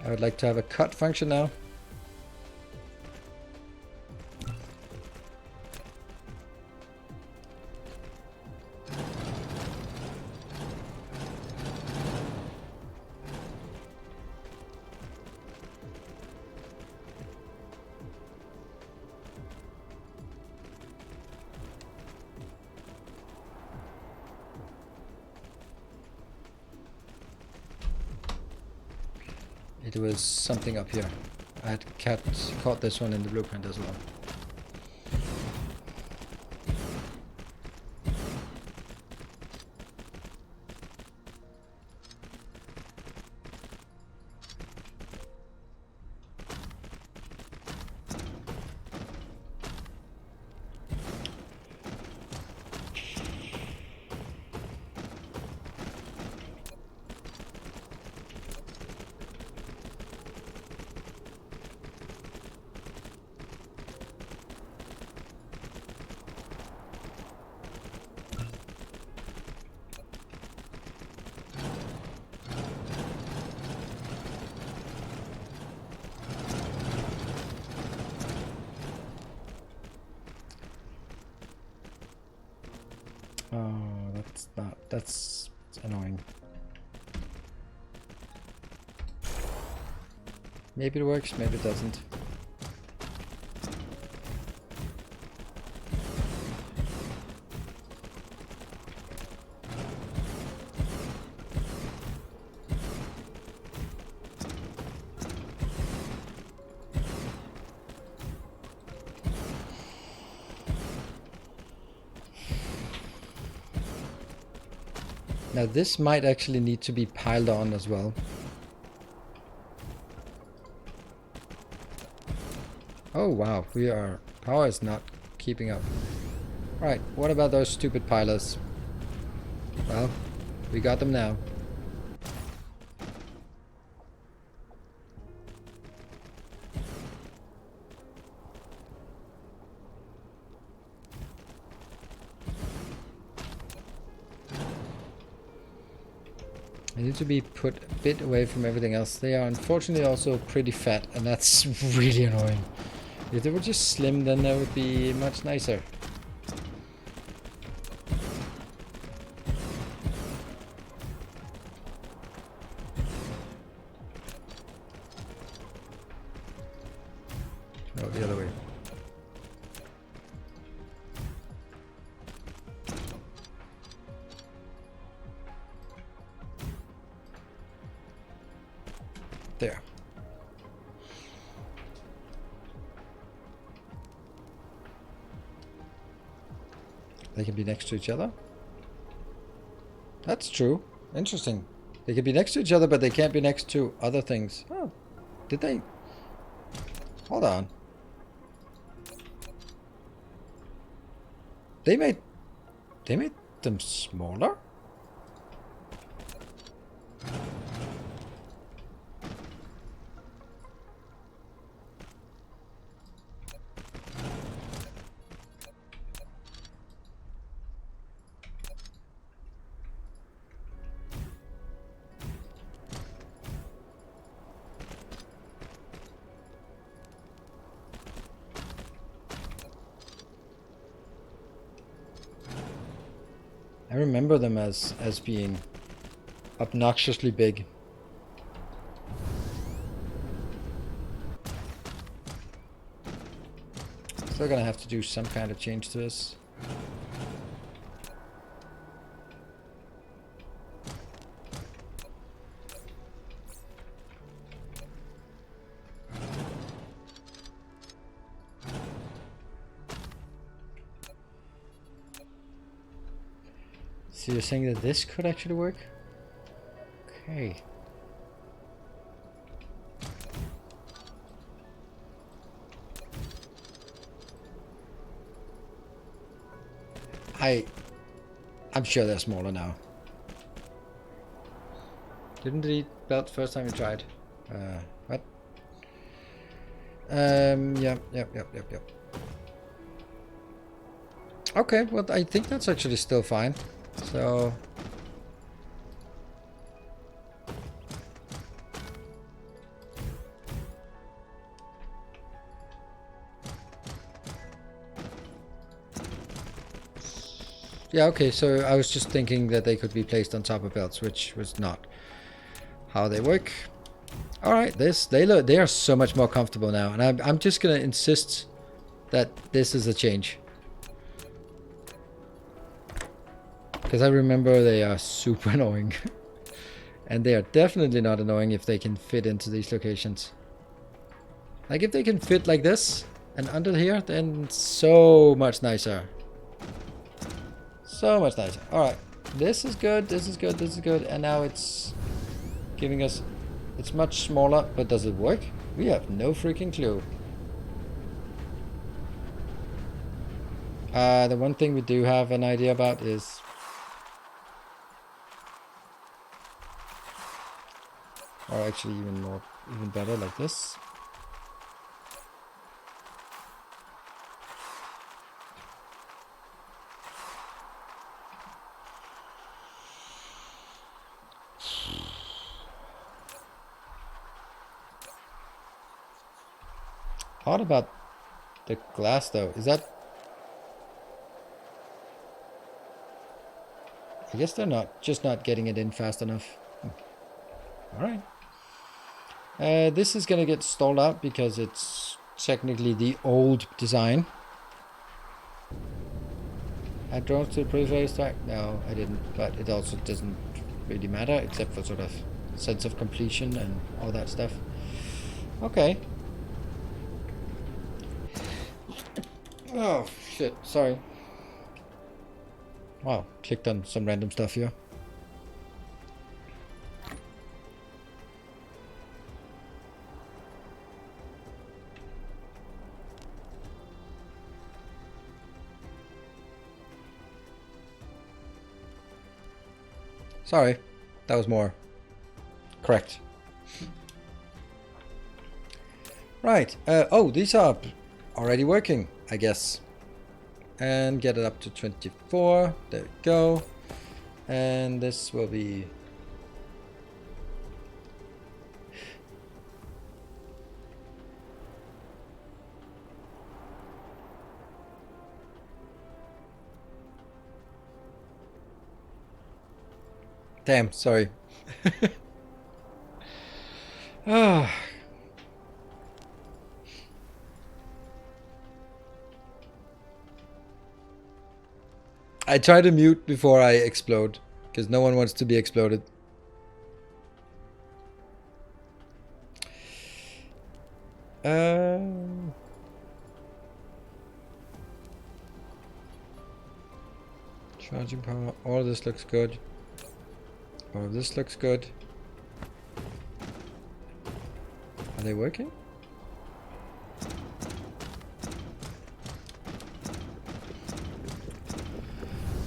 I would like to have a cut function now. It was something up here. I had caught this one in the blueprint as well. Oh, that's annoying. Maybe it works, maybe it doesn't. Now this might actually need to be piled on as well. Oh wow, power is not keeping up. Right, what about those stupid pilots? Well, we got them now. They need to be put a bit away from everything else. They are unfortunately also pretty fat, and that's really annoying. If they were just slim, then that would be much nicer. No, the other way. There. They can be next to each other? That's true. Interesting. They can be next to each other, but they can't be next to other things. Oh, did they? Hold on. They made them smaller? I remember them as being obnoxiously big. Still gonna have to do some kind of change to this. So you're saying that this could actually work? Okay. I'm sure they're smaller now. Didn't they belt first time you tried? What? Yep. Okay, well I think that's actually still fine. So yeah, okay, so I was just thinking that they could be placed on top of belts, which was not how they work. Alright, they are so much more comfortable now, and I'm just gonna insist that this is a change. Because I remember they are super annoying. And they are definitely not annoying if they can fit into these locations. Like if they can fit like this and under here, then so much nicer. So much nicer. Alright. This is good, this is good, this is good. And now it's giving us... It's much smaller, but does it work? We have no freaking clue. The one thing we do have an idea about is... Or actually even better like this. What about the glass though? Is that... I guess they're just not getting it in fast enough. Alright. This is gonna get stalled out because it's technically the old design. I drove to the Proliferation track? No, I didn't, but it also doesn't really matter except for sort of sense of completion and all that stuff. Okay. Oh, shit, sorry. Wow, clicked on some random stuff here. Sorry, that was more correct. Right. Oh, these are already working, I guess. And get it up to 24. There we go. And this will be... Damn, sorry. Ah. I try to mute before I explode, because no one wants to be exploded. Charging power, all of this looks good. All of this looks good. Are they working?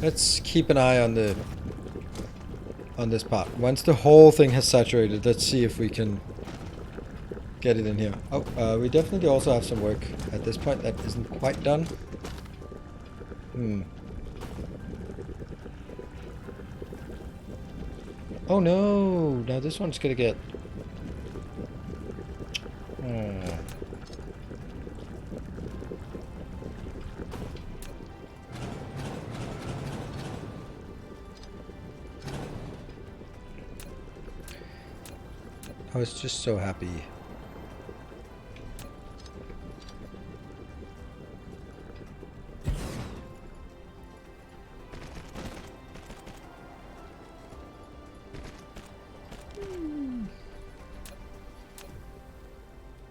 Let's keep an eye on this part. Once the whole thing has saturated, let's see if we can get it in here. Oh, we definitely also have some work at this point that isn't quite done. Oh no! Now this one's gonna get... I was just so happy.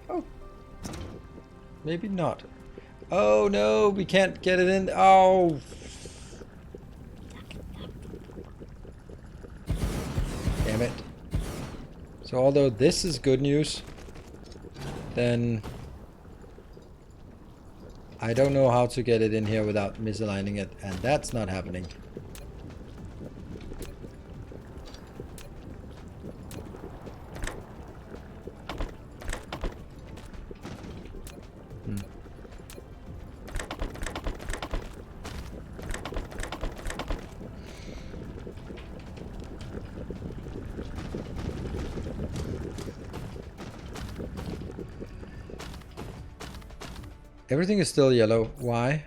Oh. Maybe not. Oh no, we can't get it in. Oh. Damn it. So although this is good news, then I don't know how to get it in here without misaligning it, and that's not happening. Everything is still yellow. Why?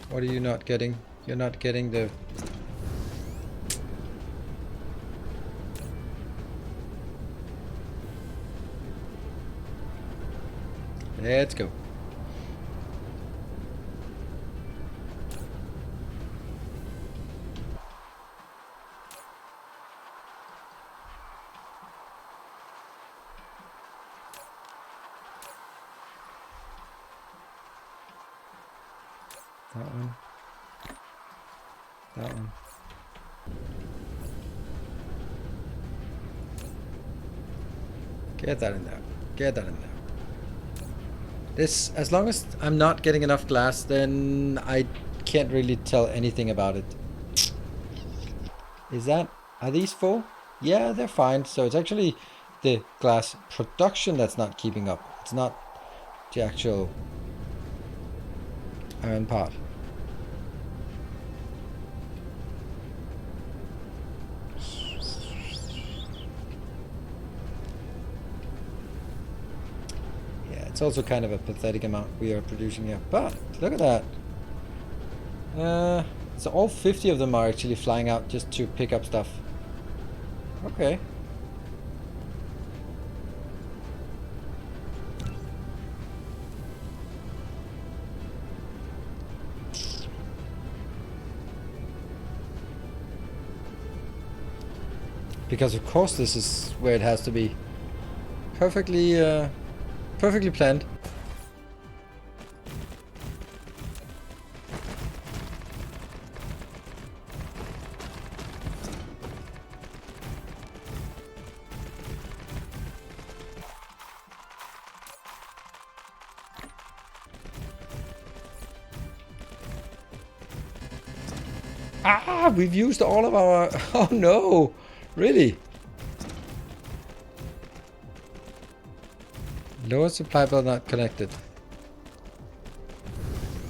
What are you not getting? You're not getting the... Let's go. That one. That one. Get that in there. Get that in there. This, as long as I'm not getting enough glass, then I can't really tell anything about it. Is that... Are these full? Yeah, they're fine. So it's actually the glass production that's not keeping up. It's not the actual iron part. Yeah, it's also kind of a pathetic amount we are producing here. But look at that. So all 50 of them are actually flying out just to pick up stuff. Okay. Because of course this is where it has to be. Perfectly planned. Ah, we've used all of our... Oh no! Really? Lower supply belt not connected.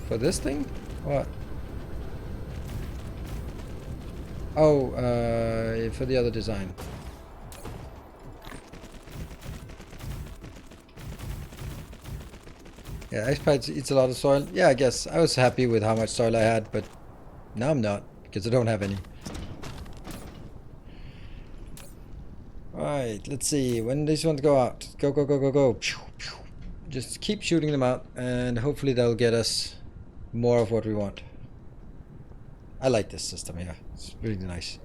For this thing? What? Oh, for the other design. Yeah, X-Pipe eats a lot of soil. Yeah, I guess. I was happy with how much soil I had, but now I'm not, because I don't have any. Alright, let's see. When these ones go out? Go, go, go, go, go. Just keep shooting them out, and hopefully they'll get us more of what we want. I like this system here. It's really nice.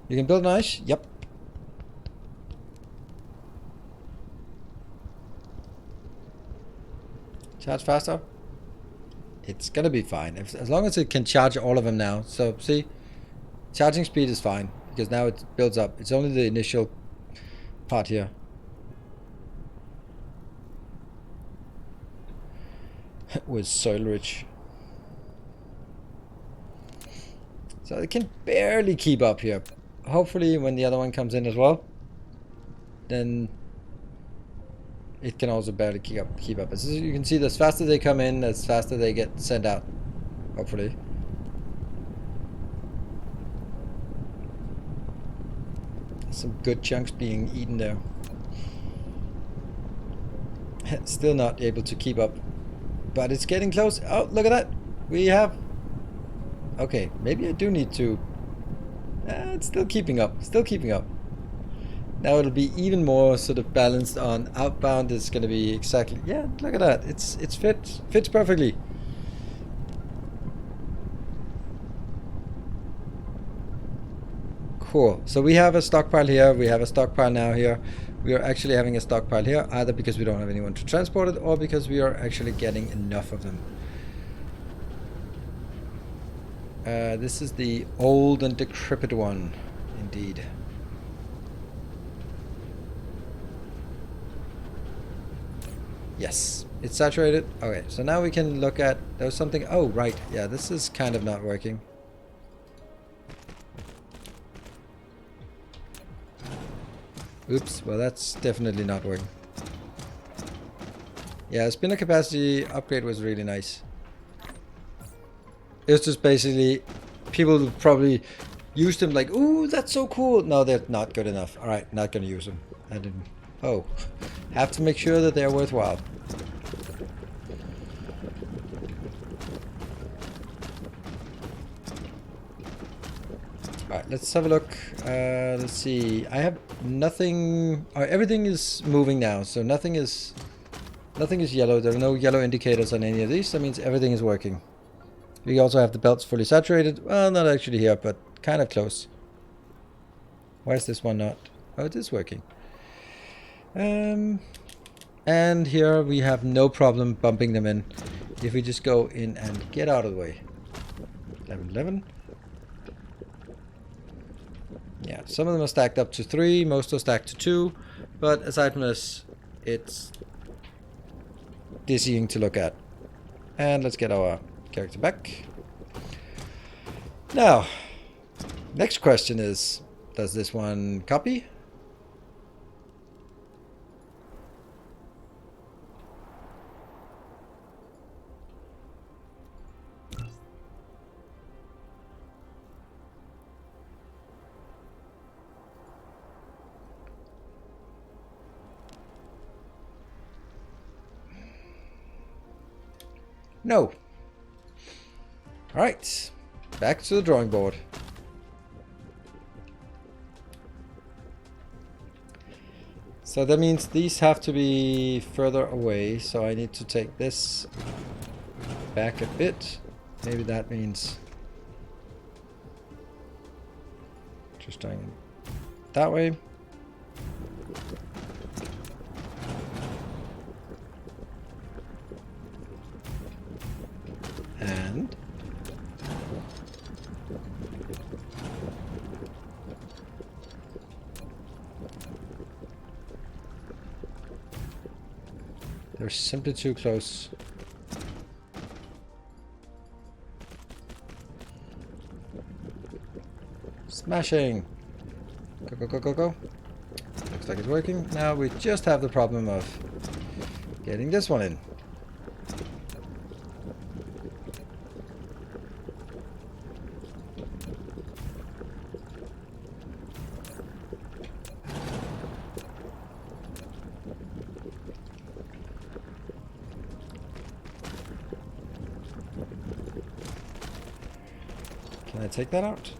You can build nice? Yep. Charge faster? It's gonna be fine. As long as it can charge all of them now. So, see? Charging speed is fine, because now it builds up. It's only the initial part here. With soil rich. So it can barely keep up here. Hopefully when the other one comes in as well, then it can also barely keep up. As you can see, as faster they come in, as faster they get sent out. Hopefully. Some good chunks being eaten there. Still not able to keep up. But it's getting close. Oh, look at that. We have... Okay, maybe I do need to... it's still keeping up. Still keeping up. Now it'll be even more sort of balanced on outbound. It's going to be exactly... Yeah, look at that. It's fits perfectly. Cool. So we have a stockpile here. We have a stockpile now here. We are actually having a stockpile here, either because we don't have anyone to transport it, or because we are actually getting enough of them. This is the old and decrepit one, indeed. Yes, it's saturated. Okay, so now we can look at... There was something... Oh, right. Yeah, this is kind of not working. Oops, well that's definitely not working. Yeah, spinner capacity upgrade was really nice. It's just basically... People will probably use them like, ooh, that's so cool. No, they're not good enough. Alright, not gonna use them. I didn't... Oh. Have to make sure that they're worthwhile. Alright, let's have a look. Let's see. I have nothing... everything is moving now, so nothing is yellow. There are no yellow indicators on any of these. That means everything is working. We also have the belts fully saturated. Well, not actually here, but kind of close. Why is this one not? Oh, it is working. And here we have no problem bumping them in. If we just go in and get out of the way. 11, 11. Yeah, some of them are stacked up to 3, most are stacked to 2, but aside from this, it's dizzying to look at. And let's get our character back. Now, next question is, does this one copy? No. Alright. Back to the drawing board. So that means these have to be further away. So I need to take this back a bit. Maybe that means just doing it that way. And they're simply too close. Smashing. Go, go, go, go, go. Looks like it's working. Now we just have the problem of getting this one in. Can I take that out?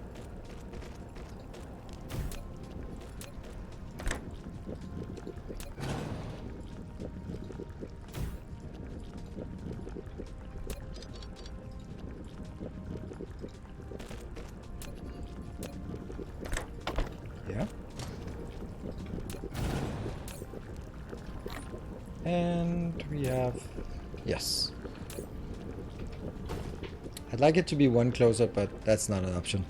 Yeah. And we have... Yes. I'd like it to be one closer, but that's not an option.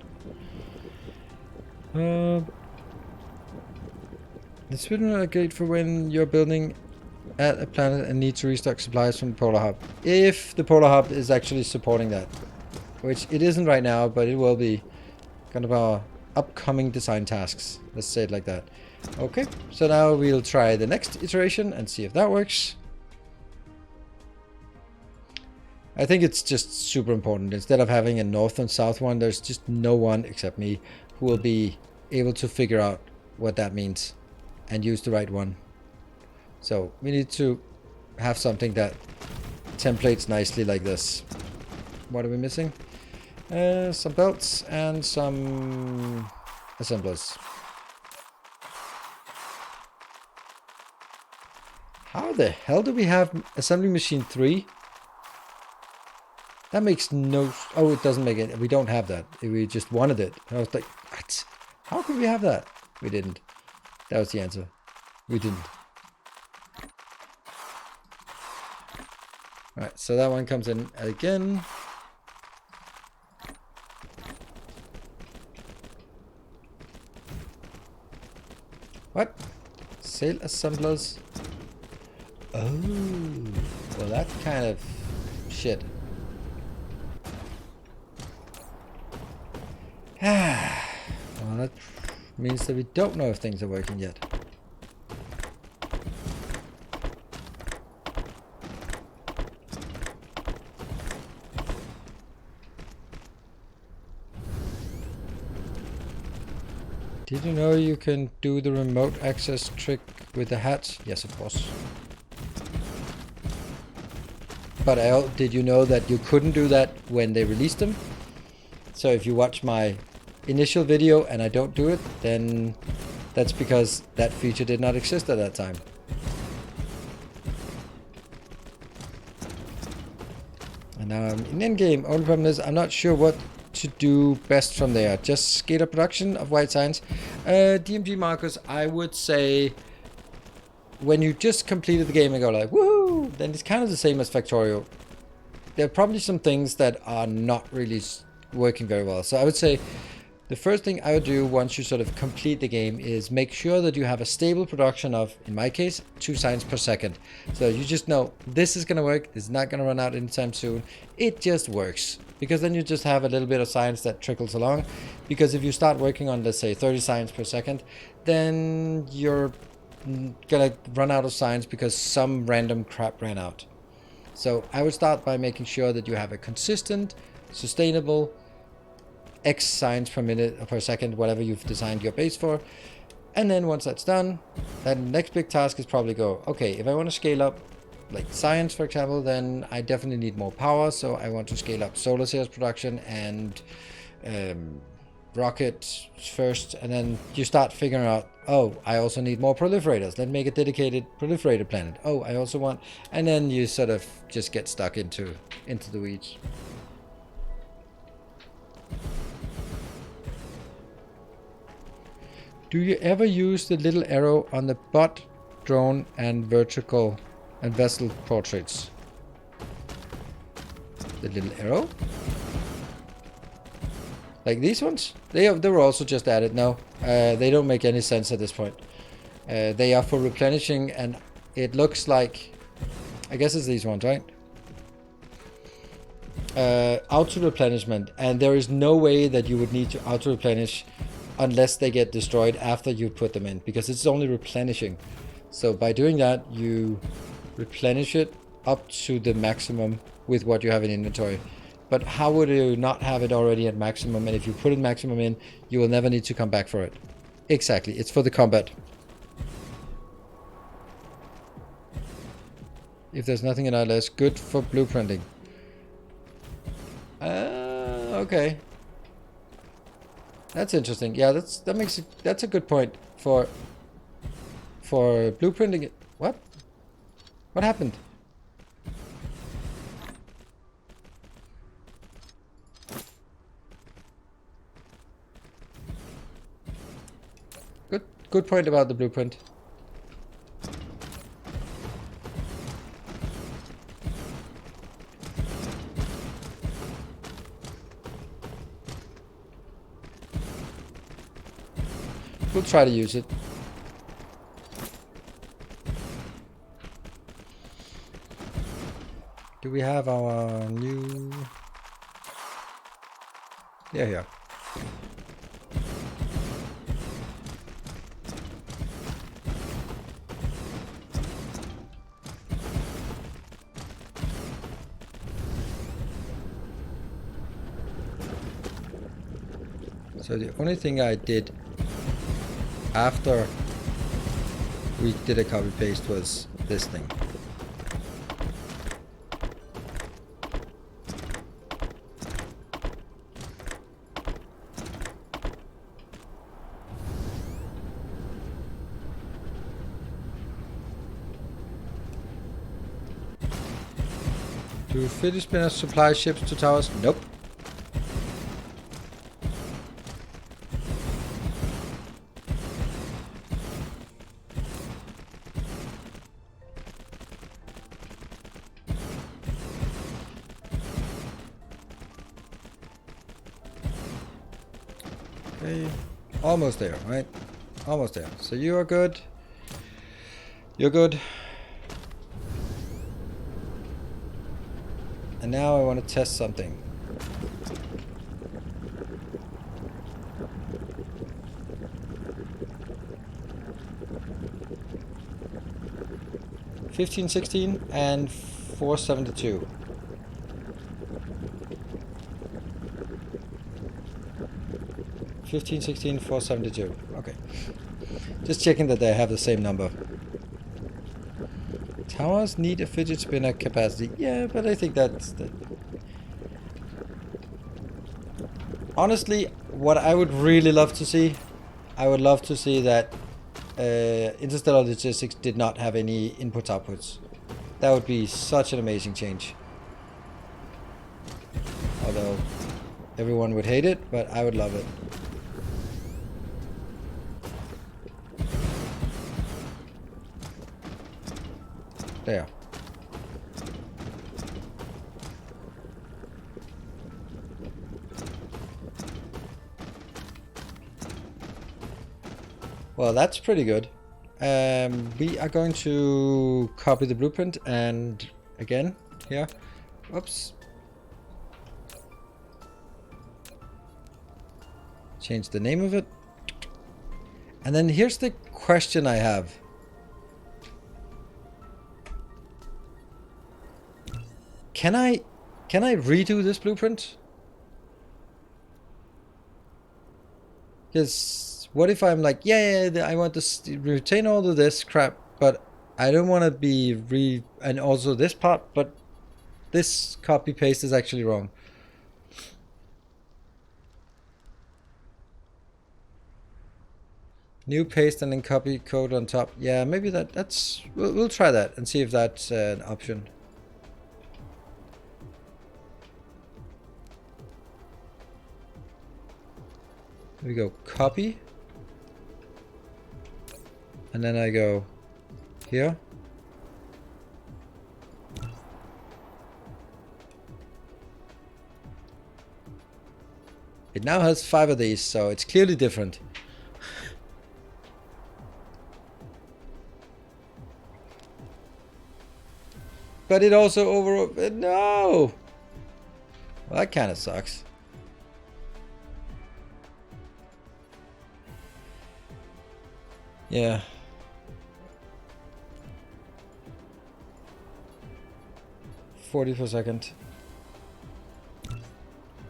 This would not great for when you're building at a planet and need to restock supplies from the Polar Hub. If the Polar Hub is actually supporting that. Which it isn't right now, but it will be. Kind of our upcoming design tasks. Let's say it like that. Okay, so now we'll try the next iteration and see if that works. I think it's just super important. Instead of having a north and south one, there's just no one except me who will be able to figure out what that means and use the right one. So we need to have something that templates nicely like this. What are we missing? Some belts and some assemblers. How the hell do we have assembly machine 3? That makes no... Oh, it doesn't make it. We don't have that. We just wanted it. I was like, what? How could we have that? We didn't. That was the answer. We didn't. Alright, so that one comes in again. What? Sail assemblers. Oh. Well, that's kind of shit. Well, that means that we don't know if things are working yet. Did you know you can do the remote access trick with the hats? Yes, of course. But did you know that you couldn't do that when they released them? So if you watch my initial video and I don't do it, then that's because that feature did not exist at that time. And now I'm in endgame. Only problem is I'm not sure what to do best from there. Just scale up production of white signs. DMG markers, I would say when you just completed the game and go like, woohoo, then it's kind of the same as Factorio. There are probably some things that are not really working very well. So I would say the first thing I would do once you sort of complete the game is make sure that you have a stable production of, in my case, 2 signs per second. So you just know this is going to work. It's not going to run out anytime soon. It just works. Because then you just have a little bit of science that trickles along. Because if you start working on, let's say, 30 signs per second, then you're going to run out of signs because some random crap ran out. So I would start by making sure that you have a consistent, sustainable X signs per minute or per second, whatever you've designed your base for. And then once that's done, then the next big task is probably go, okay, if I want to scale up like science, for example, then I definitely need more power. So I want to scale up solar cells production and rockets first. And then you start figuring out, oh, I also need more proliferators. Let's make a dedicated proliferator planet. Oh, I also want, and then you sort of just get stuck into the weeds. Do you ever use the little arrow on the bot, drone, and vertical and vessel portraits? The little arrow? Like these ones? They were also just added. No, they don't make any sense at this point. They are for replenishing, and it looks like, I guess it's these ones, right? Auto replenishment, and there is no way that you would need to auto replenish unless they get destroyed after you put them in, because it's only replenishing. So by doing that, you replenish it up to the maximum with what you have in inventory. But how would you not have it already at maximum? And if you put it maximum in, you will never need to come back for it. Exactly, it's for the combat. If there's nothing in ILS, good for blueprinting. Okay. That's interesting. Yeah, that's a good point for blueprinting it. What? What happened? Good point about the blueprint. We'll try to use it. Do we have our new... Yeah, here. So the only thing I did after we did a copy paste was this thing. Do fidget spinners supply ships to towers? Nope. Okay, almost there, right? Almost there. So you are good. You're good. And now I want to test something. $15.16 and $4.72. $15.16, $4.72. Okay. Just checking that they have the same number. Towers need a fidget spinner capacity. Yeah, but I think that's... Honestly, what I would really love to see, I would love to see that Interstellar Logistics did not have any inputs-outputs. That would be such an amazing change. Although everyone would hate it, but I would love it. There. Well, that's pretty good. We are going to copy the blueprint and again here. Oops. Change the name of it. And then here's the question I have. Can I redo this blueprint? Because what if I'm like, yeah, I want to retain all of this crap, but I don't want to be and also this part, but this copy paste is actually wrong. New paste and then copy code on top. Yeah, maybe that's we'll try that and see if that's an option. We go copy, and then I go here. It now has 5 of these, so it's clearly different. But it also no! Well, that kind of sucks. Yeah. $40 per second.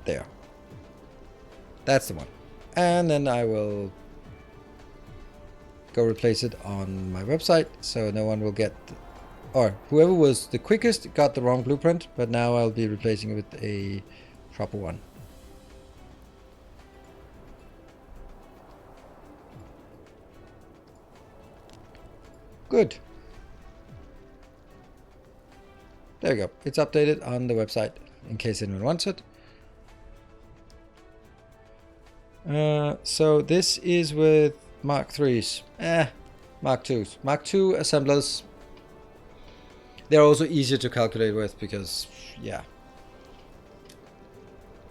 There. That's the one. And then I will go replace it on my website so no one will get, or whoever was the quickest got the wrong blueprint, but now I'll be replacing it with a proper one. Good. There we go. It's updated on the website in case anyone wants it. So this is with Mark 3s. Mark 2s. Mark 2 assemblers. They're also easier to calculate with because, yeah.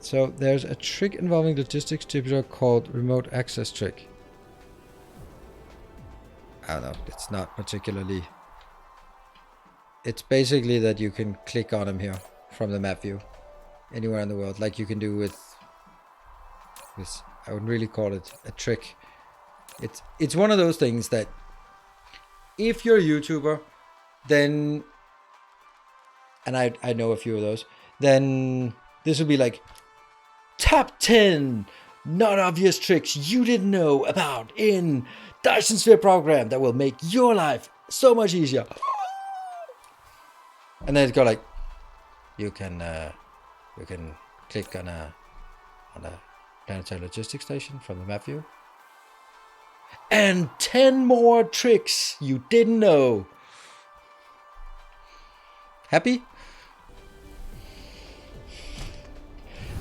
So there's a trick involving logistics distributor called remote access trick. I don't know. It's not particularly... It's basically that you can click on them here from the map view. Anywhere in the world. Like you can do with this. I would really call it a trick. It's one of those things that if you're a YouTuber, then, and I know a few of those, then this would be like top 10 not obvious tricks you didn't know about in Dyson Sphere program that will make your life so much easier. And then it's got like, you can click on a planetary logistics station from the map view. And 10 more tricks you didn't know. Happy?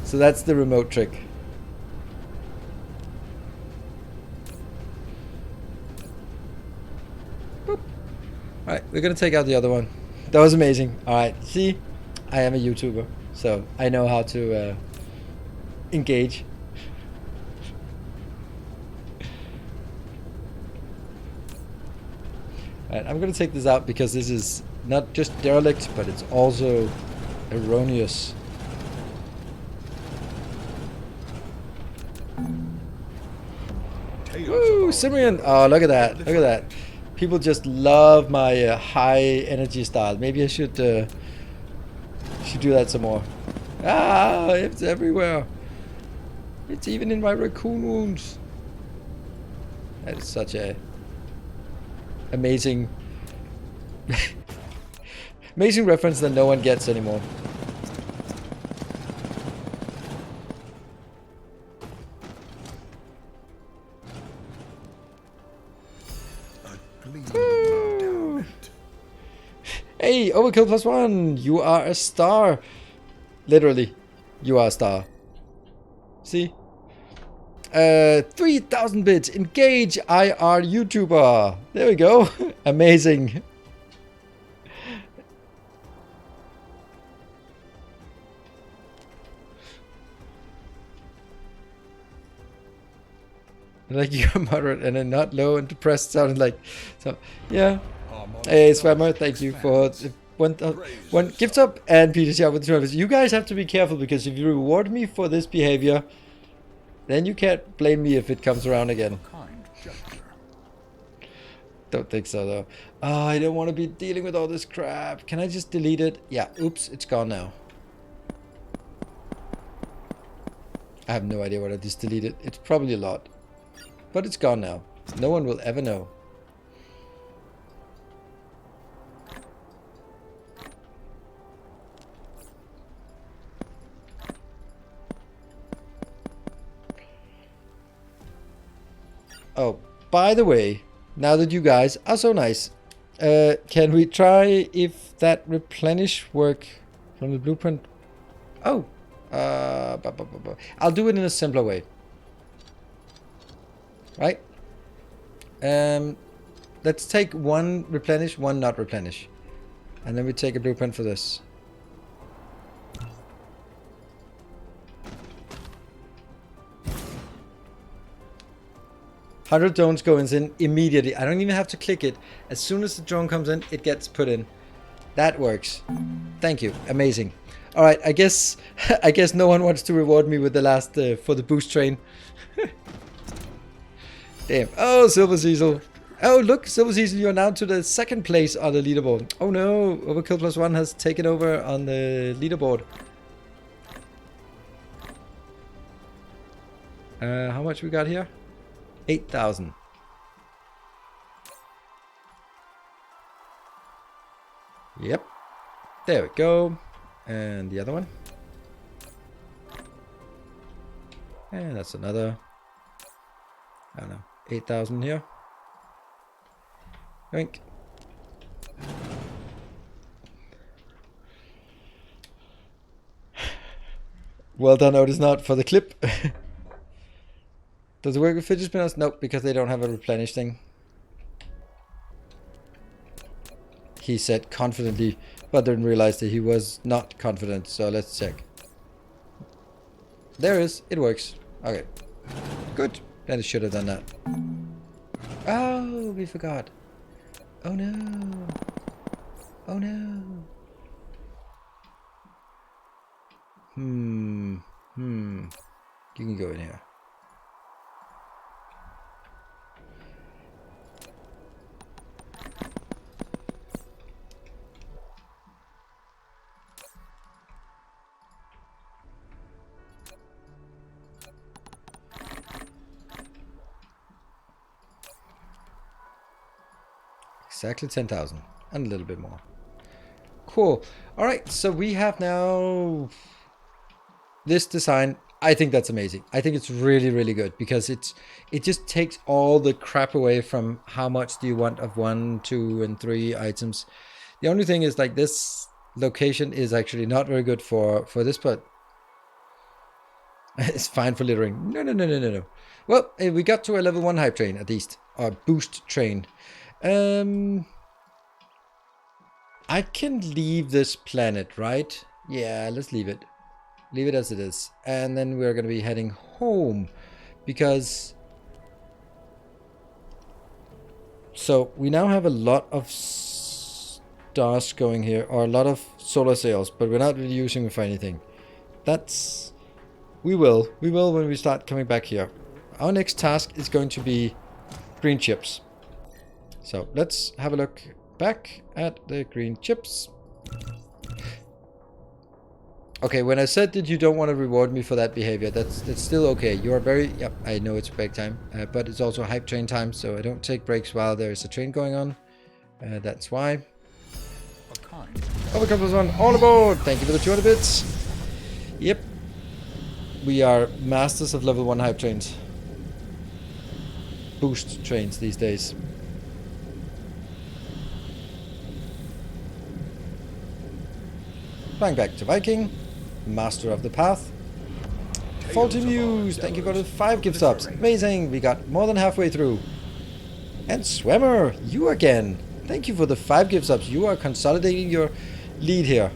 So that's the remote trick. Boop. Alright, we're gonna take out the other one. That was amazing. Alright, see? I am a YouTuber, so I know how to engage. Alright, I'm gonna take this out because this is not just derelict, but it's also erroneous. Woo, Simeon! Oh, look at that! Look at that! People just love my high energy style. Maybe I should do that some more. Ah, it's everywhere. It's even in my raccoon wounds. That is such a amazing, amazing reference that no one gets anymore. Hey, Overkill +1, you are a star. Literally, you are a star. See? 3,000 bits, engage IR YouTuber. There we go. Amazing. Like you're moderate and then not low and depressed sounded like, so yeah. Hey Swammer, thank you for one gift up and Peter Shout with the service. You guys have to be careful because if you reward me for this behavior, then you can't blame me if it comes around again. Don't think so though. Oh, I don't want to be dealing with all this crap. Can I just delete it? Yeah, oops, it's gone now. I have no idea what I just deleted. It's probably a lot. But it's gone now. No one will ever know. Oh, by the way, now that you guys are so nice, can we try if that replenish work from the blueprint? Oh, I'll do it in a simpler way. Right? Let's take one replenish, one not replenish. And then we take a blueprint for this. $100 drones goes in immediately. I don't even have to click it. As soon as the drone comes in, it gets put in. That works. Thank you. Amazing. All right. I guess no one wants to reward me with the last for the boost train. Damn. Oh, Silver Cecil. Oh, look, Silver Season, you're now to the second place on the leaderboard. Oh no, Overkill Plus One has taken over on the leaderboard. How much we got here? 8,000. Yep. There we go. And the other one. And that's another, I don't know, 8,000 here. Drink. Well done, Otis, not for the clip. Does it work with fidget spinners? Nope, because they don't have a replenish thing. He said confidently, but didn't realize that he was not confident, so let's check. There it is, it works. Okay, good. Then it should have done that. Oh, we forgot. Oh no. Oh no. You can go in here. Exactly 10,000 and a little bit more. Cool. All right, so we have now this design. I think that's amazing. I think it's really, really good because it just takes all the crap away from how much do you want of 1, 2, and 3 items. The only thing is like this location is actually not very good for this, but it's fine for littering. No. Well, we got to a level 1 hype train at least, or boost train. I can leave this planet, right? Yeah, let's leave it. Leave it as it is. And then we're going to be heading home. Because... So, we now have a lot of stars going here. Or a lot of solar sails. But we're not really using them for anything. That's... We will when we start coming back here. Our next task is going to be green chips. So let's have a look back at the green chips. Okay, when I said that you don't want to reward me for that behavior, that's still okay. You are very... Yep, I know it's break time, but it's also hype train time, so I don't take breaks while there is a train going on. That's why. Overkill Plus One, all aboard! Thank you for the 200 bits. Yep. We are masters of level 1 hype trains. Boost trains these days. Flying back to Viking, Master of the Path. Faulty Muse, thank you for the 5 gift subs. Amazing, we got more than halfway through. And Swimmer, you again. Thank you for the 5 gift subs. You are consolidating your lead here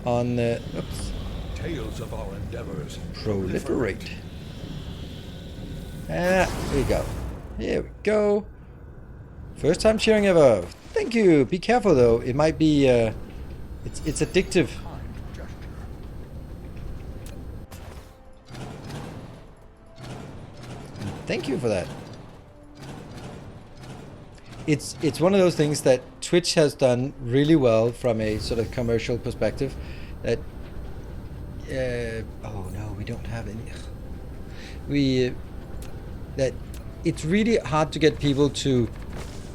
on oops. Tales of our endeavors. Proliferate. Here we go. Here we go. First time cheering ever. Thank you. Be careful though. It might be it's addictive. Thank you for that. It's one of those things that Twitch has done really well from a sort of commercial perspective. That oh no, we don't have any. That it's really hard to get people to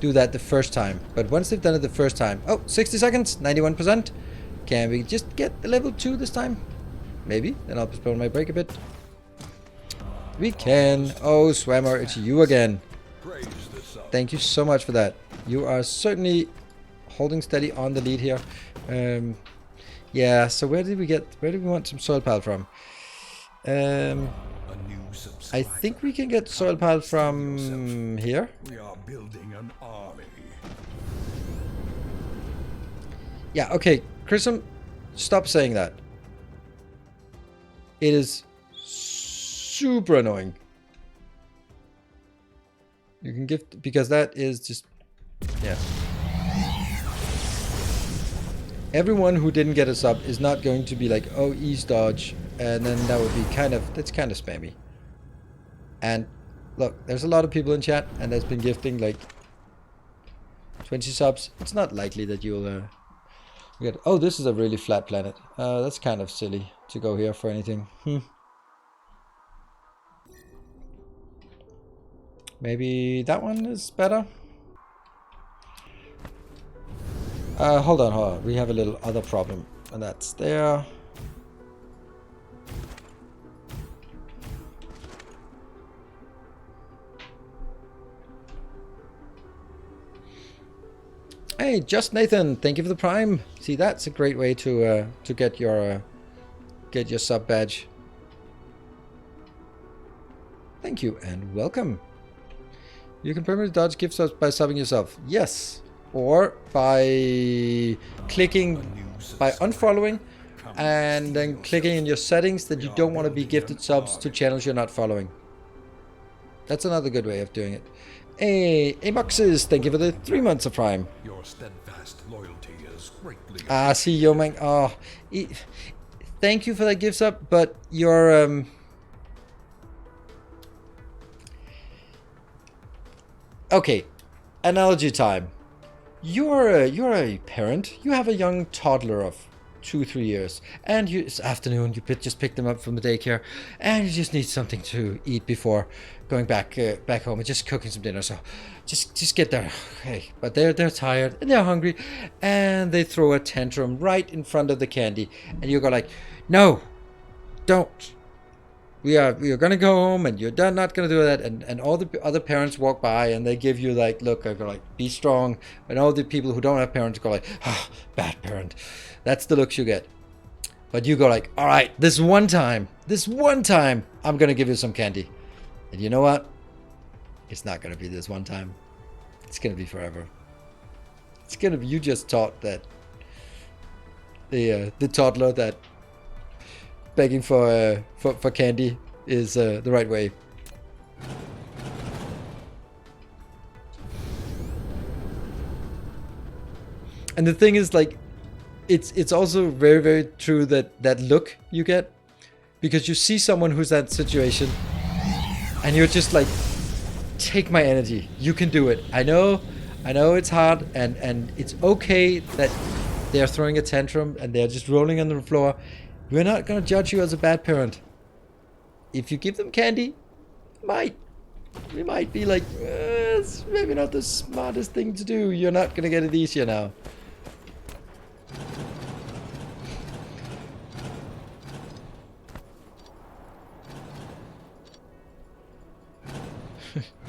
do that the first time. But once they've done it the first time, oh, 60 seconds, 91%. Can we just get the level 2 this time? Maybe. Then I'll postpone my break a bit. We can. Oh, Swammer, it's you again. Thank you so much for that. You are certainly holding steady on the lead here. Yeah, so where did we want some soil pile from? I think we can get soil pile from here. We are building an army. Yeah, okay. Chrism, stop saying that. It is super annoying. You can give, because that is just, yeah. Everyone who didn't get a sub is not going to be like, oh, ease dodge, and then that would be that's kind of spammy. And look, there's a lot of people in chat, and that's been gifting like 20 subs, it's not likely that you'll get... Oh, this is a really flat planet. That's kind of silly to go here for anything. Maybe that one is better. Hold on. We have a little other problem, and that's there. Hey, just Nathan, thank you for the Prime. See, that's a great way to get your sub badge. Thank you and welcome. You can permanently dodge gift subs by subbing yourself. Yes, or by unfollowing and then clicking in your settings that you don't want to be gifted subs to channels you're not following. That's another good way of doing it. Hey, Amoxes, thank you for the 3 months of Prime. Your steadfast loyalty is greatly... See, yo, man. Oh, thank you for that gift sub, but your okay, analogy time. You're a parent. You have a young toddler of 2-3 years, and it's afternoon. You just pick them up from the daycare, and you just need something to eat before going back home and just cooking some dinner. So just get there, okay? But they're tired and they're hungry, and they throw a tantrum right in front of the candy, and you go like, no, don't. We are gonna go home, and you're not gonna do that. And all the other parents walk by, and they give you like, look, I go like, be strong. And all the people who don't have parents go like, oh, bad parent. That's the looks you get. But you go like, all right, this one time, I'm gonna give you some candy. And you know what? It's not gonna be this one time. It's gonna be forever. It's gonna be, you just taught that the toddler that begging for candy is the right way. And the thing is, like, it's also very, very true that look you get, because you see someone who's in that situation, and you're just like, take my energy. You can do it. I know it's hard, and it's okay that they're throwing a tantrum and they're just rolling on the floor. We're not going to judge you as a bad parent. If you give them candy, we might be like, it's maybe not the smartest thing to do. You're not going to get it easier now.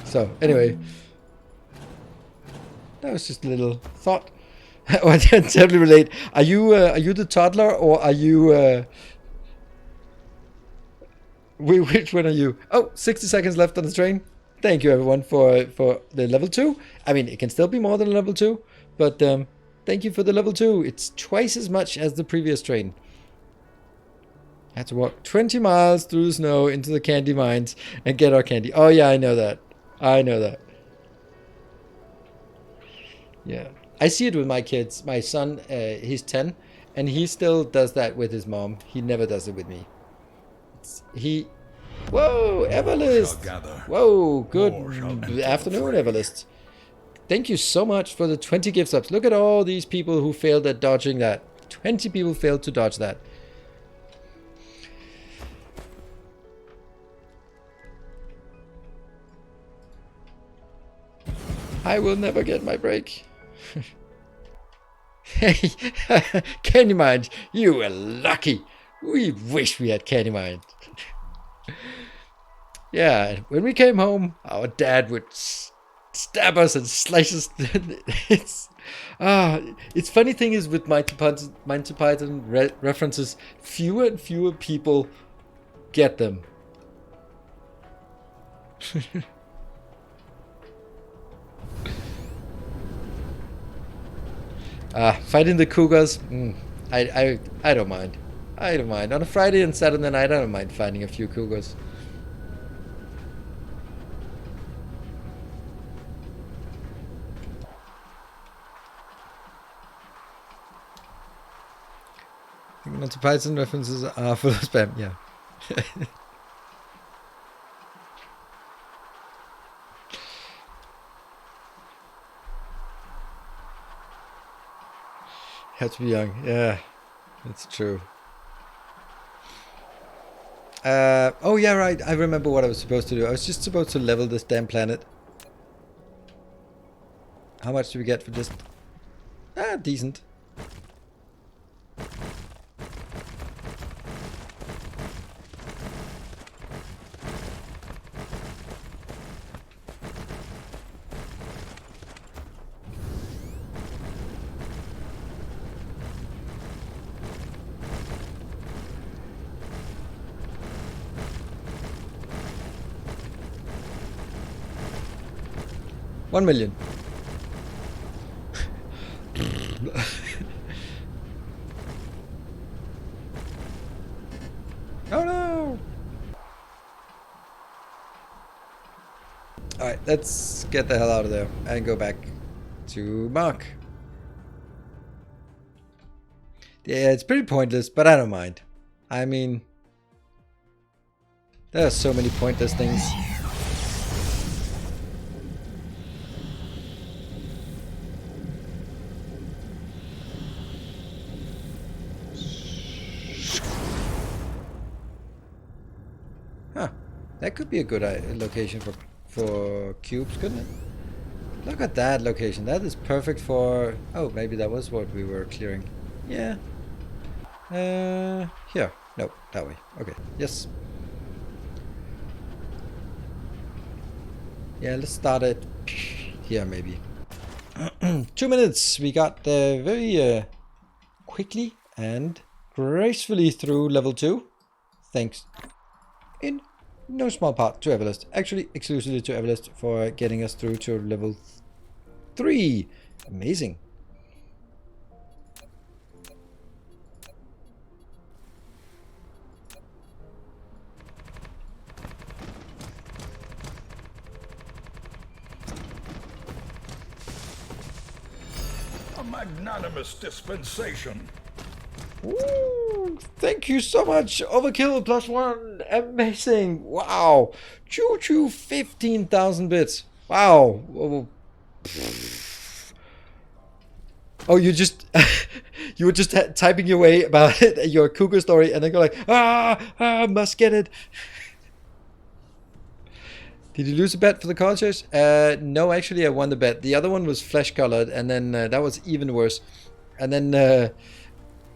So, anyway. That was just a little thought. Oh, I didn't totally relate. Are you the toddler, or are you which one are you? Oh, 60 seconds left on the train. Thank you everyone for the level 2. I mean, it can still be more than level 2, but thank you for the level 2. It's twice as much as the previous train. I had to walk 20 miles through the snow into the candy mines and get our candy. Oh yeah, I know that. Yeah. I see it with my kids. My son, he's 10, and he still does that with his mom. He never does it with me. Whoa, Everlist! Whoa, good afternoon, Everlist. Thank you so much for the 20 gift subs. Look at all these people who failed at dodging that. 20 people failed to dodge that. I will never get my break. Hey, Candy Mind, you were lucky. We wish we had Candy Mind. Yeah, when we came home, our dad would stab us and slice us. It's funny thing is with Monty Python references, fewer and fewer people get them. Fighting the cougars, I don't mind. I don't mind. On a Friday and Saturday night, I don't mind finding a few cougars. I think Monty Python references are full of spam, yeah. Have to be young. Yeah, that's true. Oh yeah, right. I remember what I was supposed to do. I was just supposed to level this damn planet. How much do we get for just... decent. $1 million. Oh no! Alright, let's get the hell out of there and go back to Mark. Yeah, it's pretty pointless, but I don't mind. I mean, there are so many pointless things. Huh, that could be a good location for cubes, couldn't it? Look at that location. That is perfect for... Oh, maybe that was what we were clearing. Yeah. Here. No, that way. Okay. Yes. Yeah, let's start it here, maybe. 2 minutes. We got very quickly and gracefully through level 2. Thanks in no small part to Everlist. Actually, exclusively to Everlist for getting us through to level 3. Amazing. A magnanimous dispensation. Ooh, thank you so much. Overkill +1. Amazing. Wow. Choo choo 15,000 bits. Wow. Oh, you just you were just typing your way about it, your cougar story, and then go like, must get it. Did you lose a bet for the cultures? No, actually I won the bet. The other one was flesh colored, and then that was even worse. And then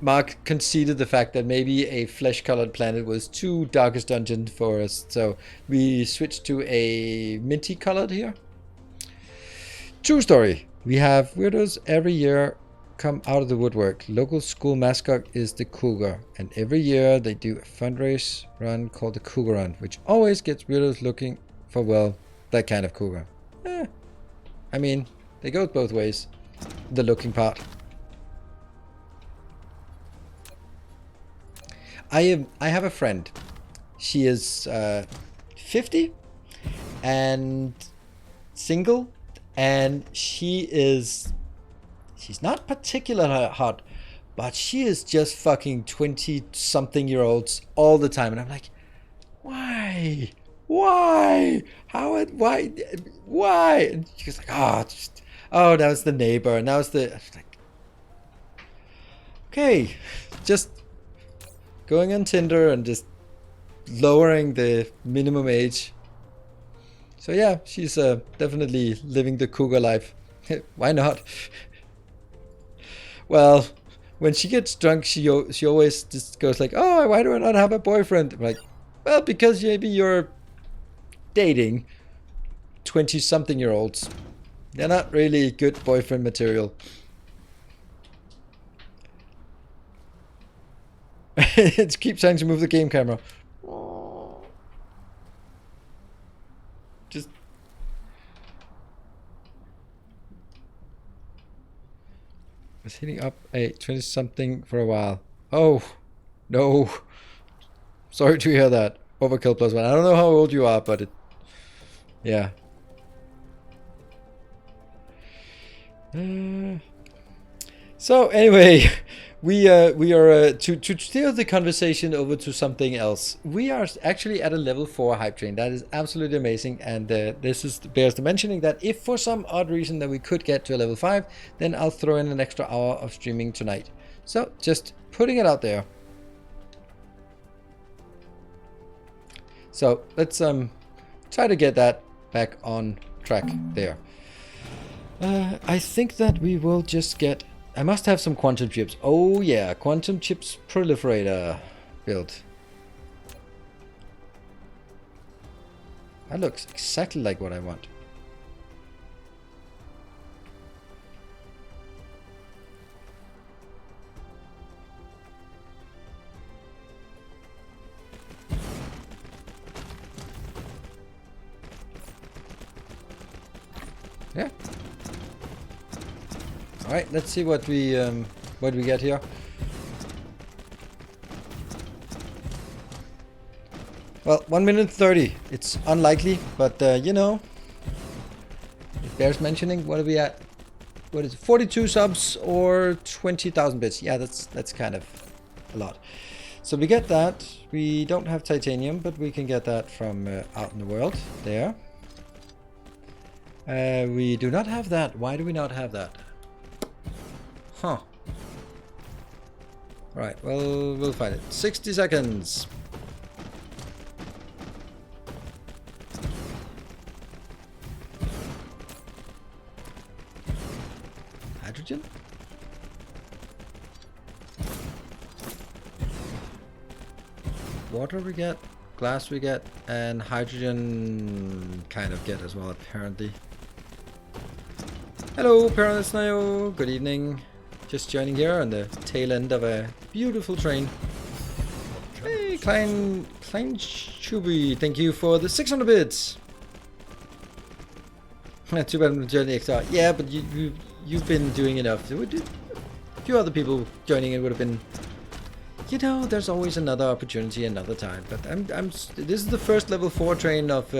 Mark conceded the fact that maybe a flesh-colored planet was too darkest dungeon for us, so we switched to a minty-colored here. True story. We have weirdos every year come out of the woodwork. Local school mascot is the cougar, and every year they do a fundraise run called the Cougar Run, which always gets weirdos looking for, well, that kind of cougar. I mean, they go both ways. The looking part. I have a friend. She is 50 and single, and she's not particularly hot, but she is just fucking 20-something-year-olds all the time, and I'm like, why? Why? And she goes like, oh, that was the neighbor, and that was the... I was like, okay, just going on Tinder and just lowering the minimum age. So yeah, she's definitely living the cougar life. Why not? Well, when she gets drunk, she always just goes like, oh, why do I not have a boyfriend? I'm like, well, because maybe you're dating 20-something-year-olds. They're not really good boyfriend material. It keeps trying to move the game camera. Just... was hitting up a 20-something for a while. Oh, no. Sorry to hear that. Overkill +1. I don't know how old you are, but it... yeah. So anyway, we are to steer the conversation over to something else. We are actually at a level 4 hype train. That is absolutely amazing, and this is bears the mentioning that if for some odd reason that we could get to a level 5, then I'll throw in an extra hour of streaming tonight. So just putting it out there. So let's try to get that back on track there. I think that we will just get... I must have some quantum chips. Oh yeah, quantum chips proliferator build. That looks exactly like what I want. Yeah. All right, let's see what we get here. Well, 1 minute 30. It's unlikely, but you know, it bears mentioning. What are we at? What is it? 42 subs or 20,000 bits? Yeah, that's kind of a lot. So we get that. We don't have titanium, but we can get that from out in the world. There. We do not have that. Why do we not have that? Huh. Right, well, we'll find it. 60 seconds. Hydrogen? Water we get, glass we get, and hydrogen kind of get as well, apparently. Hello, Parasnayo. Good evening. Just joining here on the tail end of a beautiful train. Hey, Klein Shubi, thank you for the 600 bits. Too bad I'm joining XR. Yeah, but you've been doing enough. A few other people joining it would have been. You know, there's always another opportunity another time. But this is the first level 4 train of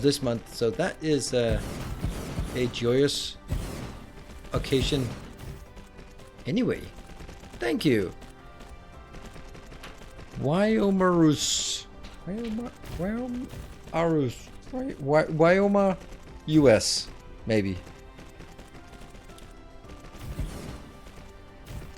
this month, so that is a joyous occasion. Anyway, thank you. Wyomarus. Wyoma US, maybe.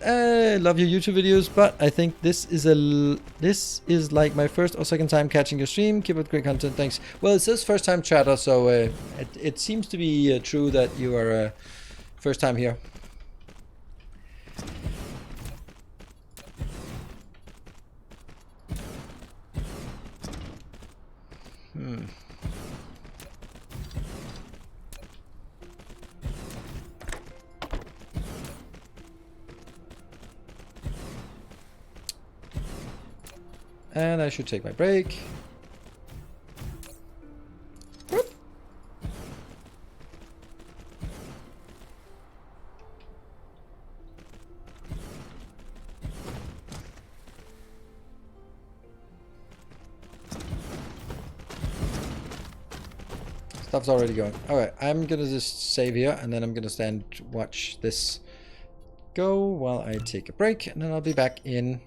I love your YouTube videos, but I think this is like my first or second time catching your stream. Keep up great content, thanks. Well, it says first time chatter, so it seems to be true that you are first time here. And I should take my break. Whoop. Stuff's already going. Alright, I'm gonna just save here and then I'm gonna stand watch this go while I take a break, and then I'll be back in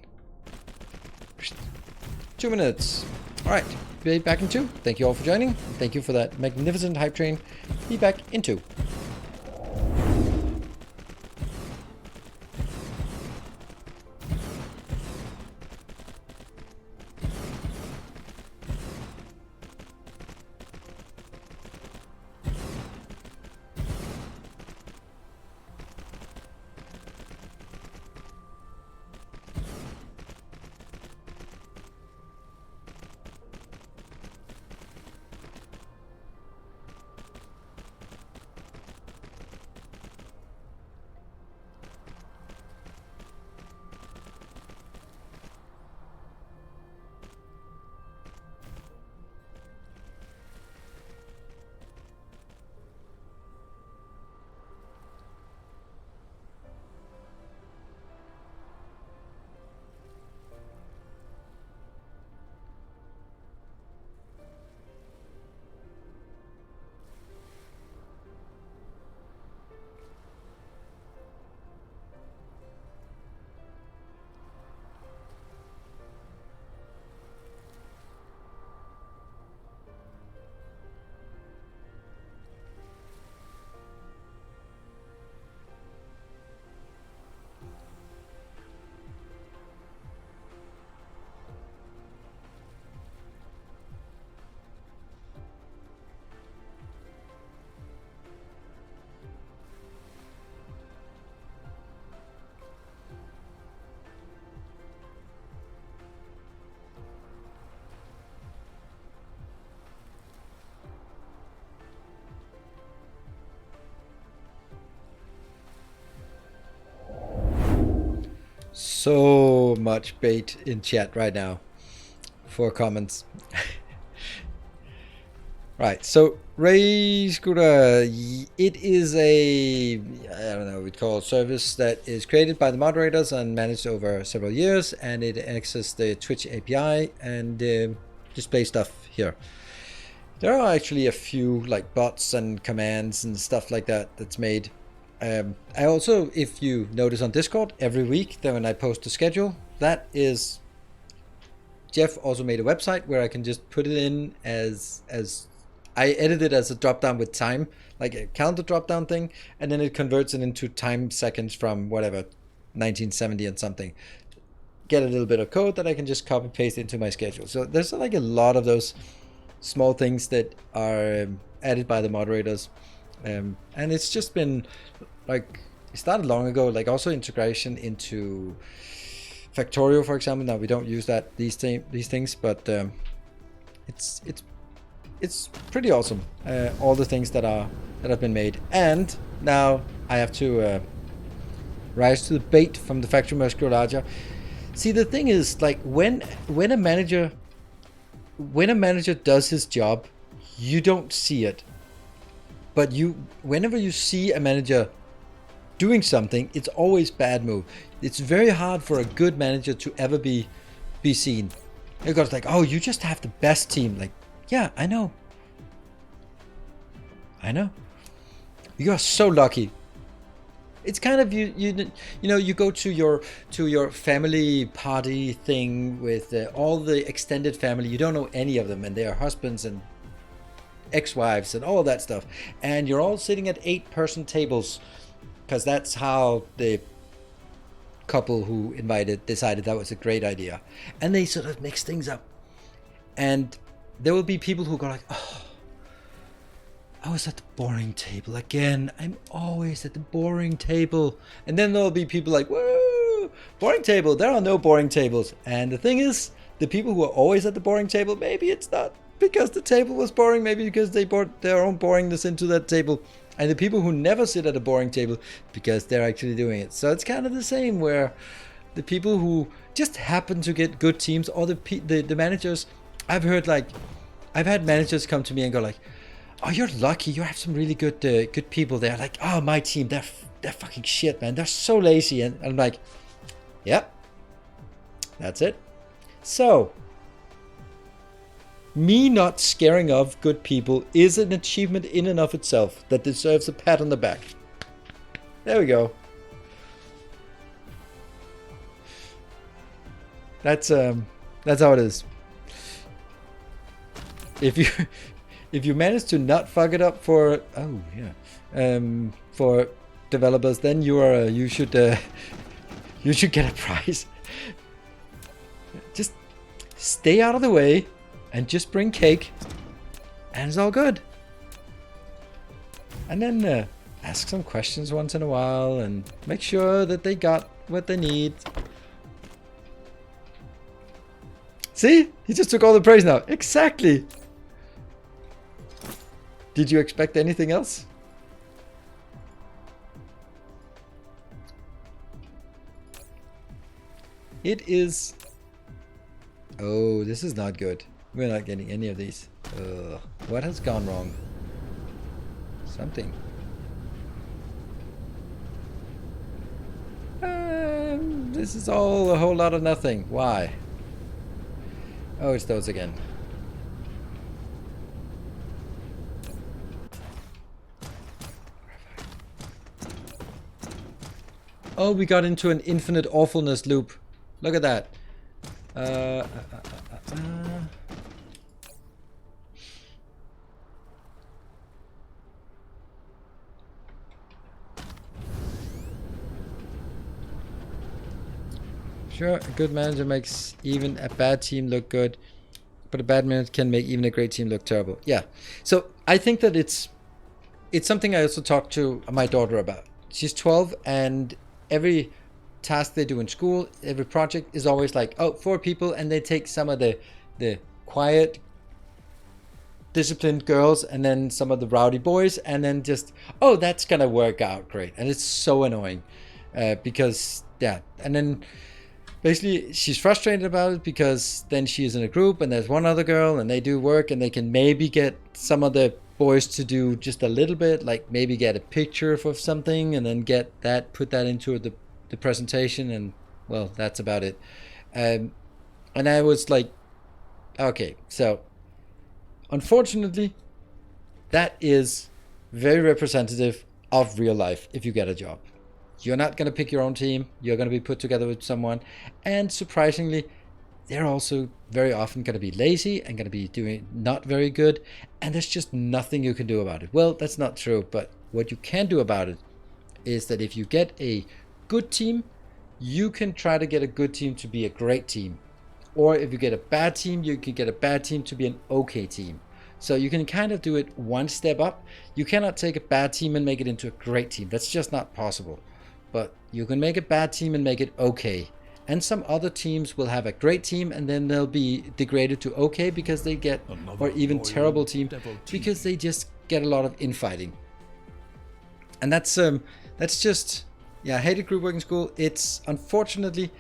2 minutes. Alright, be back in 2. Thank you all for joining. Thank you for that magnificent hype train. Be back in 2. so much bait in chat right now for comments. Right, so Ray Scooter, it is I don't know, we'd call it service that is created by the moderators and managed over several years, and it accesses the Twitch API and displays stuff here. There are actually a few like bots and commands and stuff like that that's made. I also, if you notice on Discord, every week that when I post the schedule, that is, Jeff also made a website where I can just put it in as I edit it as a drop down with time, like a calendar drop down thing, and then it converts it into time seconds from whatever 1970 and something. Get a little bit of code that I can just copy paste into my schedule. So there's like a lot of those small things that are added by the moderators, and it's just been like, it started long ago, like also integration into Factorio, for example. Now we don't use that these things, but it's pretty awesome, all the things that have been made. And now I have to rise to the bait from the factory musculature. See, the thing is, like, when a manager does his job, you don't see it. But whenever you see a manager doing something, it's always bad move. It's very hard for a good manager to ever be seen. Because like, oh, you just have the best team. Like, yeah, I know. You are so lucky. It's kind of you know, you go to your family party thing with all the extended family. You don't know any of them, and they are husbands and ex-wives and all that stuff, and you're all sitting at 8-person tables because that's how the couple who invited decided that was a great idea, and they sort of mix things up. And there will be people who go like, oh, I was at the boring table again. I'm always at the boring table. And then there'll be people like, whoa, boring table. There are no boring tables. And the thing is, the people who are always at the boring table, maybe it's not because the table was boring, maybe because they brought their own boringness into that table. And the people who never sit at a boring table, because they're actually doing it. So it's kind of the same, where the people who just happen to get good teams, or the managers, I've had managers come to me and go like, oh, you're lucky, you have some really good people there. Like, oh, my team, they're fucking shit, man. They're so lazy. And I'm like, yep, that's it. So me not scaring of good people is an achievement in and of itself that deserves a pat on the back. There we go. That's how it is. If you manage to not fuck it up for for developers, then you should get a prize. Just stay out of the way and just bring cake, and it's all good. And then ask some questions once in a while and make sure that they got what they need. See? He just took all the praise now. Exactly. Did you expect anything else? It is... Oh, this is not good. We're not getting any of these. What has gone wrong? Something. This is all a whole lot of nothing. Why? Oh, it's those again. Oh, we got into an infinite awfulness loop. Look at that. Sure, a good manager makes even a bad team look good, but a bad manager can make even a great team look terrible. Yeah. So I think that it's something I also talked to my daughter about. She's 12, and every task they do in school, every project is always like, oh, 4 people, and they take some of the quiet, disciplined girls and then some of the rowdy boys, and then just, oh, that's gonna work out great. And it's so annoying because, yeah. And then basically she's frustrated about it because then she is in a group and there's one other girl and they do work and they can maybe get some of the boys to do just a little bit, like maybe get a picture of something and then put that into the presentation, and well, that's about it. And I was like, okay, so unfortunately that is very representative of real life. If you get a job, you're not going to pick your own team, you're going to be put together with someone, and surprisingly they're also very often going to be lazy and going to be doing not very good, and there's just nothing you can do about it. Well, that's not true, but what you can do about it is that if you get a good team, you can try to get a good team to be a great team. Or if you get a bad team, you can get a bad team to be an okay team. So you can kind of do it one step up. You cannot take a bad team and make it into a great team. That's just not possible. But you can make a bad team and make it okay. And some other teams will have a great team and then they'll be degraded to okay because they get, or even terrible team because they just get a lot of infighting. And that's just, yeah, I hated group work in school. It's unfortunately,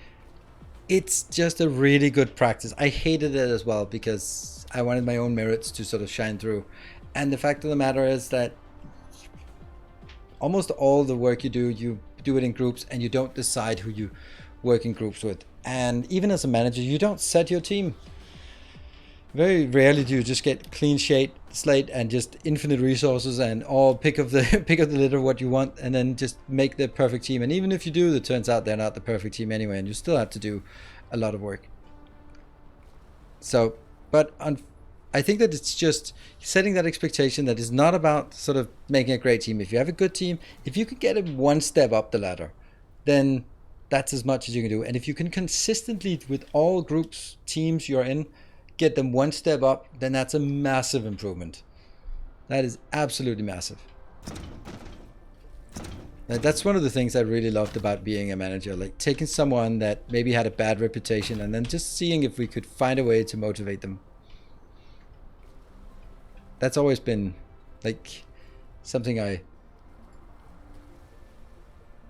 it's just a really good practice. I hated it as well because I wanted my own merits to sort of shine through. And the fact of the matter is that almost all the work you do it in groups, and you don't decide who you work in groups with. And even as a manager, you don't set your team. Very rarely do you just get clean slate and just infinite resources and all pick of the litter what you want and then just make the perfect team. And even if you do, it turns out they're not the perfect team anyway, and you still have to do a lot of work. So, but I think that it's just setting that expectation that is not about sort of making a great team. If you have a good team, if you could get it one step up the ladder, then that's as much as you can do. And if you can consistently, with all groups, teams you're in, get them one step up, then that's a massive improvement. That is absolutely massive. That's one of the things I really loved about being a manager, like taking someone that maybe had a bad reputation and then just seeing if we could find a way to motivate them. That's always been like something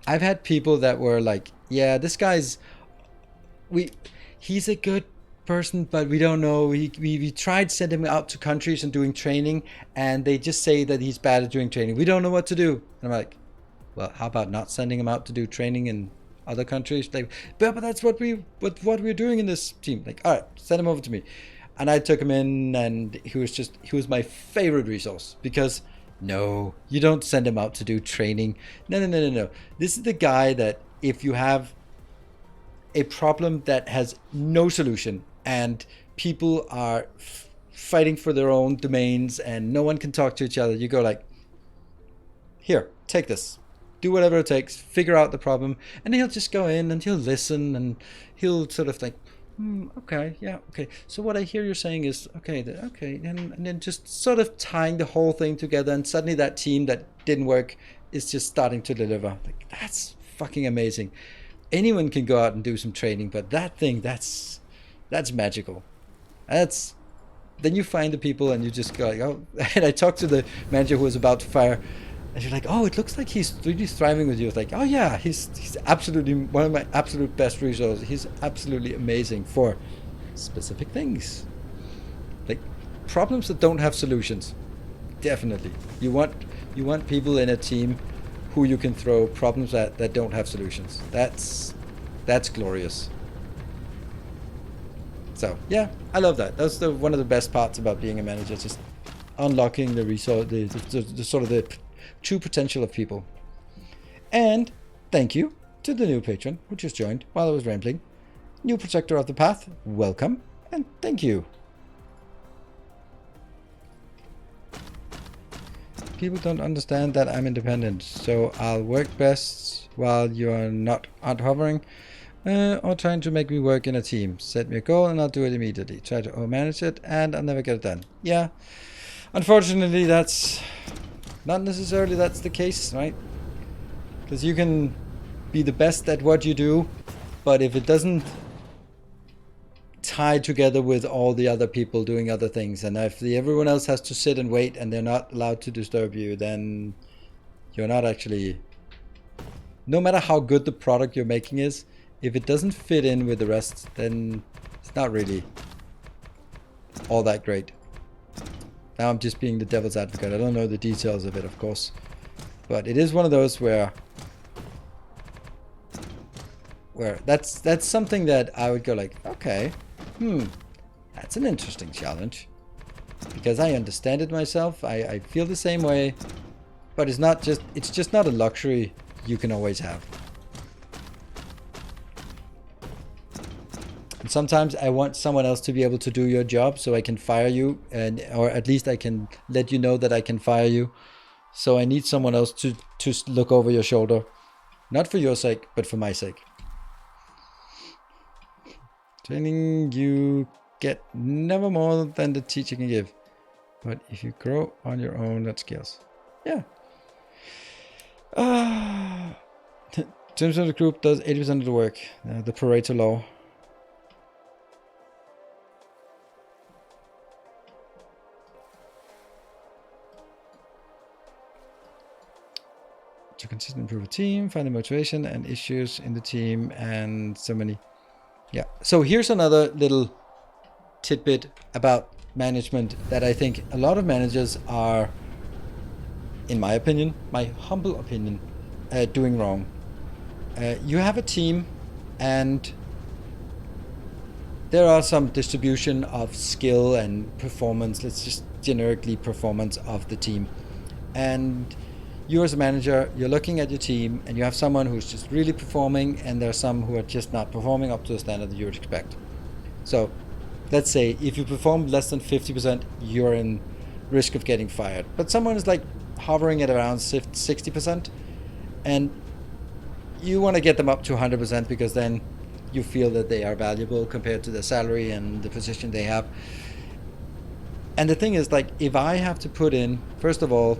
I've had people that were like, yeah, this guy's, he's a good person, but we don't know. We tried sending him out to countries and doing training, and they just say that he's bad at doing training. We don't know what to do. And I'm like, well, how about not sending him out to do training in other countries? Like, but that's what we're doing in this team. Like, all right, send him over to me. And I took him in, and he was my favorite resource because no, you don't send him out to do training. No. This is the guy that if you have a problem that has no solution and people are fighting for their own domains and no one can talk to each other, you go like, here, take this. Do whatever it takes, figure out the problem, and he'll just go in and he'll listen and he'll sort of like, okay, yeah, okay. So what I hear you're saying is, okay, and then just sort of tying the whole thing together, and suddenly that team that didn't work is just starting to deliver. Like, that's fucking amazing. Anyone can go out and do some training, but that thing, that's magical. Then you find the people and you just go like, oh, and I talked to the manager who was about to fire, and you're like, oh, it looks like he's really thriving with you. It's like, oh yeah, he's absolutely one of my absolute best resources. He's absolutely amazing for specific things. Like problems that don't have solutions. Definitely. You want people in a team who you can throw problems at that don't have solutions. That's glorious. So yeah, I love that. That's one of the best parts about being a manager, just unlocking the resource, the sort of the true potential of people. And thank you to the new patron who just joined while I was rambling. New protector of the path, welcome and thank you. People don't understand that I'm independent, so I'll work best while you're aren't hovering or trying to make me work in a team. Set me a goal and I'll do it immediately. Try to manage it and I'll never get it done. Yeah, unfortunately that's not necessarily that's the case, right? Because you can be the best at what you do, but if it doesn't tie together with all the other people doing other things, and if everyone else has to sit and wait and they're not allowed to disturb you, then you're not actually, no matter how good the product you're making is, if it doesn't fit in with the rest, then it's not really all that great. Now I'm just being the devil's advocate. I don't know the details of it, of course. But it is one of those where that's something that I would go like, okay, that's an interesting challenge. Because I understand it myself. I feel the same way. But it's just not a luxury you can always have. And sometimes I want someone else to be able to do your job so I can fire you, or at least I can let you know that I can fire you. So I need someone else to look over your shoulder. Not for your sake, but for my sake. Training you get never more than the teacher can give. But if you grow on your own, that scales. Yeah. Terms of the group does 80% of the work. The Pareto law. To consistently improve a team, find the motivation and issues in the team, and so many. Yeah. So here's another little tidbit about management that I think a lot of managers are, in my opinion, my humble opinion, doing wrong. You have a team, and there are some distribution of skill and performance. Let's just generically performance of the team. And you as a manager, you're looking at your team and you have someone who's just really performing, and there are some who are just not performing up to the standard that you would expect. So let's say if you perform less than 50%, you're in risk of getting fired. But someone is like hovering at around 60%, and you want to get them up to 100% because then you feel that they are valuable compared to their salary and the position they have. And the thing is, like, if I have to put in, first of all,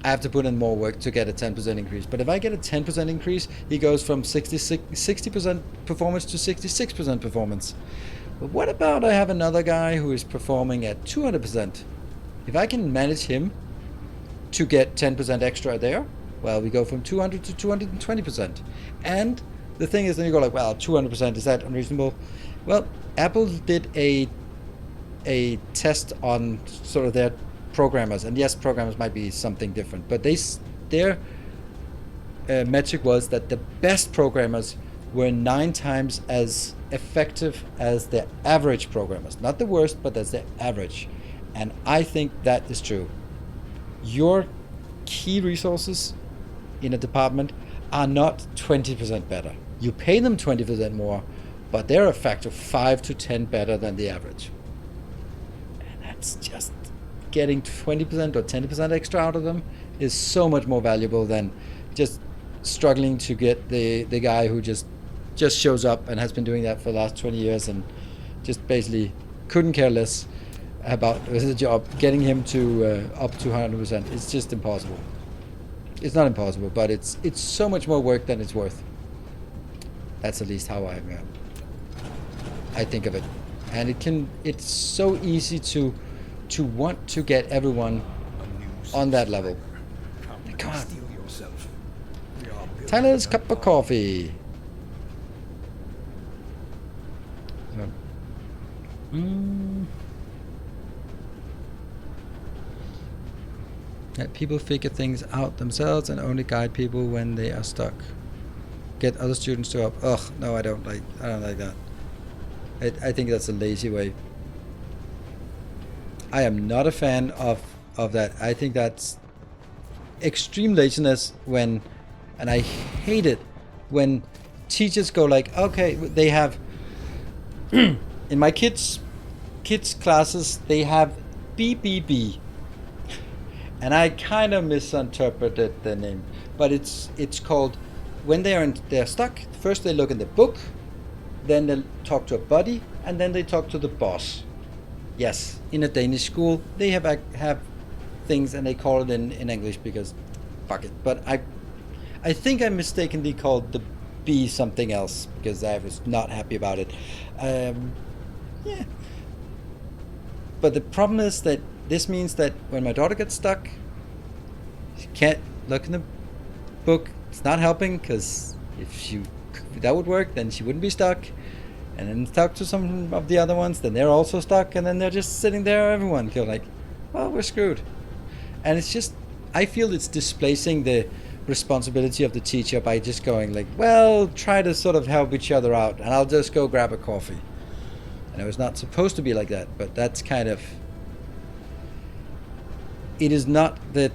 I have to put in more work to get a 10% increase. But if I get a 10% increase, he goes from 60% performance to 66% performance. But what about I have another guy who is performing at 200%? If I can manage him to get 10% extra there, well, we go from 200 to 220%. And the thing is, then you go like, well, 200%, is that unreasonable? Well, Apple did a test on sort of their programmers, and yes, programmers might be something different, but their metric was that the best programmers were 9 times as effective as the average programmers. Not the worst, but that's the average. And I think that is true. Your key resources in a department are not 20% better. You pay them 20% more, but they're a factor 5 to 10 better than the average. And that's just getting 20% or 10% extra out of them is so much more valuable than just struggling to get the guy who just shows up and has been doing that for the last 20 years and just basically couldn't care less about the job. Getting him to up to 100%, it's just impossible. It's not impossible, but it's so much more work than it's worth. That's at least how I think of it. And it's so easy to want to get everyone on that level. Come on. Tyler's cup of coffee. Let people figure things out themselves and only guide people when they are stuck. Get other students to help. Ugh, no, I don't like that. I think that's a lazy way. I am not a fan of that. I think that's extreme laziness and I hate it when teachers go like, okay, they have in my kids classes, they have BBB. And I kind of misinterpreted the name, but it's called, when they're stuck, first they look in the book, then they talk to a buddy, and then they talk to the boss. Yes, in a Danish school, they have things and they call it in English because fuck it. But I think I mistakenly called the B something else because I was not happy about it. Yeah. But the problem is that this means that when my daughter gets stuck, she can't look in the book. It's not helping because if you if that would work, then she wouldn't be stuck. And then talk to some of the other ones, then they're also stuck, and then they're just sitting there, everyone feel like, well, we're screwed. And it's just, I feel it's displacing the responsibility of the teacher by just going like, well, try to sort of help each other out, and I'll just go grab a coffee. And it was not supposed to be like that, but that's kind of, it is not the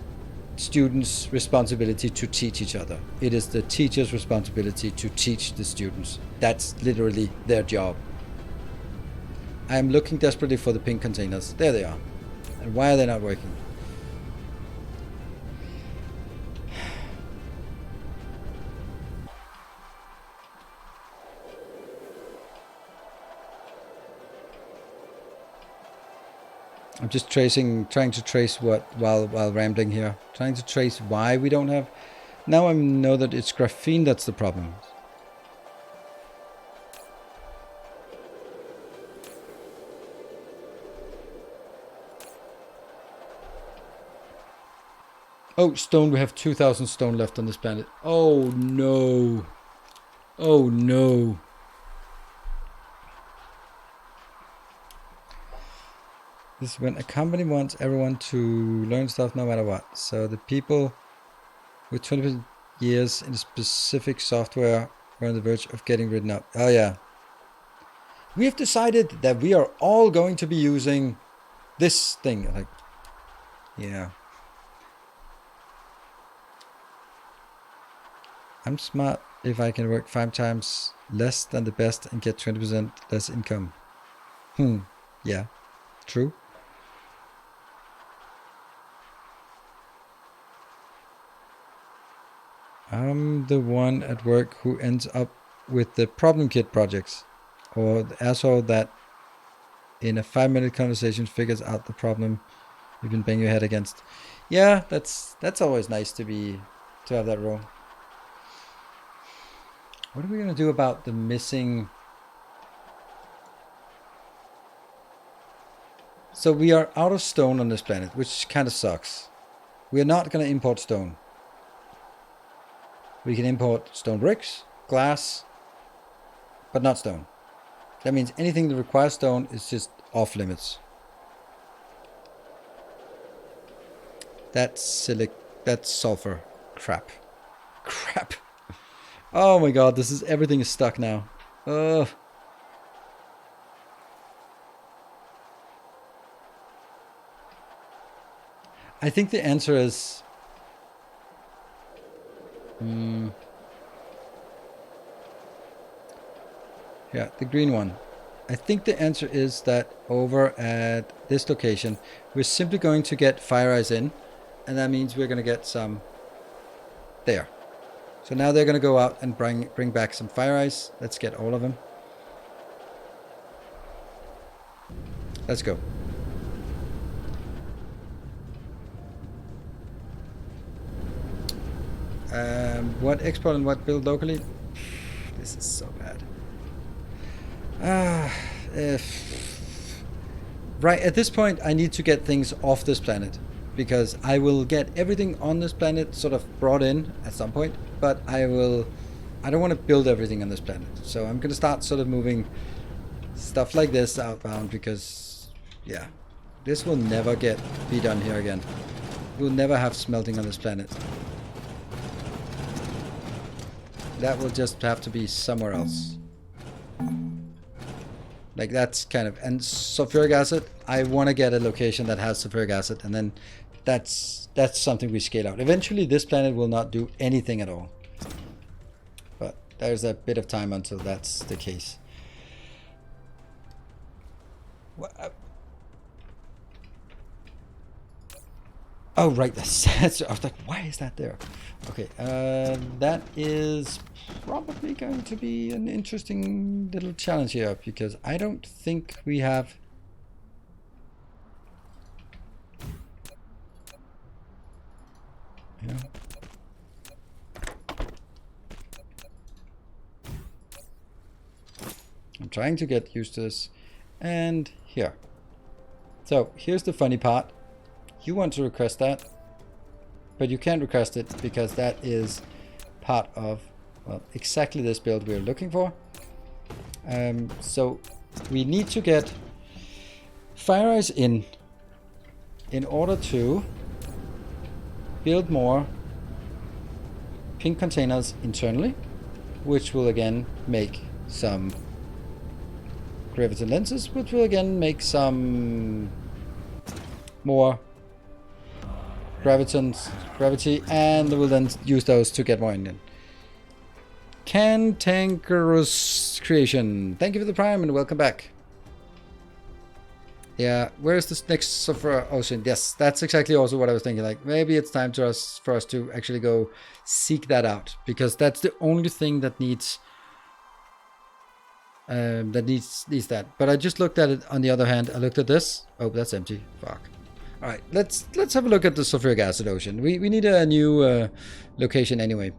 students' responsibility to teach each other. It is the teacher's responsibility to teach the students. That's literally their job. I am looking desperately for the pink containers. There they are. And why are they not working? I'm just trying to trace what while rambling here. Trying to trace why we don't have. Now I know that it's graphene that's the problem. Oh, stone. We have 2,000 stone left on this planet. Oh no. Oh no. This is when a company wants everyone to learn stuff no matter what. So the people with 20 years in specific software were on the verge of getting written up. Oh yeah. We have decided that we are all going to be using this thing. Like, yeah. I'm smart if I can work 5 times less than the best and get 20% less income. Yeah. True. I'm the one at work who ends up with the problem kit projects, or the asshole that in a 5-minute conversation figures out the problem you've been banging your head against. Yeah, that's always nice to have that role. What are we gonna do about the missing? So we are out of stone on this planet, which kind of sucks. We are not gonna import stone. We can import stone bricks, glass, but not stone. That means anything that requires stone is just off limits. That's sulfur. Crap. Oh my god, everything is stuck now. Ugh. I think the answer is yeah, the green one. I think the answer is that over at this location, we're simply going to get fire eyes in, and that means we're going to get some there. So now they're going to go out and bring back some fire eyes. Let's get all of them. Let's go. What export and what build locally? This is so bad. Right, at this point I need to get things off this planet, because I will get everything on this planet sort of brought in at some point, but I don't want to build everything on this planet. So I'm going to start sort of moving stuff like this outbound, because yeah, this will never be done here again. We'll never have smelting on this planet. That will just have to be somewhere else. Like that's kind of, and sulfuric acid, I want to get a location that has sulfuric acid, and then that's something we scale out. Eventually this planet will not do anything at all. But there's a bit of time until that's the case. Oh right, that's I was like, why is that there? Okay, that is probably going to be an interesting little challenge here, because I don't think we have. Yeah. I'm trying to get used to this. And here. So here's the funny part. You want to request that, but you can't request it because that is part of... well, exactly this build we're looking for. So we need to get fire ice in order to build more pink containers internally, which will again make some graviton lenses, which will again make some more gravity, and we'll then use those to get more in. Cantankerous Creation, thank you for the prime and welcome back. Yeah, where's this next sulfur ocean? Yes, that's exactly also what I was thinking. Like, maybe it's time for us to actually go seek that out, because that's the only thing that needs that. But I just looked at it. On the other hand, I looked at this. Oh, that's empty. Fuck. All right, let's have a look at the sulfuric acid ocean. We need a new location anyway.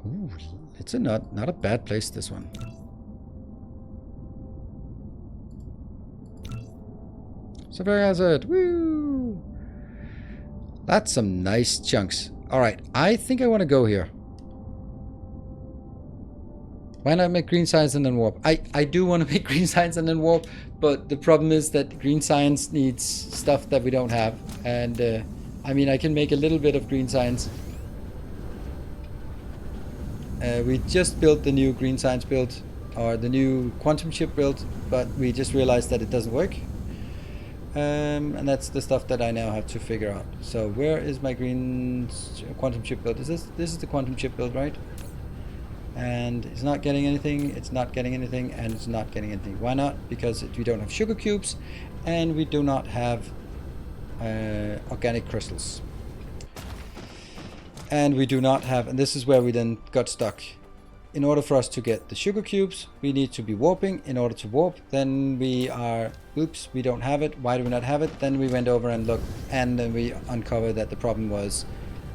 Ooh, it's not a bad place, this one. Sulfuric acid, woo! That's some nice chunks. All right, I think I want to go here. Why not make green science and then warp? I do want to make green science and then warp, but the problem is that green science needs stuff that we don't have. And I mean, I can make a little bit of green science. We just built the new green science build, or the new quantum chip build, but we just realized that it doesn't work. And that's the stuff that I now have to figure out. So where is my green quantum chip build? This is the quantum chip build, right? And it's not getting anything, it's not getting anything, and it's not getting anything. Why not? Because we don't have sugar cubes, and we do not have organic crystals. And we do not have, and this is where we then got stuck. In order for us to get the sugar cubes, we need to be warping. In order to warp, then we are, oops, we don't have it. Why do we not have it? Then we went over and looked, and then we uncovered that the problem was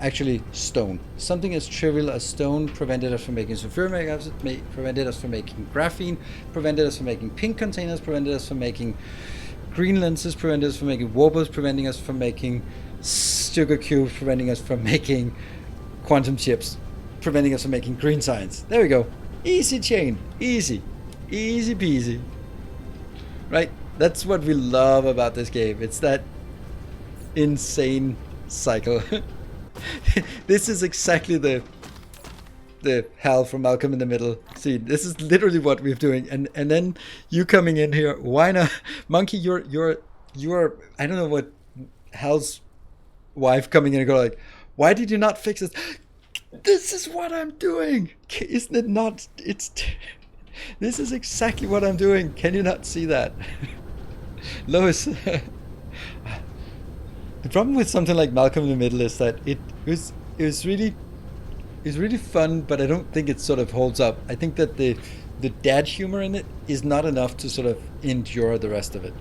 actually stone. Something as trivial as stone prevented us from making sulfuric acid, prevented us from making graphene, prevented us from making pink containers, prevented us from making green lenses, prevented us from making warpers, preventing us from making sugar cubes, preventing us from making quantum chips, preventing us from making green science. There we go. Easy chain. Easy. Easy peasy. Right? That's what we love about this game. It's that insane cycle. This is exactly the hell from Malcolm in the Middle scene. This is literally what we're doing. And then you coming in here. Why not? Monkey, you're I don't know what Hal's wife coming in and go like, why did you not fix this? This is what I'm doing. Isn't it not? This is exactly what I'm doing. Can you not see that? Lois. The problem with something like Malcolm in the Middle is that it was really fun, but I don't think it sort of holds up. I think that the dad humor in it is not enough to sort of endure the rest of it.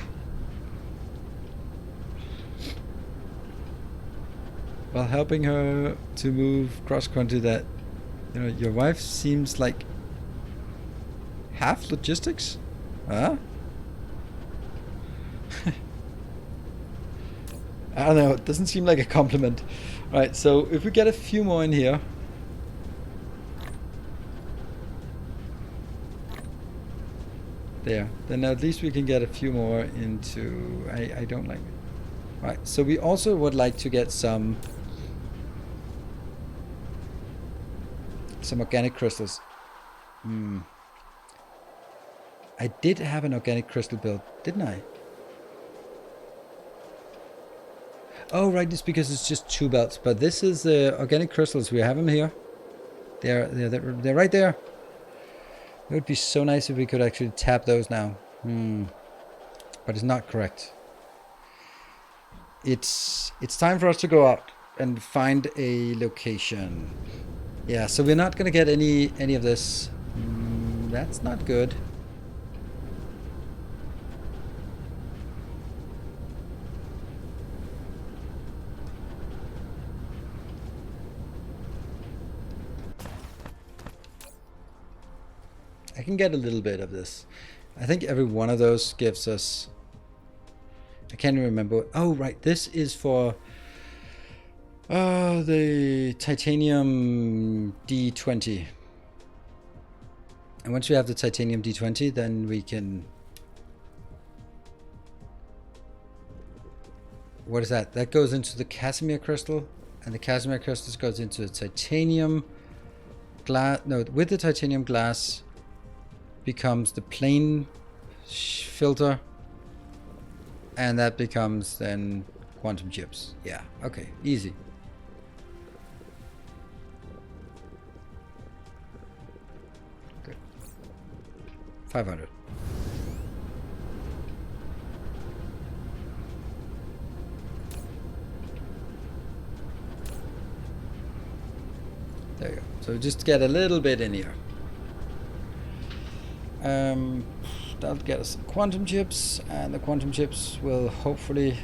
While helping her to move cross country, that, you know, your wife seems like half logistics, huh? I don't know, it doesn't seem like a compliment. Alright, so if we get a few more in here. There, then at least we can get a few more into, I don't like it. Alright, so we also would like to get some organic crystals. I did have an organic crystal build, didn't I? Oh, right, it's because it's just 2 belts. But this is organic crystals. We have them here. They're right there. It would be so nice if we could actually tap those now. But it's not correct. It's time for us to go out and find a location. Yeah, so we're not going to get any of this. That's not good. I can get a little bit of this. I think every one of those gives us... I can't remember. Oh, right. This is for The titanium D20. And once we have the titanium D20, then we can... What is that? That goes into the Casimir crystal, and the Casimir crystals goes into the titanium glass. No, with the titanium glass becomes the plane filter, and that becomes then quantum chips. Yeah, okay, easy. Good. 500. There you go. So just get a little bit in here. That'll get us some quantum chips, and the quantum chips will hopefully...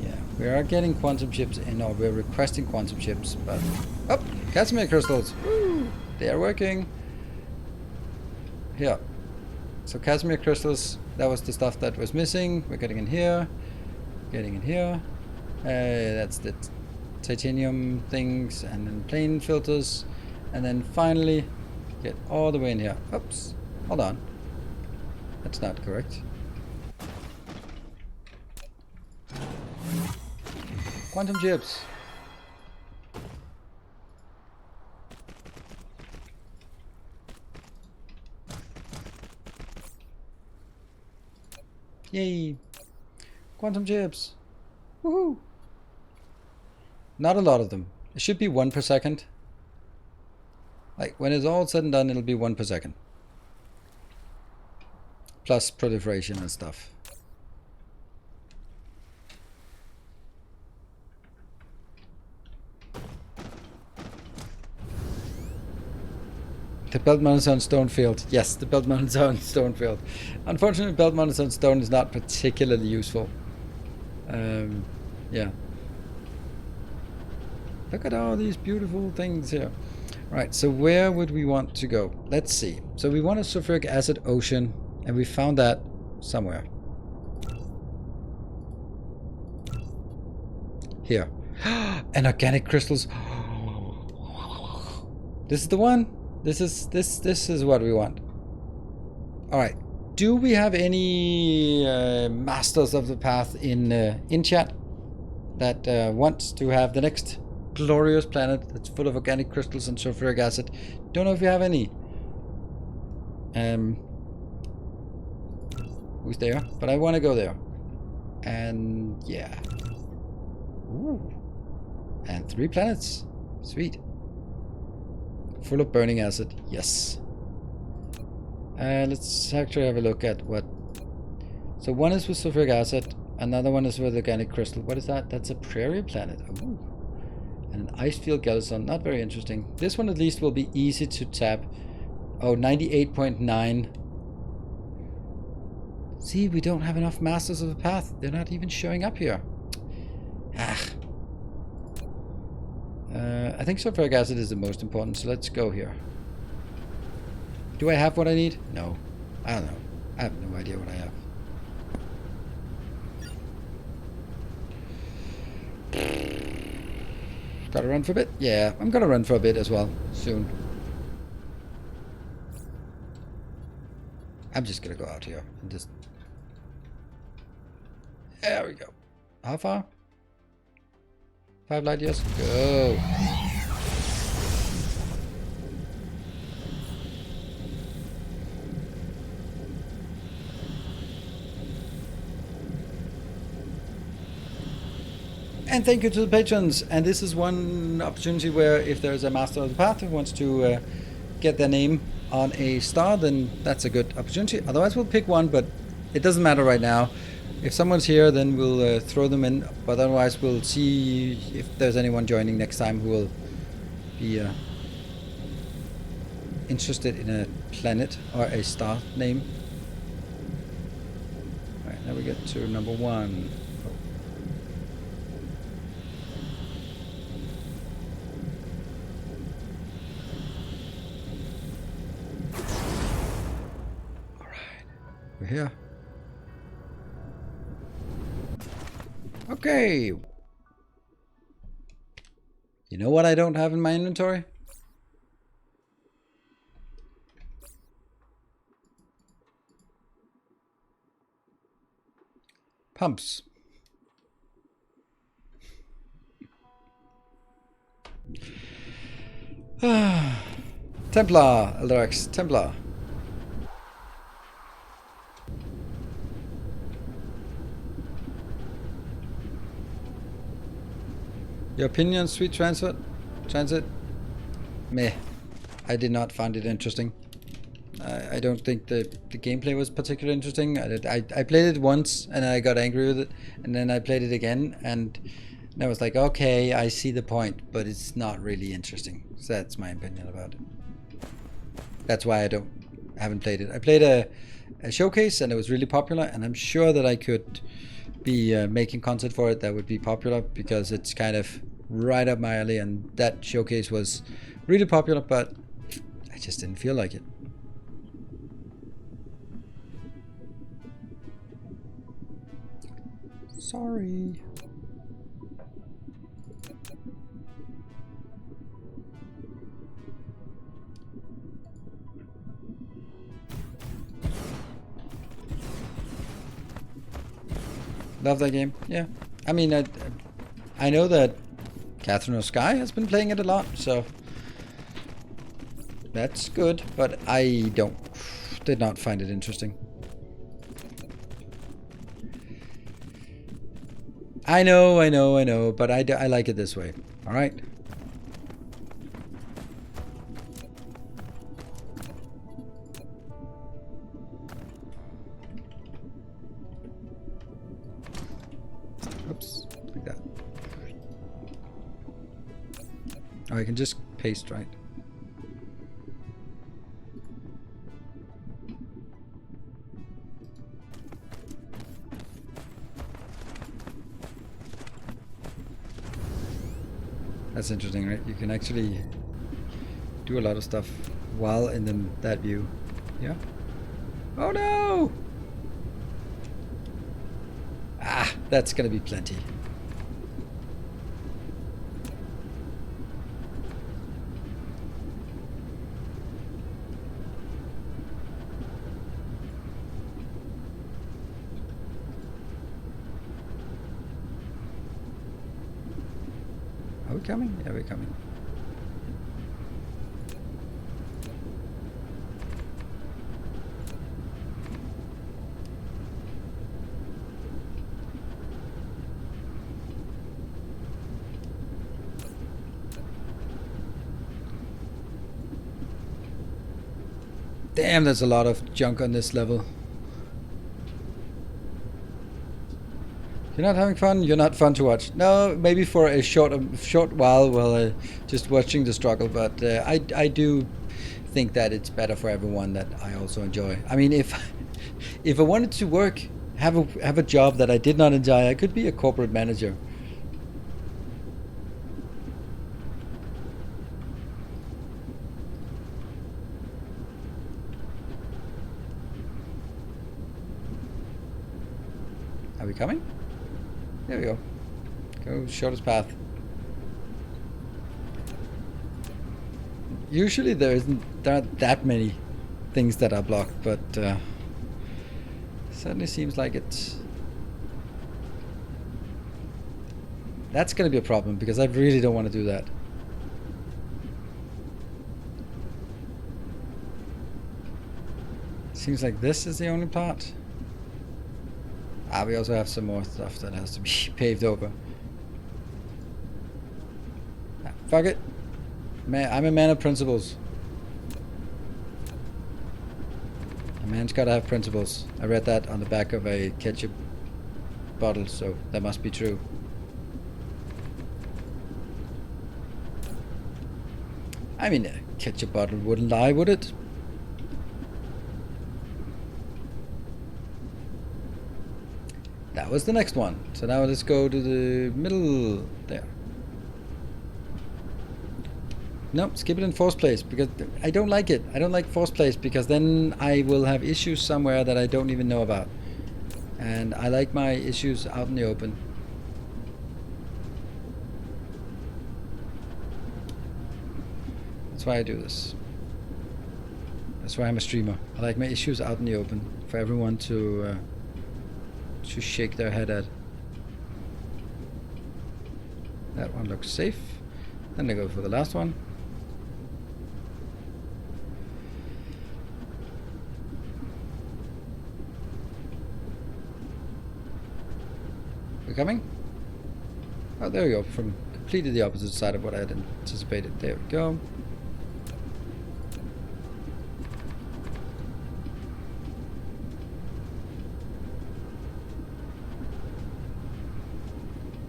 Yeah, we are getting quantum chips in, or we're requesting quantum chips, but... Oh, Casimir crystals! Woo! They are working! Here. So Casimir crystals, that was the stuff that was missing. We're getting in here. Getting in here. That's the titanium things, and then plane filters. And then finally get all the way in here. Oops. Hold on. That's not correct. Quantum chips. Yay! Quantum chips! Woohoo! Not a lot of them. It should be 1 per second. Like, when it's all said and done, it'll be 1 per second. Plus proliferation and stuff. The belt mounted on stone field. Yes, the belt mounted on stone field. Unfortunately, belt mounted on stone is not particularly useful. Yeah. Look at all these beautiful things here. Right, so where would we want to go? Let's see. So we want a sulfuric acid ocean, and we found that somewhere. Here. And organic crystals. This is the one. This is what we want. All right. Do we have any masters of the path in chat that wants to have the next glorious planet that's full of organic crystals and sulfuric acid? Don't know if you have any. Who's there? But I want to go there. And yeah. Ooh. And 3 planets. Sweet. Full of burning acid. Yes. Let's actually have a look at what... So one is with sulfuric acid. Another one is with organic crystal. What is that? That's a prairie planet. Ooh. And an ice field galaxy. Not very interesting. This one at least will be easy to tap. Oh, 98.9. See, we don't have enough masters of the path. They're not even showing up here. Ah. I think sulfuric acid is the most important, so let's go here. Do I have what I need? No. I don't know. I have no idea what I have. Gotta run for a bit? Yeah, I'm gonna run for a bit as well, soon. I'm just gonna go out here and just... There we go. How far? 5 light years? Go! And thank you to the patrons. And this is one opportunity where if there's a master of the path who wants to get their name on a star, then that's a good opportunity. Otherwise we'll pick one, but it doesn't matter right now. If someone's here, then we'll throw them in, but otherwise we'll see if there's anyone joining next time who will be interested in a planet or a star name. Alright, now we get to number 1. We're here. Okay. You know what I don't have in my inventory? Pumps. Templar, Eldrax, Templar. Your opinion, Sweet Transit? Meh. I did not find it interesting. I don't think the gameplay was particularly interesting. I played it once and I got angry with it, and then I played it again and I was like, okay, I see the point, but it's not really interesting. So that's my opinion about it. That's why I haven't played it. I played a showcase and it was really popular, and I'm sure that I could be making content for it that would be popular because it's kind of right up my alley, and that showcase was really popular, but I just didn't feel like it. Sorry. Love that game. Yeah. I mean, I know that Catherine O'Sky has been playing it a lot, so that's good, but I did not find it interesting. I know, but I like it this way. All right. Oops, like that. Oh, I can just paste, right? That's interesting, right? You can actually do a lot of stuff while in that view. Yeah. Oh no! Ah, that's gonna be plenty. Are we coming? Yeah, we're coming. Damn, there's a lot of junk on this level. You're not having fun? You're not fun to watch. No, maybe for a short while while just watching the struggle, but I do think that it's better for everyone that I also enjoy. I mean, if I wanted to work, have a job that I did not enjoy, I could be a corporate manager. Are we coming? There we go. Go shortest path. Usually there aren't that many things that are blocked, but certainly seems like it's... That's gonna be a problem because I really don't want to do that. Seems like this is the only part. Ah, we also have some more stuff that has to be paved over. Ah, fuck it. Man, I'm a man of principles. A man's gotta have principles. I read that on the back of a ketchup bottle, so that must be true. I mean, a ketchup bottle wouldn't lie, would it? That was the next one. So now let's go to the middle there. No, skip it in force place, because I don't like it. I don't like force place, because then I will have issues somewhere that I don't even know about. And I like my issues out in the open. That's why I do this. That's why I'm a streamer. I like my issues out in the open for everyone to shake their head at. That one looks safe. Then I go for the last one. We're coming? Oh, there we go. From completely the opposite side of what I had anticipated. There we go.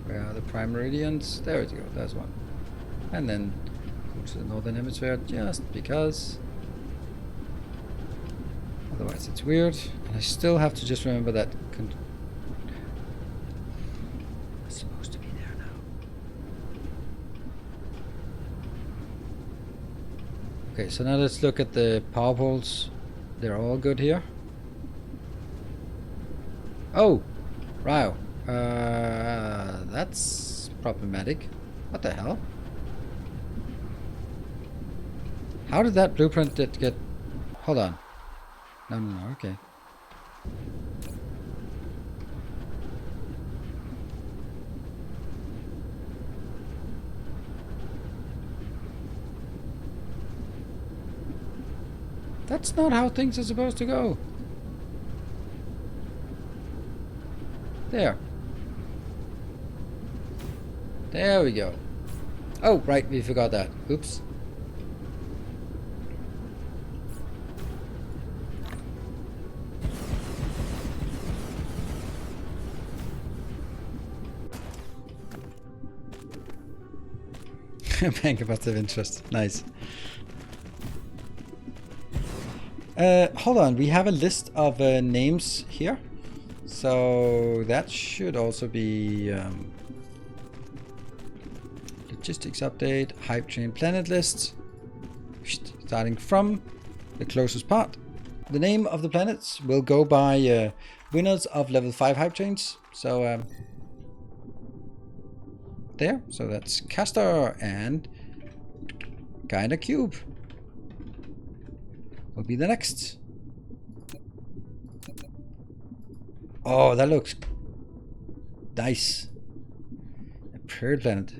Where are the prime meridians? There we go. There's one. And then go to the northern hemisphere just because. Otherwise it's weird. And I still have to just remember that it's supposed to be there now. Okay, so now let's look at the power poles. They're all good here. Oh! Wow. That's problematic. What the hell? How did that blueprint get... Hold on. No, okay. That's not how things are supposed to go. There. There we go. Oh, right, we forgot that. Oops. Bank of positive interest. Nice. Hold on, we have a list of names here. So that should also be logistics update, hype train planet list. Starting from the closest part. The name of the planets will go by winners of level 5 hype trains. So there. So that's Castor and Kinda Cube. Will be the next. Oh, that looks nice. A pearl planet.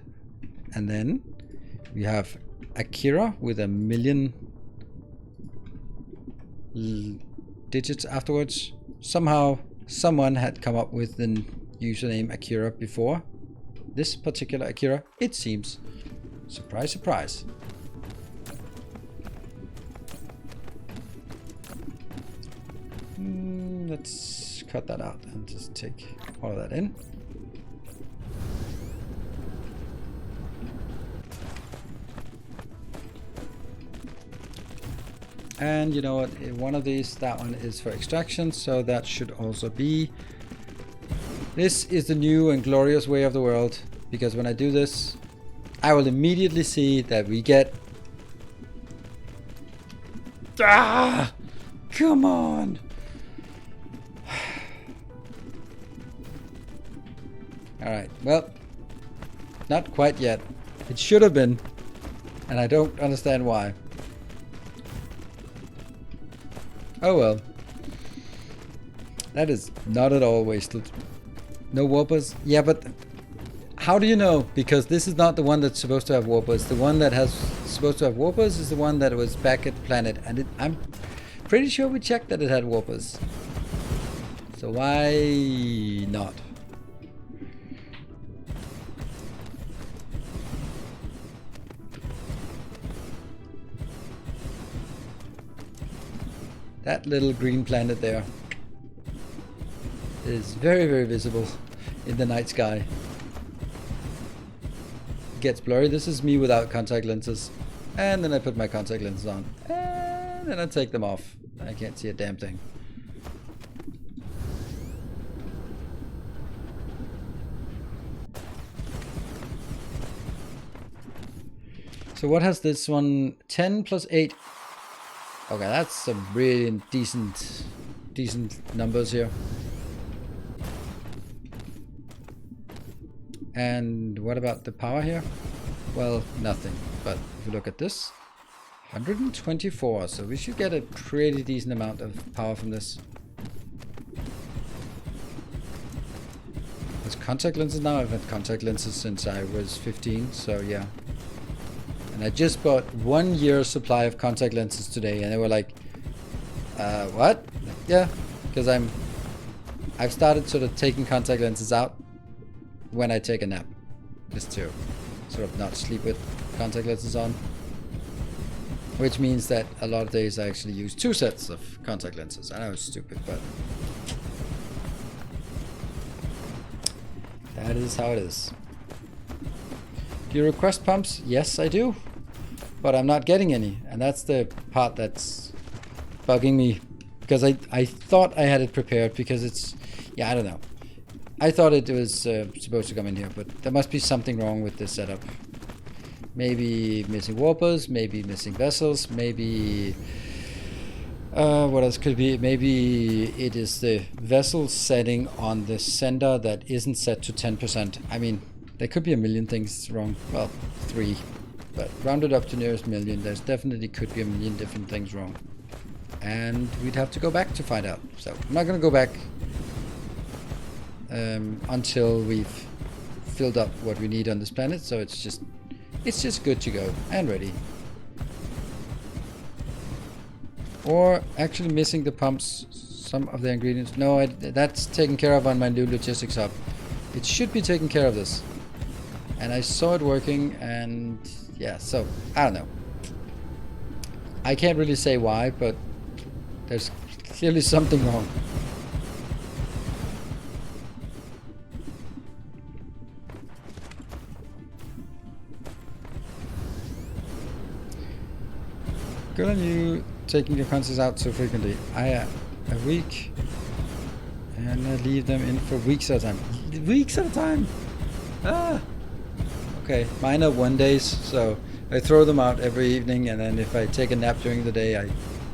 And then we have Akira with 1 million digits afterwards. Somehow someone had come up with the username Akira before this particular Akira, it seems. Surprise, surprise. Let's cut that out and just take all of that in. And you know what, one of these, that one is for extraction, so that should also be. This is the new and glorious way of the world, because when I do this, I will immediately see that we get... Ah! Come on! Alright, well, not quite yet. It should have been, and I don't understand why. Oh well. That is not at all wasted. No warpers? Yeah, but how do you know? Because this is not the one that's supposed to have warpers. The one that has supposed to have warpers is the one that was back at Planet, and I'm pretty sure we checked that it had warpers. So why not? That little green planet there is very, very visible in the night sky. It gets blurry. This is me without contact lenses. And then I put my contact lenses on. And then I take them off. I can't see a damn thing. So what has this one? 10 plus 8. Okay, that's some really decent numbers here. And what about the power here? Well, nothing. But if you look at this, 124. So we should get a pretty decent amount of power from this. There's contact lenses now. I've had contact lenses since I was 15, so yeah. And I just bought 1 year's supply of contact lenses today, and they were like, what? Yeah, because I've started sort of taking contact lenses out when I take a nap, just to sort of not sleep with contact lenses on. Which means that a lot of days I actually use 2 sets of contact lenses. I know it's stupid, but that is how it is. Do you request pumps? Yes, I do. But I'm not getting any. And that's the part that's bugging me. Because I thought I had it prepared because it's... Yeah, I don't know. I thought it was supposed to come in here, but there must be something wrong with this setup. Maybe missing warpers, maybe missing vessels, maybe... what else could it be? Maybe it is the vessel setting on the sender that isn't set to 10%. I mean, there could be a million things wrong. Well, 3. But rounded up to nearest million, there's definitely could be a million different things wrong. And we'd have to go back to find out. So I'm not going to go back until we've filled up what we need on this planet. So it's just good to go and ready. Or actually missing the pumps, some of the ingredients. No, that's taken care of on my new logistics hub. It should be taken care of this. And I saw it working, and yeah, so I don't know. I can't really say why, but there's clearly something wrong. Good on you taking your consoles out so frequently. A week, and I leave them in for weeks at a time. Weeks at a time? Ah! Okay, mine are 1 days, so I throw them out every evening, and then if I take a nap during the day, I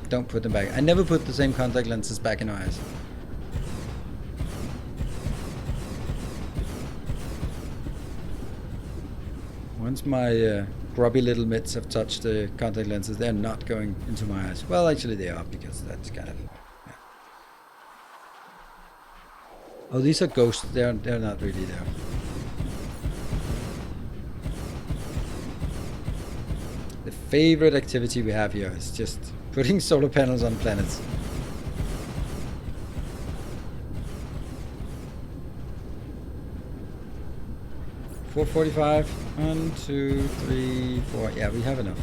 don't put them back. I never put the same contact lenses back in my eyes. Once my grubby little mitts have touched the contact lenses, they're not going into my eyes. Well, actually they are, because that's kind of... Yeah. Oh, these are ghosts. They're not really there. The favorite activity we have here is just putting solar panels on planets. $445. 1, 2, 3, 4. Yeah, we have enough.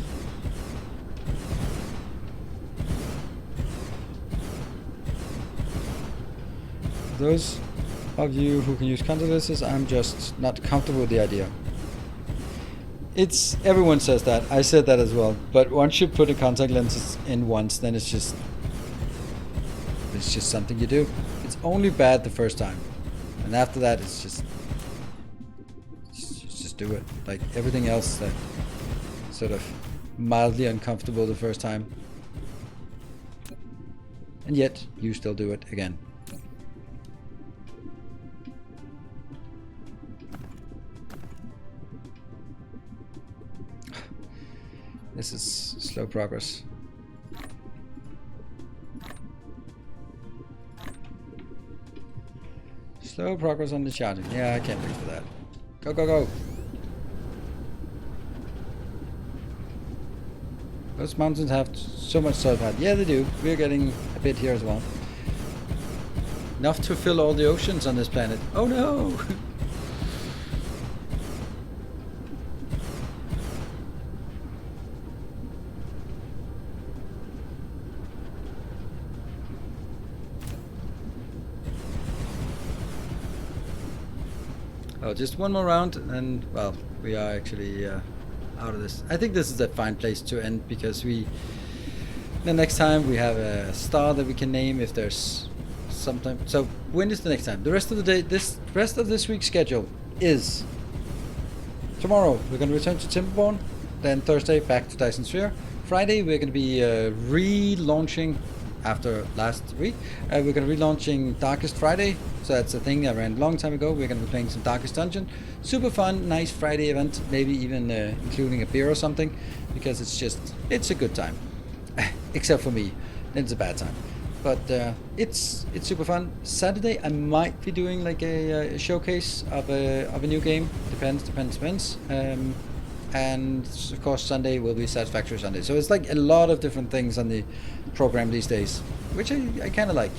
Those of you who can use contact lenses, I'm just not comfortable with the idea. Everyone says that. I said that as well. But once you put the contact lenses in once, then it's just something you do. It's only bad the first time, and after that, it's just do it. Like everything else that sort of mildly uncomfortable the first time, and yet you still do it again. This is slow progress. Slow progress on the charging. Yeah, I can't wait for that. Go, go, go. Those mountains have so much soil pad. Yeah, they do. We're getting a bit here as well. Enough to fill all the oceans on this planet. Oh no! Oh, just one more round and, well, we are actually out of this. I think this is a fine place to end, because the next time we have a star that we can name if there's sometime. So when is the next time? The rest of the day, rest of this week's schedule is tomorrow. We're going to return to Timberborn. Then Thursday, back to Dyson Sphere. Friday, we're going to be relaunching, after last week, we're going to be relaunching Darkest Friday. So that's a thing I ran a long time ago. We're going to be playing some Darkest Dungeon. Super fun, nice Friday event, maybe even including a beer or something, because it's a good time. Except for me, then it's a bad time. But it's super fun. Saturday I might be doing like a showcase of a new game. Depends. And of course Sunday will be Satisfactory Sunday. So it's like a lot of different things on the program these days, which I kind of like.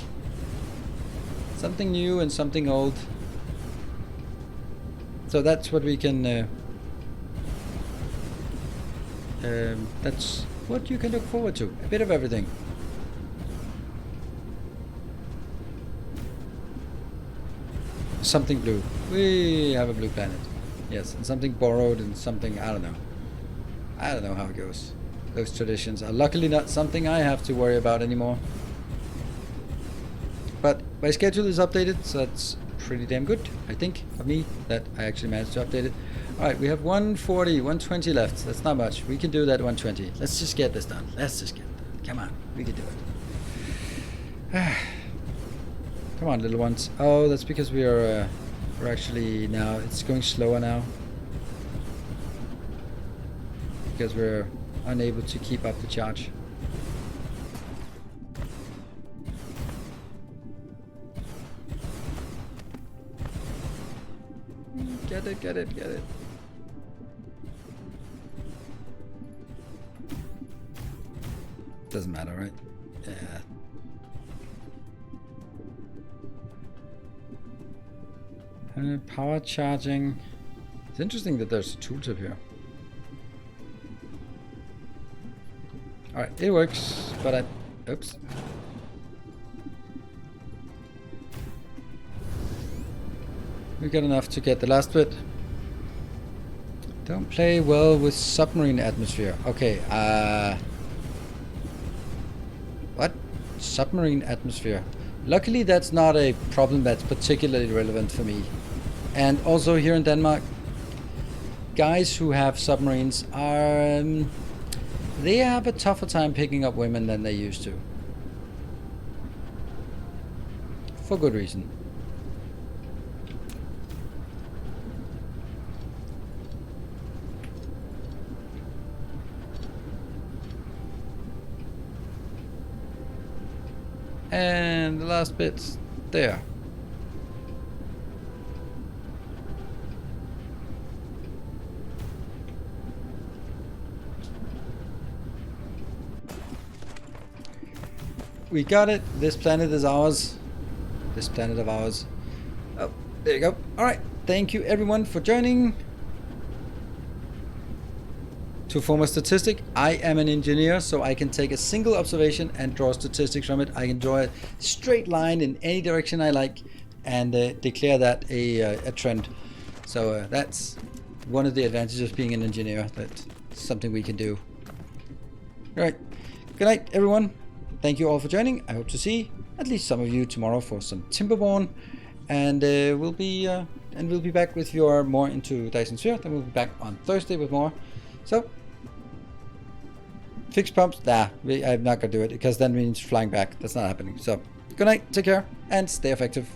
Something new and something old. So that's what we can. That's what you can look forward to. A bit of everything. Something blue. We have a blue planet. Yes, and something borrowed and something, I don't know. I don't know how it goes. Those traditions are luckily not something I have to worry about anymore. But my schedule is updated, so that's pretty damn good, I think, of me, that I actually managed to update it. Alright, we have 140, 120 left. That's not much. We can do that 120. Let's just get this done. Let's just get it done. Come on, we can do it. Come on, little ones. Oh, that's because we're actually now, it's going slower now. Because we're unable to keep up the charge. Get it. Doesn't matter, right? Yeah. Power charging. It's interesting that there's a tooltip here. Alright, it works, but oops. We got enough to get the last bit. Don't play well with submarine atmosphere. Okay, what? Submarine atmosphere. Luckily that's not a problem that's particularly relevant for me. And also here in Denmark, guys who have submarines are... they have a tougher time picking up women than they used to. For good reason. And the last bit's there. We got it. This planet is ours. This planet of ours. Oh, there you go. Alright. Thank you everyone for joining. To form a statistic, I am an engineer, so I can take a single observation and draw statistics from it. I can draw a straight line in any direction I like and declare that a trend. So that's one of the advantages of being an engineer. That's something we can do. Alright. Good night everyone. Thank you all for joining. I hope to see at least some of you tomorrow for some Timberborn, and we'll be back with your more into Dyson Sphere. Then we'll be back on Thursday with more. So fixed pumps. Nah, I'm not gonna do it because that means flying back. That's not happening. So good night, take care, and stay effective.